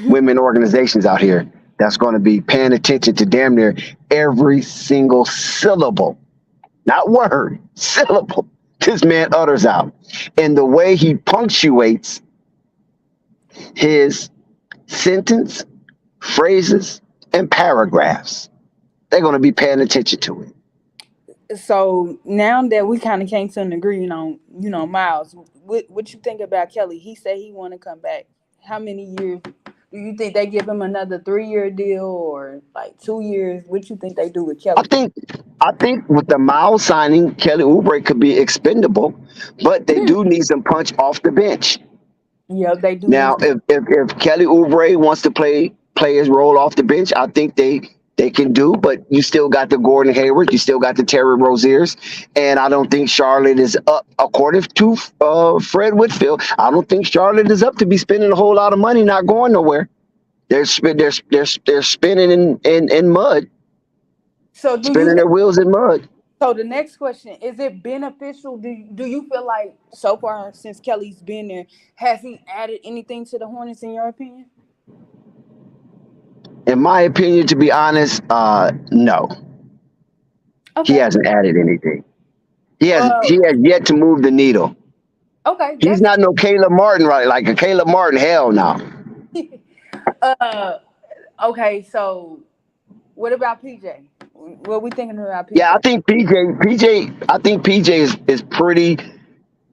women organizations out here that's going to be paying attention to damn near every single syllable, not word, syllable this man utters out, and the way he punctuates his sentence, phrases, and paragraphs. They're going to be paying attention to it. So now that we kind of came to an agreement on, Miles, what you think about Kelly? He said he want to come back. How many years Do you think they give him another 3-year deal or like 2 years? What you think they do with I Kelly? think with the Miles signing, Kelly Oubre could be expendable, but they do need some punch off the bench. Yeah, they do Now, need. if Kelly Oubre wants to play his role off the bench, I think they can do. But you still got the Gordon Hayward, you still got the Terry Roziers, and I don't think Charlotte is up. According to Fred Whitfield, I don't think Charlotte is up to be spending a whole lot of money not going nowhere. They're spinning in mud, So do you spinning their wheels in mud. So the next question, is it beneficial? Do you feel like so far since Kelly's been there, has he added anything to the Hornets in your opinion? In my opinion, to be honest, no. Okay. He hasn't added anything. He has yet to move the needle. Okay. He's not no Caleb Martin, right? Like a Caleb Martin, hell no. Okay, so what about PJ? What we thinking about PJ? Yeah, I think PJ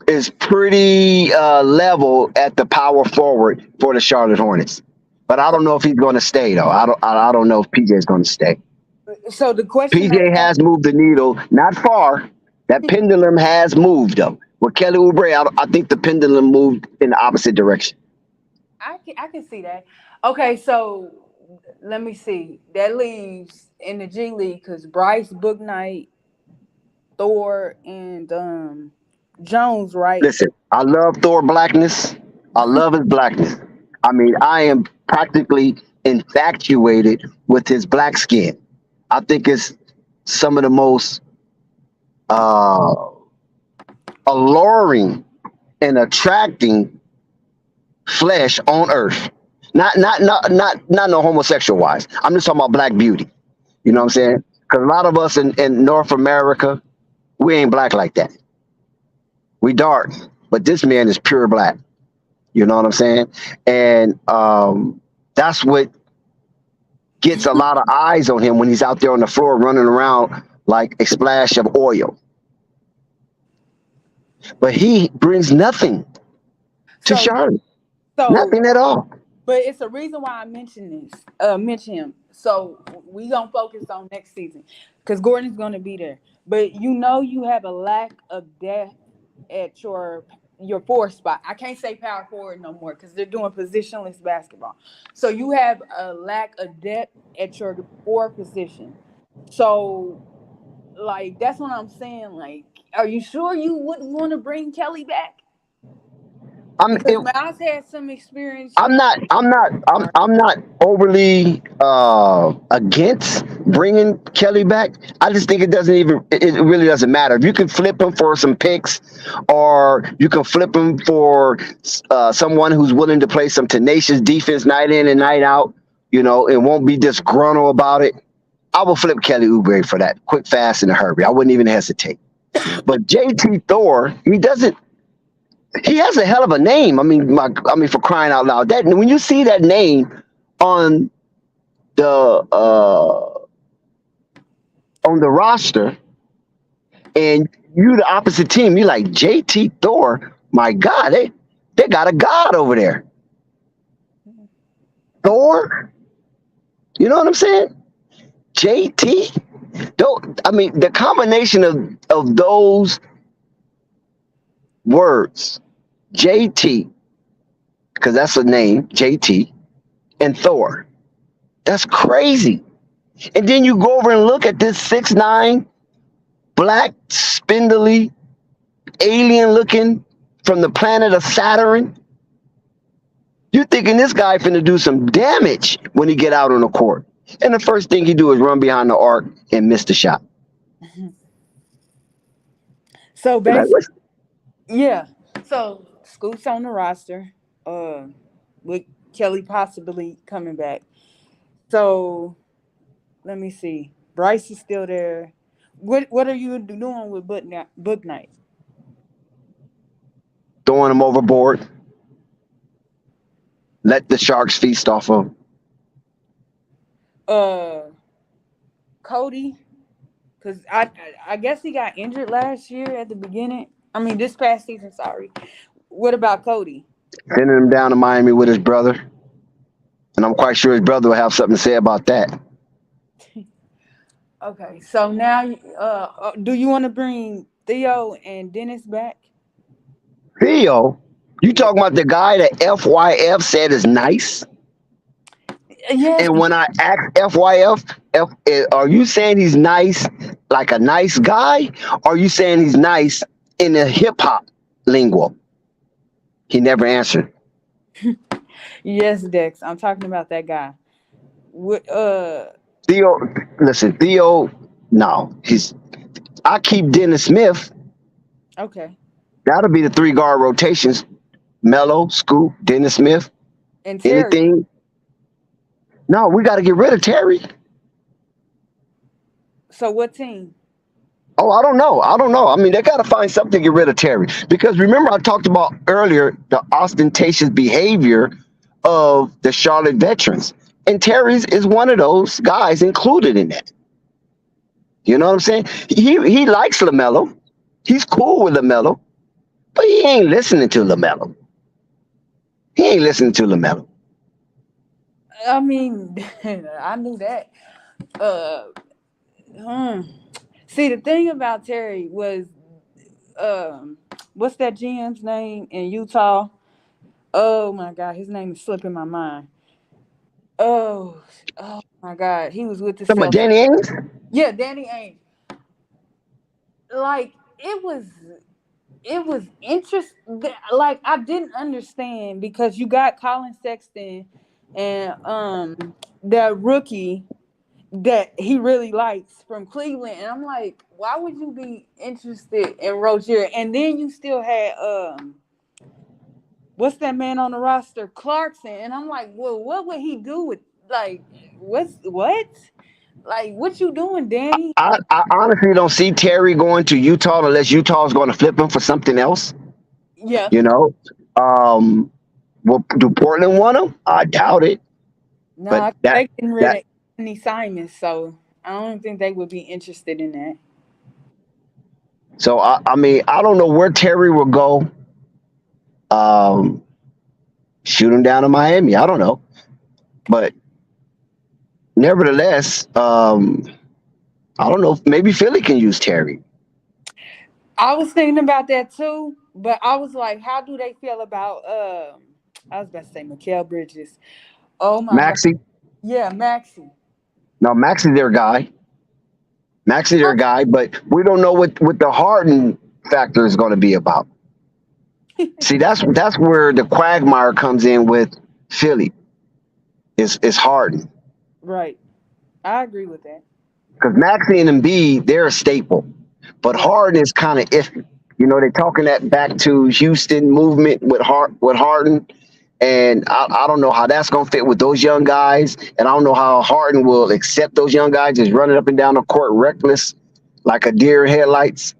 is pretty level at the power forward for the Charlotte Hornets. But I don't know if he's going to stay though. I don't know if PJ is going to stay. So the question PJ has moved the needle, not far. That pendulum has moved though. With Kelly Oubre, I think the pendulum moved in the opposite direction. I can see that. Okay, so let me see. That leaves in the G League because Bryce, Booknight, Thor, and Jones, right? Listen, I love Thor blackness. I love his blackness. I mean, I am practically infatuated with his black skin. I think it's some of the most alluring and attracting flesh on earth. Not no homosexual wise. I'm just talking about black beauty. You know what I'm saying? Because a lot of us in North America, we ain't black like that. We dark, but this man is pure black. You know what I'm saying? And that's what gets a lot of eyes on him when he's out there on the floor running around like a splash of oil. But he brings nothing to Charlotte. Nothing at all. But it's a reason why I mention him. So we gonna focus on next season because Gordon's gonna be there. But you have a lack of depth at your 4 spot. I can't say power forward no more because they're doing positionless basketball. So you have a lack of depth at your 4 position. So like that's what I'm saying. Like, are you sure you wouldn't want to bring Kelly back? Miles had some experience. I'm not overly against bringing Kelly back. I just think it really doesn't matter. If you can flip him for some picks, or you can flip him for someone who's willing to play some tenacious defense night in and night out, and won't be disgruntled about it, I will flip Kelly Oubre for that, quick, fast, in a hurry. I wouldn't even hesitate. But JT Thor, he has a hell of a name. I mean, for crying out loud. That when you see that name on the roster, and you the opposite team, you like JT Thor. My God, they got a god over there. Thor, you know what I'm saying? JT. The combination of those words, JT, because that's a name, JT, and Thor. That's crazy. And then you go over and look at this 6'9", black, spindly, alien-looking from the planet of Saturn. You're thinking this guy finna do some damage when he get out on the court. And the first thing he do is run behind the arc and miss the shot. So basically, yeah. So Scoot's on the roster, with Kelly possibly coming back. So let me see. Bryce is still there. What are you doing with Booknight? Throwing him overboard. Let the Sharks feast off of him. Cody, because I guess he got injured last year at the beginning. I mean, this past season, sorry. What about Cody? Sending him down to Miami with his brother. And I'm quite sure his brother will have something to say about that. Okay, so now, do you want to bring Theo and Dennis back? Theo, you talking about the guy that FYF said is nice? Yes. And when I asked FYF, are you saying he's nice, like a nice guy? Or are you saying he's nice in the hip hop lingo? He never answered. Yes, Dex. I'm talking about that guy. What? Theo, listen, Theo, no, I keep Dennis Smith. Okay. That'll be the 3 guard rotations. Melo, Scoop, Dennis Smith. And Terry. Anything? No, we got to get rid of Terry. So what team? Oh, I don't know. I mean, they got to find something to get rid of Terry. Because remember, I talked about earlier the ostentatious behavior of the Charlotte veterans. And Terry's is one of those guys included in that. You know what I'm saying? He likes LaMelo. He's cool with LaMelo. But he ain't listening to LaMelo. I mean, I knew that. See, the thing about Terry was, what's that GM's name in Utah? Oh my God, his name is slipping my mind. Oh my God, he was with the Somebody, Celtics. Danny Ainge? Yeah, Danny Ainge. Like it was interesting. Like I didn't understand because you got Colin Sexton and that rookie that he really likes from Cleveland, and I'm like, why would you be interested in Rozier? And then you still had what's that man on the roster, Clarkson, and I'm like, well, what would he do with what? Like, what you doing, Danny? I honestly don't see Terry going to Utah unless Utah's going to flip him for something else. Yeah. You know? Well, do Portland want him? I doubt it. No, But they getting rid of Anthony Simons, so I don't think they would be interested in that. So, I mean, I don't know where Terry will go. Shoot him down in Miami. I don't know. But nevertheless, I don't know. Maybe Philly can use Terry. I was thinking about that too, but I was like, how do they feel about I was about to say Mikal Bridges. Oh my Maxey? God. Yeah, Maxey. No, Maxey's their guy. But we don't know what the Harden factor is going to be about. See, that's where the quagmire comes in with Philly. It's Harden. Right. I agree with that. Because Maxey and Embiid, they're a staple. But Harden is kind of iffy. You know, they're talking that back to Houston movement with Harden. And I don't know how that's going to fit with those young guys. And I don't know how Harden will accept those young guys just running up and down the court reckless like a deer in headlights.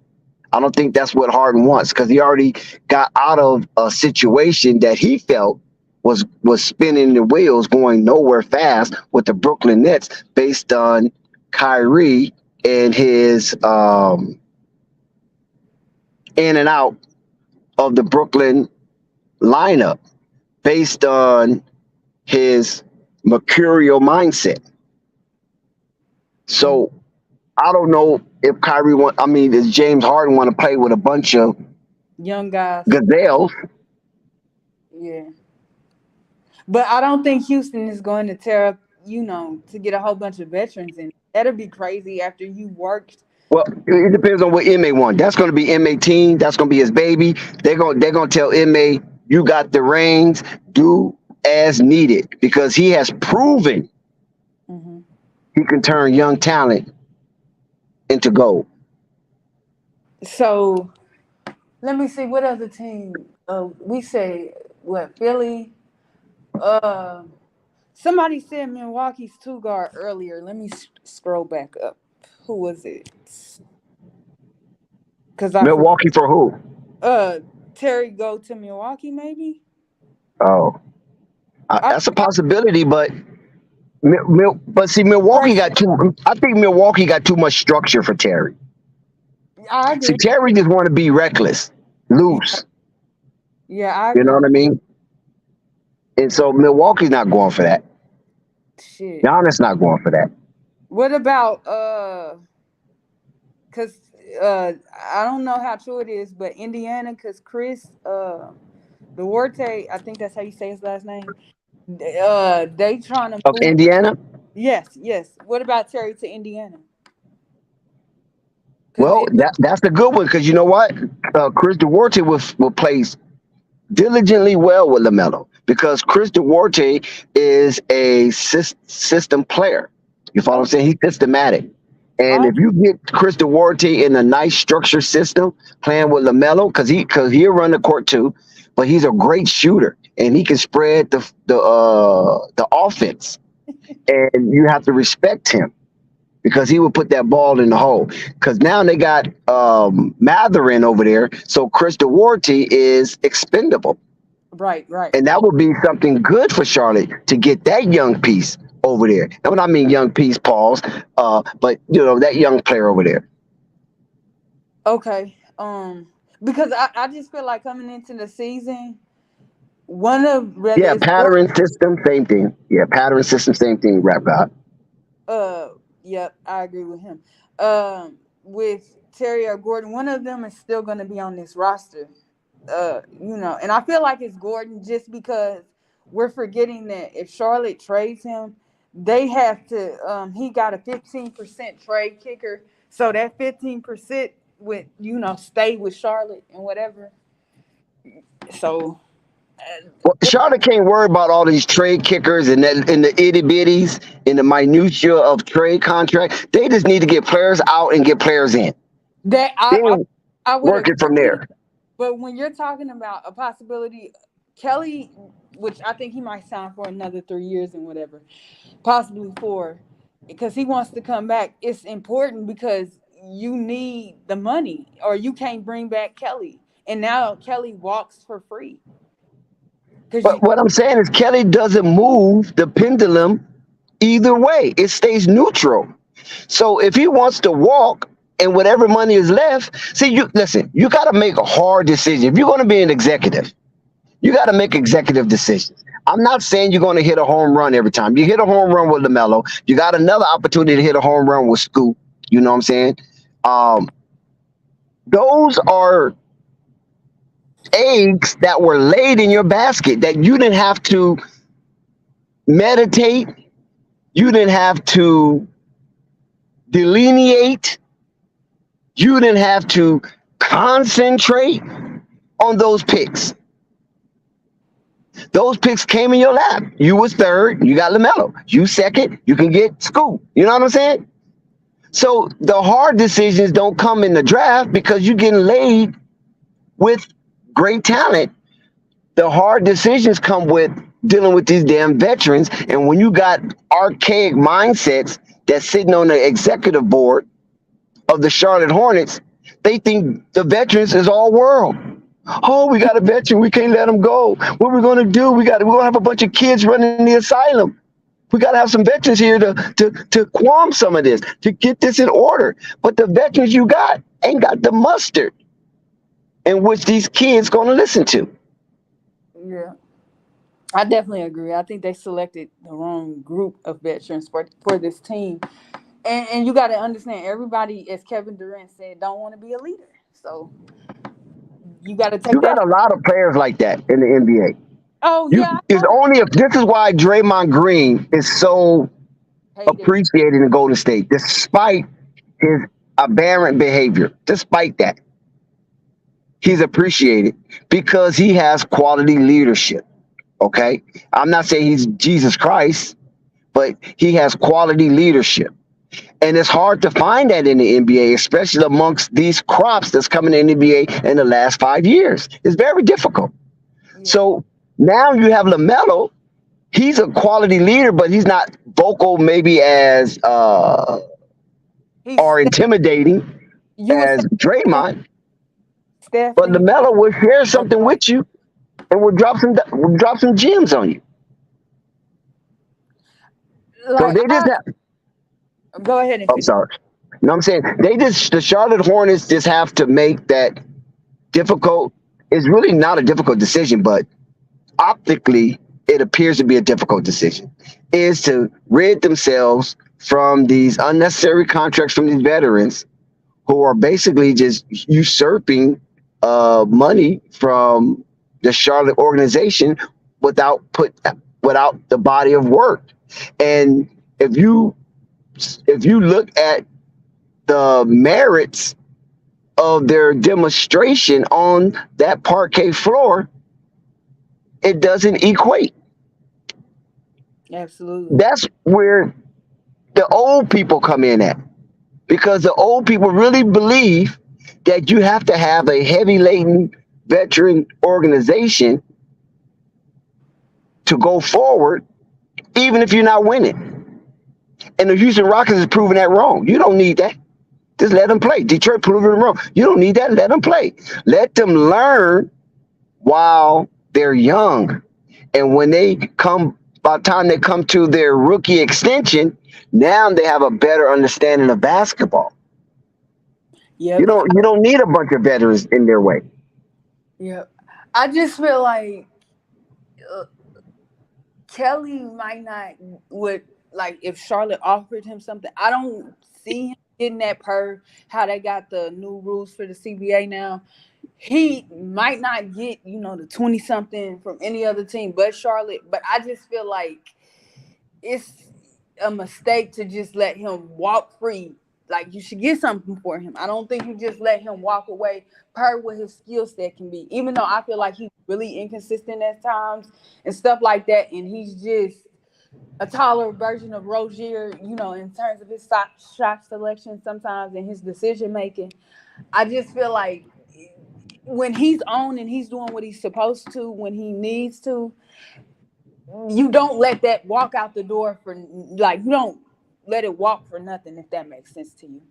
I don't think that's what Harden wants because he already got out of a situation that he felt was spinning the wheels going nowhere fast with the Brooklyn Nets based on Kyrie and his in and out of the Brooklyn lineup based on his mercurial mindset. So I don't know if does James Harden want to play with a bunch of young guys? Gazelles? Yeah. But I don't think Houston is going to tear up, to get a whole bunch of veterans in. That'll be crazy after you worked. Well, it depends on what MA wants. That's going to be MA team. That's going to be his baby. They're going to tell MA, you got the reins, do as needed, because he has proven he can turn young talent into gold. So let me see what other team. We say what, Philly? Somebody said Milwaukee's 2-guard earlier. Let me scroll back up. Who was it? Milwaukee for who? Terry go to Milwaukee, maybe. Oh, that's a possibility, but see, Milwaukee got too. I think Milwaukee got too much structure for Terry. I agree. See, Terry just want to be reckless, loose. Yeah, I agree. You know what I mean? And so Milwaukee's not going for that. Shit. Giannis not going for that. What about cause I don't know how true it is, but Indiana, cause Chris Duarte, I think that's how you say his last name. They trying to Of move. Indiana? Yes. What about Terry to Indiana? Well, that's a good one because you know what? Chris Duarte will play diligently well with LaMelo because Chris Duarte is a system player. You follow what I'm saying? He's systematic. And if you get Chris Duarte in a nice structured system playing with LaMelo, because he'll run the court too, but he's a great shooter and he can spread the offense. And you have to respect him because he will put that ball in the hole. Because now they got Matherin over there, so Chris Duarte is expendable. Right. And that would be something good for Charlotte to get that young piece over there. And when I mean young piece, pause, but that young player over there. Okay. Because I just feel like coming into the season, pattern system, same thing. Yeah, pattern system, same thing. Rap God. Yep, I agree with him. With Terry or Gordon, one of them is still going to be on this roster. And I feel like it's Gordon just because we're forgetting that if Charlotte trades him, they have to. He got a 15% trade kicker, so that 15% would stay with Charlotte and whatever. So. Well, Charlotte can't worry about all these trade kickers and the itty bitties and the minutia of trade contract. They just need to get players out and get players in. I working from there. But when you're talking about a possibility, Kelly, which I think he might sign for another 3 years and whatever, possibly 4, because he wants to come back. It's important because you need the money or you can't bring back Kelly. And now Kelly walks for free. But what I'm saying is Kelly doesn't move the pendulum either way. It stays neutral. So if he wants to walk and whatever money is left, you got to make a hard decision. If you're going to be an executive, you got to make executive decisions. I'm not saying you're going to hit a home run every time. You hit a home run with LaMelo. You got another opportunity to hit a home run with Scoop. You know what I'm saying? Those are eggs that were laid in your basket that you didn't have to meditate. You didn't have to delineate. You didn't have to concentrate on those picks. Those picks came in your lap. You was third, you got LaMelo. You second, you can get Scoop. You know what I'm saying? So the hard decisions don't come in the draft because you're getting laid with great talent. The hard decisions come with dealing with these damn veterans. And when you got archaic mindsets that's sitting on the executive board of the Charlotte Hornets, they think the veterans is all world. Oh, we got a veteran. We can't let him go. What we're going to do? We're going to have a bunch of kids running the asylum. We got to have some veterans here to qualm some of this, to get this in order. But the veterans you got ain't got the mustard in which these kids going to listen to. Yeah, I definitely agree. I think they selected the wrong group of veterans for this team. And you got to understand, everybody, as Kevin Durant said, don't want to be a leader. So you got to take that. You got a lot of players like that in the NBA. Oh, yeah. It's only if this is why Draymond Green is so appreciated in Golden State, despite his aberrant behavior. Despite that, he's appreciated because he has quality leadership. Okay, I'm not saying he's Jesus Christ, but he has quality leadership. And it's hard to find that in the NBA, especially amongst these crops that's coming in the NBA in the last 5 years. It's very difficult. Yeah. So now you have LaMelo. He's a quality leader, but he's not vocal maybe as or intimidating as Draymond. But LaMelo will share something with you and will drop some gems on you. So they just have. Go ahead. I'm sorry. You know what I'm saying? The Charlotte Hornets just have to make that difficult. It's really not a difficult decision, but optically, it appears to be a difficult decision, is to rid themselves from these unnecessary contracts from these veterans who are basically just usurping money from the Charlotte organization without the body of work. And if you look at the merits of their demonstration on that parquet floor, it doesn't equate. Absolutely. That's where the old people come in at, because the old people really believe that you have to have a heavy laden veteran organization to go forward, even if you're not winning. And the Houston Rockets is proving that wrong. You don't need that. Just let them play. Detroit proving it wrong. You don't need that. Let them play. Let them learn while they're young. And when they come, by the time they come to their rookie extension, now they have a better understanding of basketball. Yep. You don't need a bunch of veterans in their way. Yep. I just feel like Kelly might not would like if Charlotte offered him something. I don't see him getting that per how they got the new rules for the CBA now. He might not get, the 20-something from any other team but Charlotte. But I just feel like it's a mistake to just let him walk free. Like, you should get something for him. I don't think you just let him walk away per what his skill set can be. Even though I feel like he's really inconsistent at times and stuff like that. And he's just a taller version of Rozier, in terms of his shot selection sometimes and his decision making. I just feel like when he's on and he's doing what he's supposed to, when he needs to, you don't let that walk out the door for, you don't let it walk for nothing, if that makes sense to you.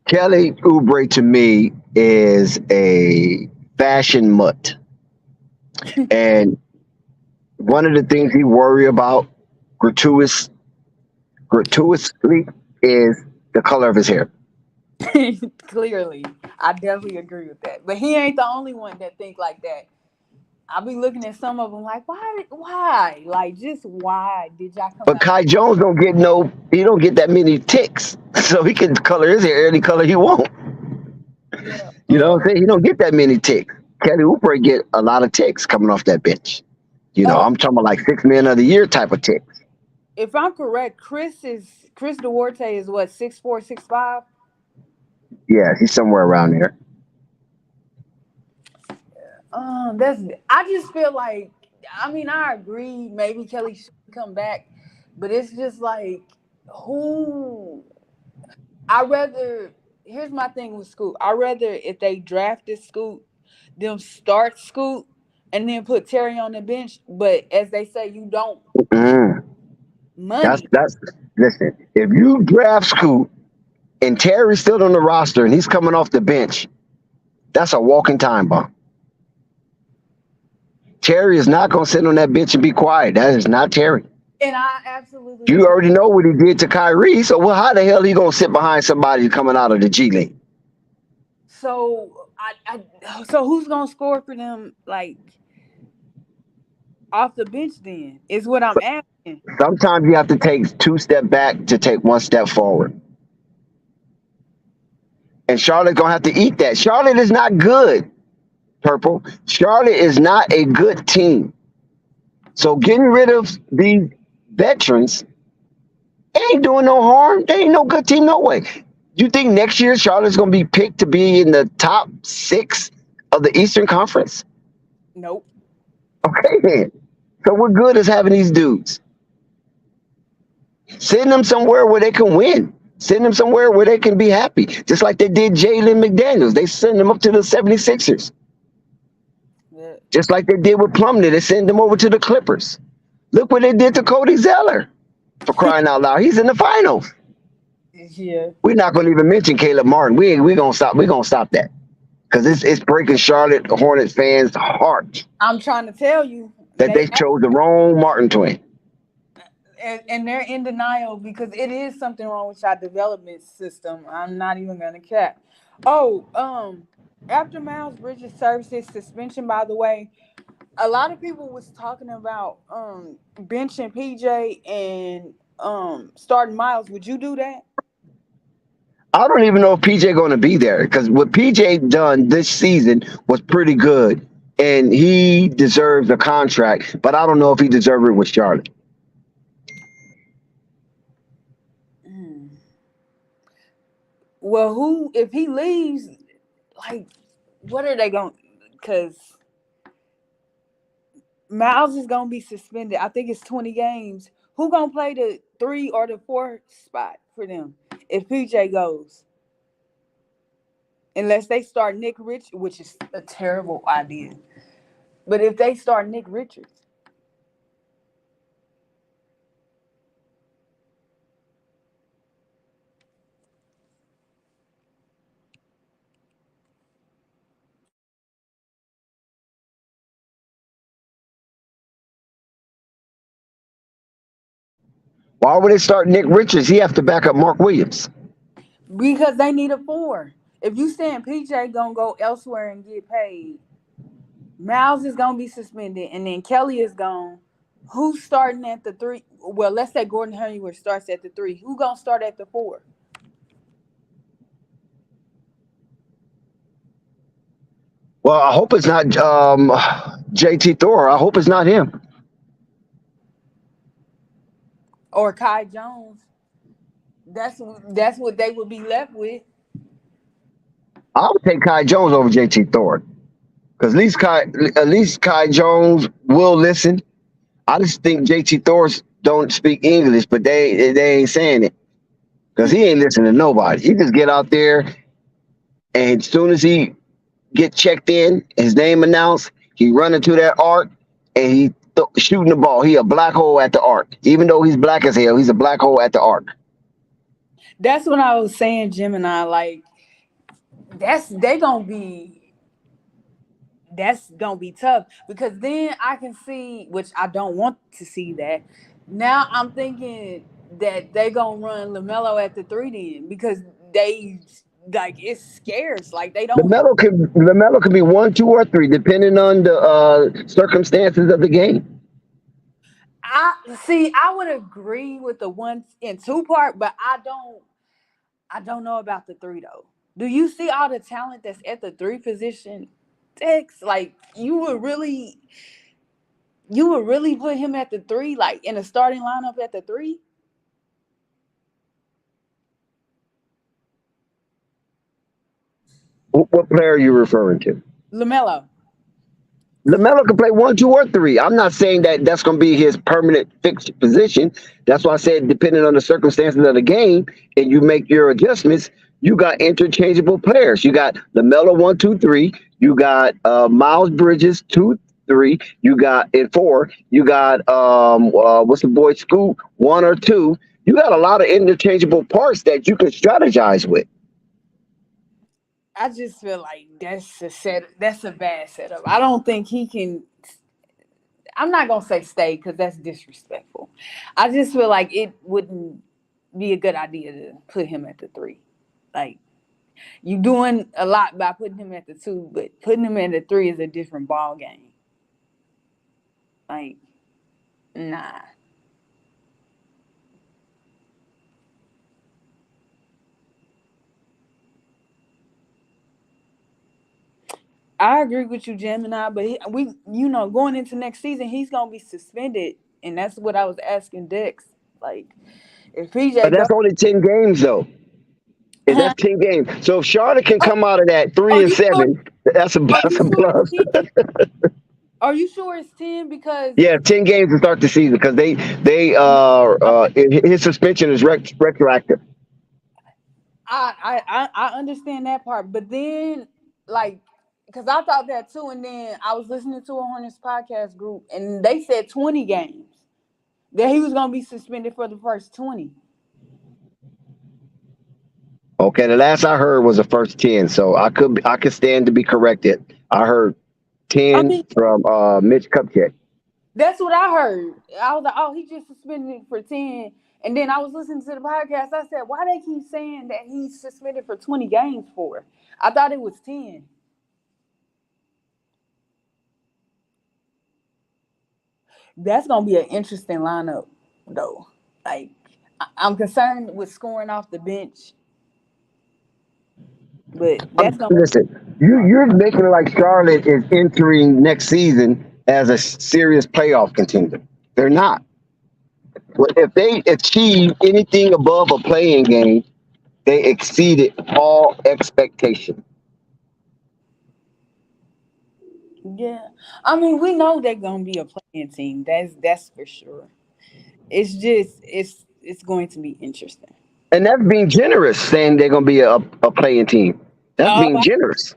Kelly Oubre to me is a fashion mutt. And one of the things he worry about gratuitously is the color of his hair. Clearly, I definitely agree with that. But he ain't the only one that think like that. I'll be looking at some of them like, why? Like, just why did y'all come But out? Kai Jones don't get that many ticks, so he can color his hair any color he wants. Yeah. You know what I'm saying? He don't get that many ticks. Kelly Oubre get a lot of ticks coming off that bench. I'm talking about like 6 men of the year type of ticks. If I'm correct, Chris Duarte is what, 6'4", 6'5"? Yeah, he's somewhere around there. I just feel like, I agree. Maybe Kelly should come back, but it's just like, here's my thing with Scoot. I'd rather if they drafted Scoot, them start Scoot and then put Terry on the bench. But as they say, you don't money. Listen, if you draft Scoot and Terry's still on the roster and he's coming off the bench, that's a walking time bomb. Terry is not going to sit on that bench and be quiet. That is not Terry. And I absolutely. You already know what he did to Kyrie, so how the hell he going to sit behind somebody coming out of the G League? So so who's going to score for them, like, off the bench then, is what I'm asking. Sometimes you have to take 2 steps back to take 1 step forward. And Charlotte's going to have to eat that. Charlotte is not good, Purple. Charlotte is not a good team. So getting rid of these veterans ain't doing no harm. They ain't no good team no way. You think next year Charlotte's going to be picked to be in the top 6 of the Eastern Conference? Nope. Okay, then. So what good is having these dudes? Send them somewhere where they can win. Send them somewhere where they can be happy. Just like they did Jalen McDaniels. They sent him up to the 76ers. Yeah. Just like they did with Plumlee. They sent him over to the Clippers. Look what they did to Cody Zeller. For crying out loud. He's in the finals. Yeah. We're not going to even mention Caleb Martin. We're going to stop that. Because it's breaking Charlotte Hornets fans' heart. I'm trying to tell you. That they chose the wrong Martin twin. And they're in denial because it is something wrong with our development system. I'm not even going to cap. After Miles Bridges' services suspension, by the way, a lot of people was talking about benching PJ and starting Miles. Would you do that? I don't even know if PJ going to be there because what PJ done this season was pretty good, and he deserves a contract. But I don't know if he deserves it with Charlotte. Well, who if he leaves? Like, what are they going? Because Miles is gonna be suspended. I think it's 20 games. Who gonna play the 3 or the 4 spot for them if PJ goes? Unless they start Nick Rich, which is a terrible idea. But if they start Nick Richards, Why would they start Nick Richards? He have to back up Mark Williams. because they need a 4. If you saying PJ gonna go elsewhere and get paid, Miles is gonna be suspended, and then Kelly is gone. Who's starting at the 3? Well, let's say Gordon Hayward starts at the 3. Who gonna start at the 4? Well, I hope it's not JT Thor. I hope it's not him. Or Kai Jones? That's what they would be left with. I would take Kai Jones over JT Thor because at least Kai Jones will listen. I just think JT Thor's don't speak English, but they ain't saying it because he ain't listening to nobody. He just get out there, and as soon as he get checked in, his name announced, he run into that arc, and he shooting the ball. He a black hole at the arc. Even though he's black as hell, he's a black hole at the arc. That's what I was saying, Gemini. Like that's gonna be tough because then I can see, which I don't want to see that. Now I'm thinking that they gonna run LaMelo at the 3 then because they like it's scarce. Like they don't. LaMelo could be 1, 2, or 3, depending on the circumstances of the game. I see. I would agree with the 1 and 2 part, but I don't know about the 3 though. Do you see all the talent that's at the 3 position? Tex, like you would really put him at the 3, like in a starting lineup at the 3? What player are you referring to? LaMelo. LaMelo can play 1, 2, or 3. I'm not saying that that's going to be his permanent fixed position. That's why I said, depending on the circumstances of the game, and you make your adjustments, you got interchangeable players. You got LaMelo 1, 2, 3. You got Miles Bridges 2, 3. You got in 4. You got what's the boy Scoot 1 or 2. You got a lot of interchangeable parts that you can strategize with. I just feel like that's a bad setup. I don't think he can. I'm not gonna say stay because that's disrespectful. I just feel like it wouldn't be a good idea to put him at the 3. Like you doing a lot by putting him at the 2, but putting him at the 3 is a different ball game. Like, nah. I agree with you, Gemini, but going into next season, he's gonna be suspended, and that's what I was asking Dex. Like, if But PJ that's only 10 games, though. And go, that's 10 games. So if Charlotte can come out of that 3 are and you sure? 7, that's Are a you sure plus. it's 10? Are you sure it's 10? Because Yeah, 10 games to start the season because his suspension is retroactive. I understand that part, but then like, because I thought that too, and then I was listening to a Hornets podcast group, and they said 20 games that he was gonna be suspended for the first 20. Okay, the last I heard was the first 10, so I could stand to be corrected. I heard I 10 mean, from Mitch Kupchak. that's what I heard. I was like, oh, he just suspended for 10. And then I was listening to the podcast. I said, why they keep saying that he's suspended for 20 games for? I thought it was 10. That's gonna be an interesting lineup, though. Like, I'm concerned with scoring off the bench, but that's gonna. Listen, you're making it like Charlotte is entering next season as a serious playoff contender. They're not. Well, if they achieve anything above a playing game, they exceeded all expectation. Yeah, I mean, we know they're gonna be a playing team. That's for sure. It's just it's going to be interesting. And that's being generous, saying they're going to be a playing team. That's Oh, being generous.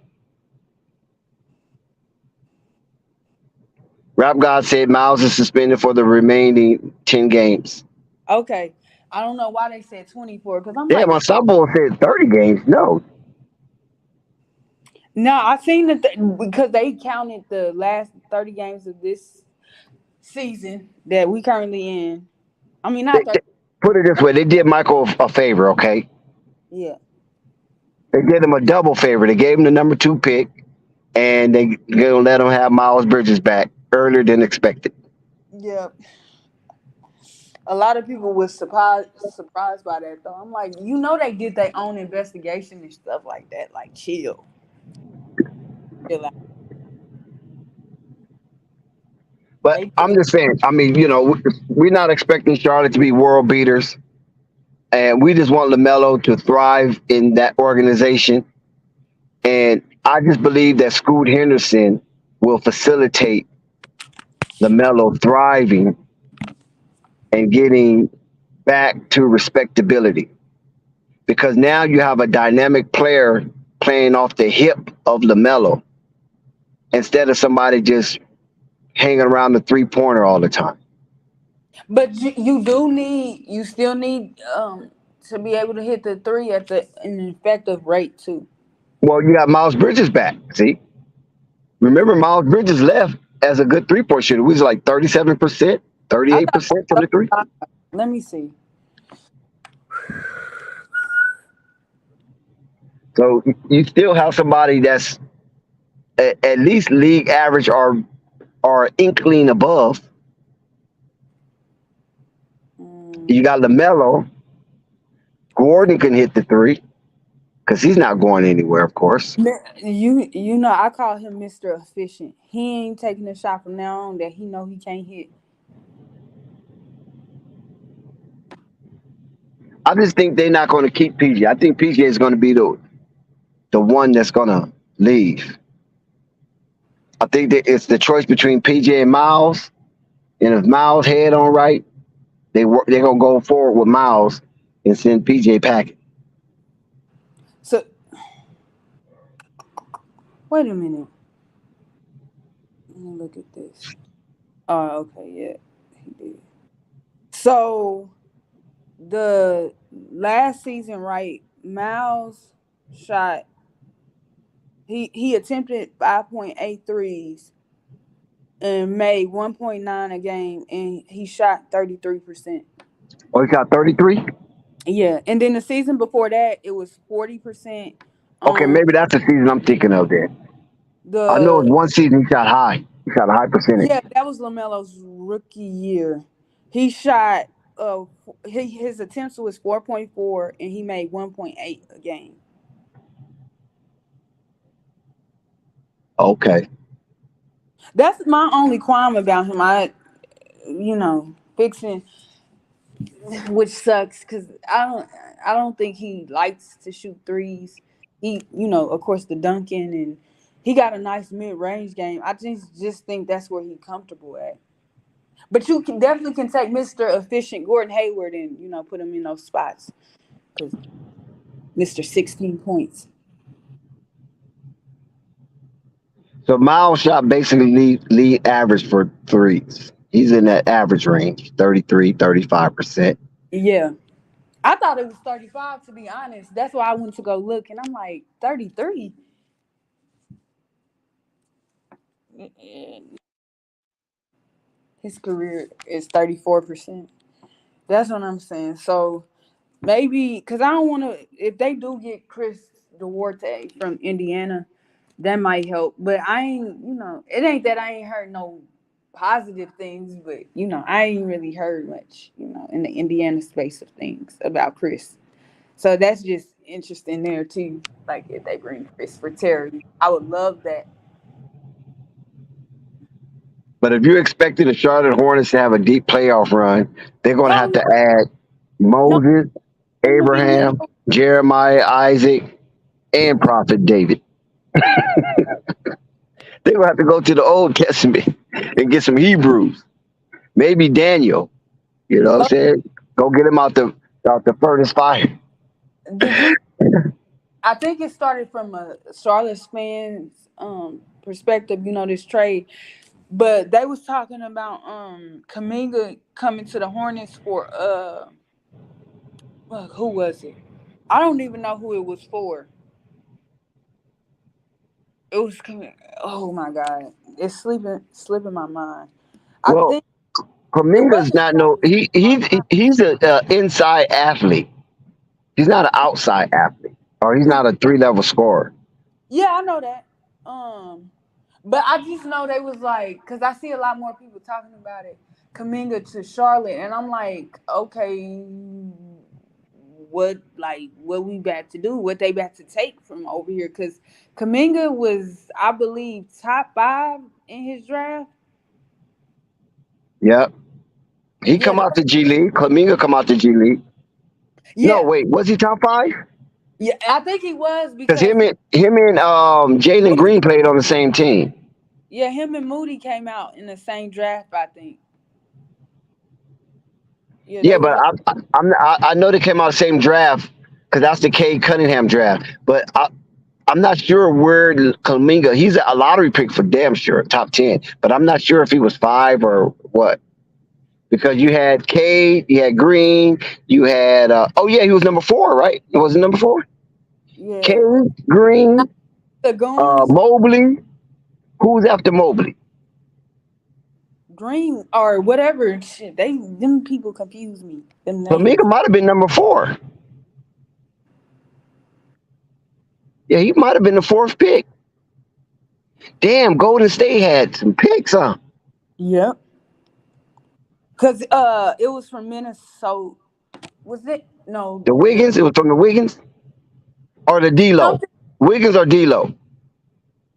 Rap God said Miles is suspended for the remaining 10 games. okay. I don't know why they said 24 because I'm Damn, like, my softball said 30 games. No. no, I seen that because they counted the last 30 games of this season that we currently in. I mean, They, not 30. they- put it this way, they did Michael a favor, okay? Yeah. They did him a double favor. They gave him the number 2 pick, and they going to let him have Miles Bridges back earlier than expected. Yeah. A lot of people was surprised by that though. I'm like, they did their own investigation and stuff like that. Like, chill. Chill out. But They I'm did. just saying, I mean, we're not expecting Charlotte to be world beaters. And we just want LaMelo to thrive in that organization. And I just believe that Scoot Henderson will facilitate LaMelo thriving and getting back to respectability. Because now you have a dynamic player playing off the hip of LaMelo instead of somebody just hanging around the 3-pointer all the time. But you still need to be able to hit the three at an effective rate too. Well, you got Miles Bridges back. See? Remember, Miles Bridges left as a good 3-point shooter. We was like 37%, I thought 38% from the three. let me see. So you still have somebody that's at least league average or inkling above. You got LaMelo. Gordon can hit the three because he's not going anywhere, of course. I call him Mr. Efficient. He ain't taking a shot from now on that he know he can't hit. I just think they're not going to keep PJ. I think PJ is going to be the one that's going to leave. I think that it's the choice between PJ and Miles. And if Miles head on right, they're going to go forward with Miles and send PJ packing. So wait a minute. Let me look at this. Oh, okay, yeah, he did. So the last season, right? Miles shot. He attempted 5.8 threes and made 1.9 a game, and he shot 33%. Oh, he got 33? Yeah, and then the season before that, it was 40%. Okay, maybe that's the season I'm thinking of then. I know it's The one season he shot high. He shot a high percentage. Yeah, that was LaMelo's rookie year. He shot his attempts was 4.4 and he made 1.8 a game. Okay. That's my only qualm about him. Fixing, which sucks because I don't think he likes to shoot threes. He, of course, the dunking, and he got a nice mid range game. I just think that's where he's comfortable at. But you definitely can take Mr. Efficient Gordon Hayward and put him in those spots because Mr. 16 points. So Miles shot basically lead average for threes. He's in that average range, 33, 35%. Yeah. I thought it was 35 to be honest. That's why I went to go look and I'm like 33. His career is 34%. That's what I'm saying. So maybe because I don't want to. If they do get Chris Duarte from Indiana, that might help. But I ain't. It ain't that I ain't heard no positive things, but I ain't really heard much, in the Indiana space of things about Chris. So that's just interesting there too. Like if they bring Chris for Terry, I would love that. But if you expected the Charlotte Hornets to have a deep playoff run, they're going to Hell have no, to add no, Moses, I'm gonna be Abraham, Jeremiah, Isaac, and Prophet David. They're going to have to go to the Old Testament and get some Hebrews, maybe Daniel. You know what I'm uh, saying? Go get him out the furnace fire. did you? I think it started from a Charlotte fans perspective. This trade, but they was talking about Kaminga coming to the Hornets for who was it? I don't even know who it was for. It was coming. Oh my god, it's slipping my mind. I Well, think it Kaminga's wasn't not Charlotte. no he's a inside athlete. He's not an outside athlete, or he's not a 3 level scorer. Yeah, I know that. But I just know they was like, cause I see a lot more people talking about it. Kaminga to Charlotte, and I'm like, okay, what we about to do? What they about to take from over here? Cause Kaminga was, I believe, top 5 in his draft. Yep, he Yeah, come out the G League. Kaminga come out the G League. No, yeah, wait, was he top 5? yeah. I think he was Because because him and Jalen Moody, Green played on the same team. yeah, him and Moody came out in the same draft. I think. Yeah, Yeah, they but was. I know they came out the same draft because that's the Cade Cunningham draft. But I'm not sure where Kaminga. He's a lottery pick for damn sure, top 10. But I'm not sure if he was 5 or what. Because you had Cade, you had Green, you had oh yeah, he was number 4, right? It was number 4. Cade, Yeah, Green, the Goons, Mobley. Who's after Mobley? Green or whatever. Shit, them people confuse me. Them names. Kaminga might have been number 4. Yeah, he might have been the 4th pick. Damn, Golden State had some picks, huh? Yep. Cause it was from Minnesota. Was it? No, The Wiggins, it was from the Wiggins or the D-Lo. something. Wiggins or D-Lo.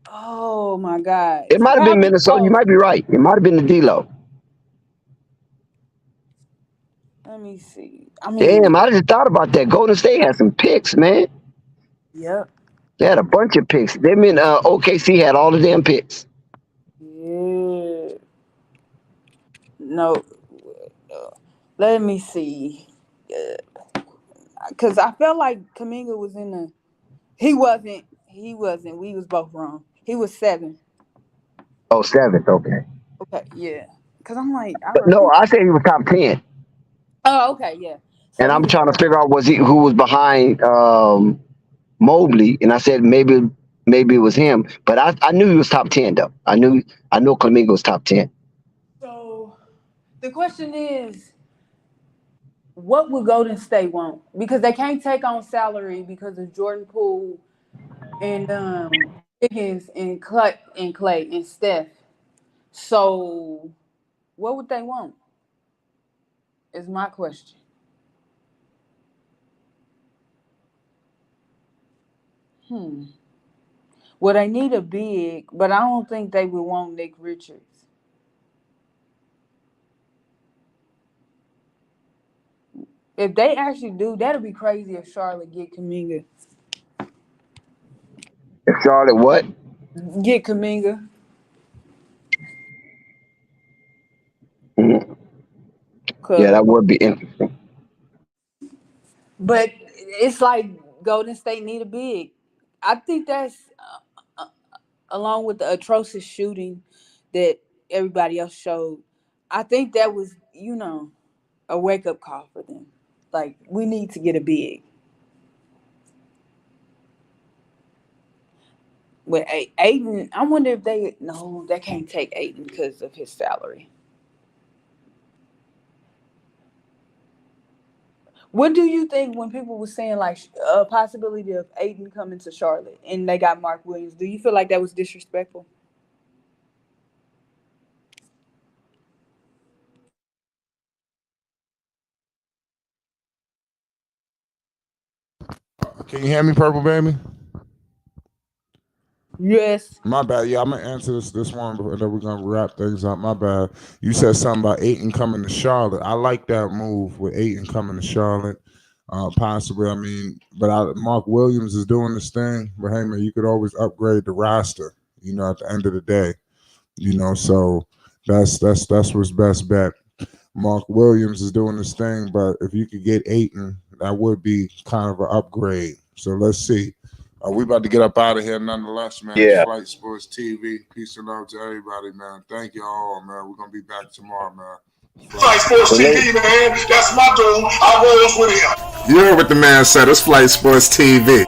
Oh my God, It it's might have been probably Minnesota. You both. might be right. It might have been the D-Lo. Let me see. I mean, Damn, I just thought about that. Golden State had some picks, man. yep. They had a bunch of picks. Them in OKC had all the damn picks. Yeah. No. Let me see. Cause I felt like Kaminga was in the. He wasn't. He wasn't. We was both wrong. He was 7. Oh, 7th, okay. Okay, yeah. Cause I'm like, I But no, remember. I said he was top 10. Oh, okay, yeah. So And he I'm was trying to there. figure out who was behind Mobley. And I said maybe it was him. But I knew he was top 10 though. I know Kaminga was top 10. So the question is, what would Golden State want? Because they can't take on salary because of Jordan Poole and Higgins and Clay and Steph. So what would they want? Is my question. Hmm. Well, they need a big, but I don't think they would want Nick Richards. If they actually do, that'll be crazy if Charlotte get Kaminga. If Charlotte what? Get Kaminga. Mhm. Yeah, Cause, that would be interesting. but it's like Golden State need a big. I think that's along with the atrocious shooting that everybody else showed. I think that was, a wake up call for them. Like we need to get a big. With Aiden, I wonder if they can't take Aiden because of his salary. What do you think when people were saying like a possibility of Aiden coming to Charlotte and they got Mark Williams? Do you feel like that was disrespectful? Can you hear me, Purple Baby? Yes. My bad. Yeah, I'm gonna answer this one, and then we're gonna wrap things up. My bad. You said something about Ayton coming to Charlotte. I like that move with Ayton coming to Charlotte. Possibly. I mean, but Mark Williams is doing this thing. But hey, man, you could always upgrade the roster. You know, at the end of the day, you know. So that's what's best bet. Mark Williams is doing this thing, but if you could get Ayton, that would be kind of an upgrade. So let's see. We about to get up out of here nonetheless, man. Yeah. It's Flight Sports TV. Peace and love to everybody, man. Thank you all, man. We're going to be back tomorrow, man. Flight Sports TV, man. That's my dude. I rolls with him. You heard what the man said. It's Flight Sports TV.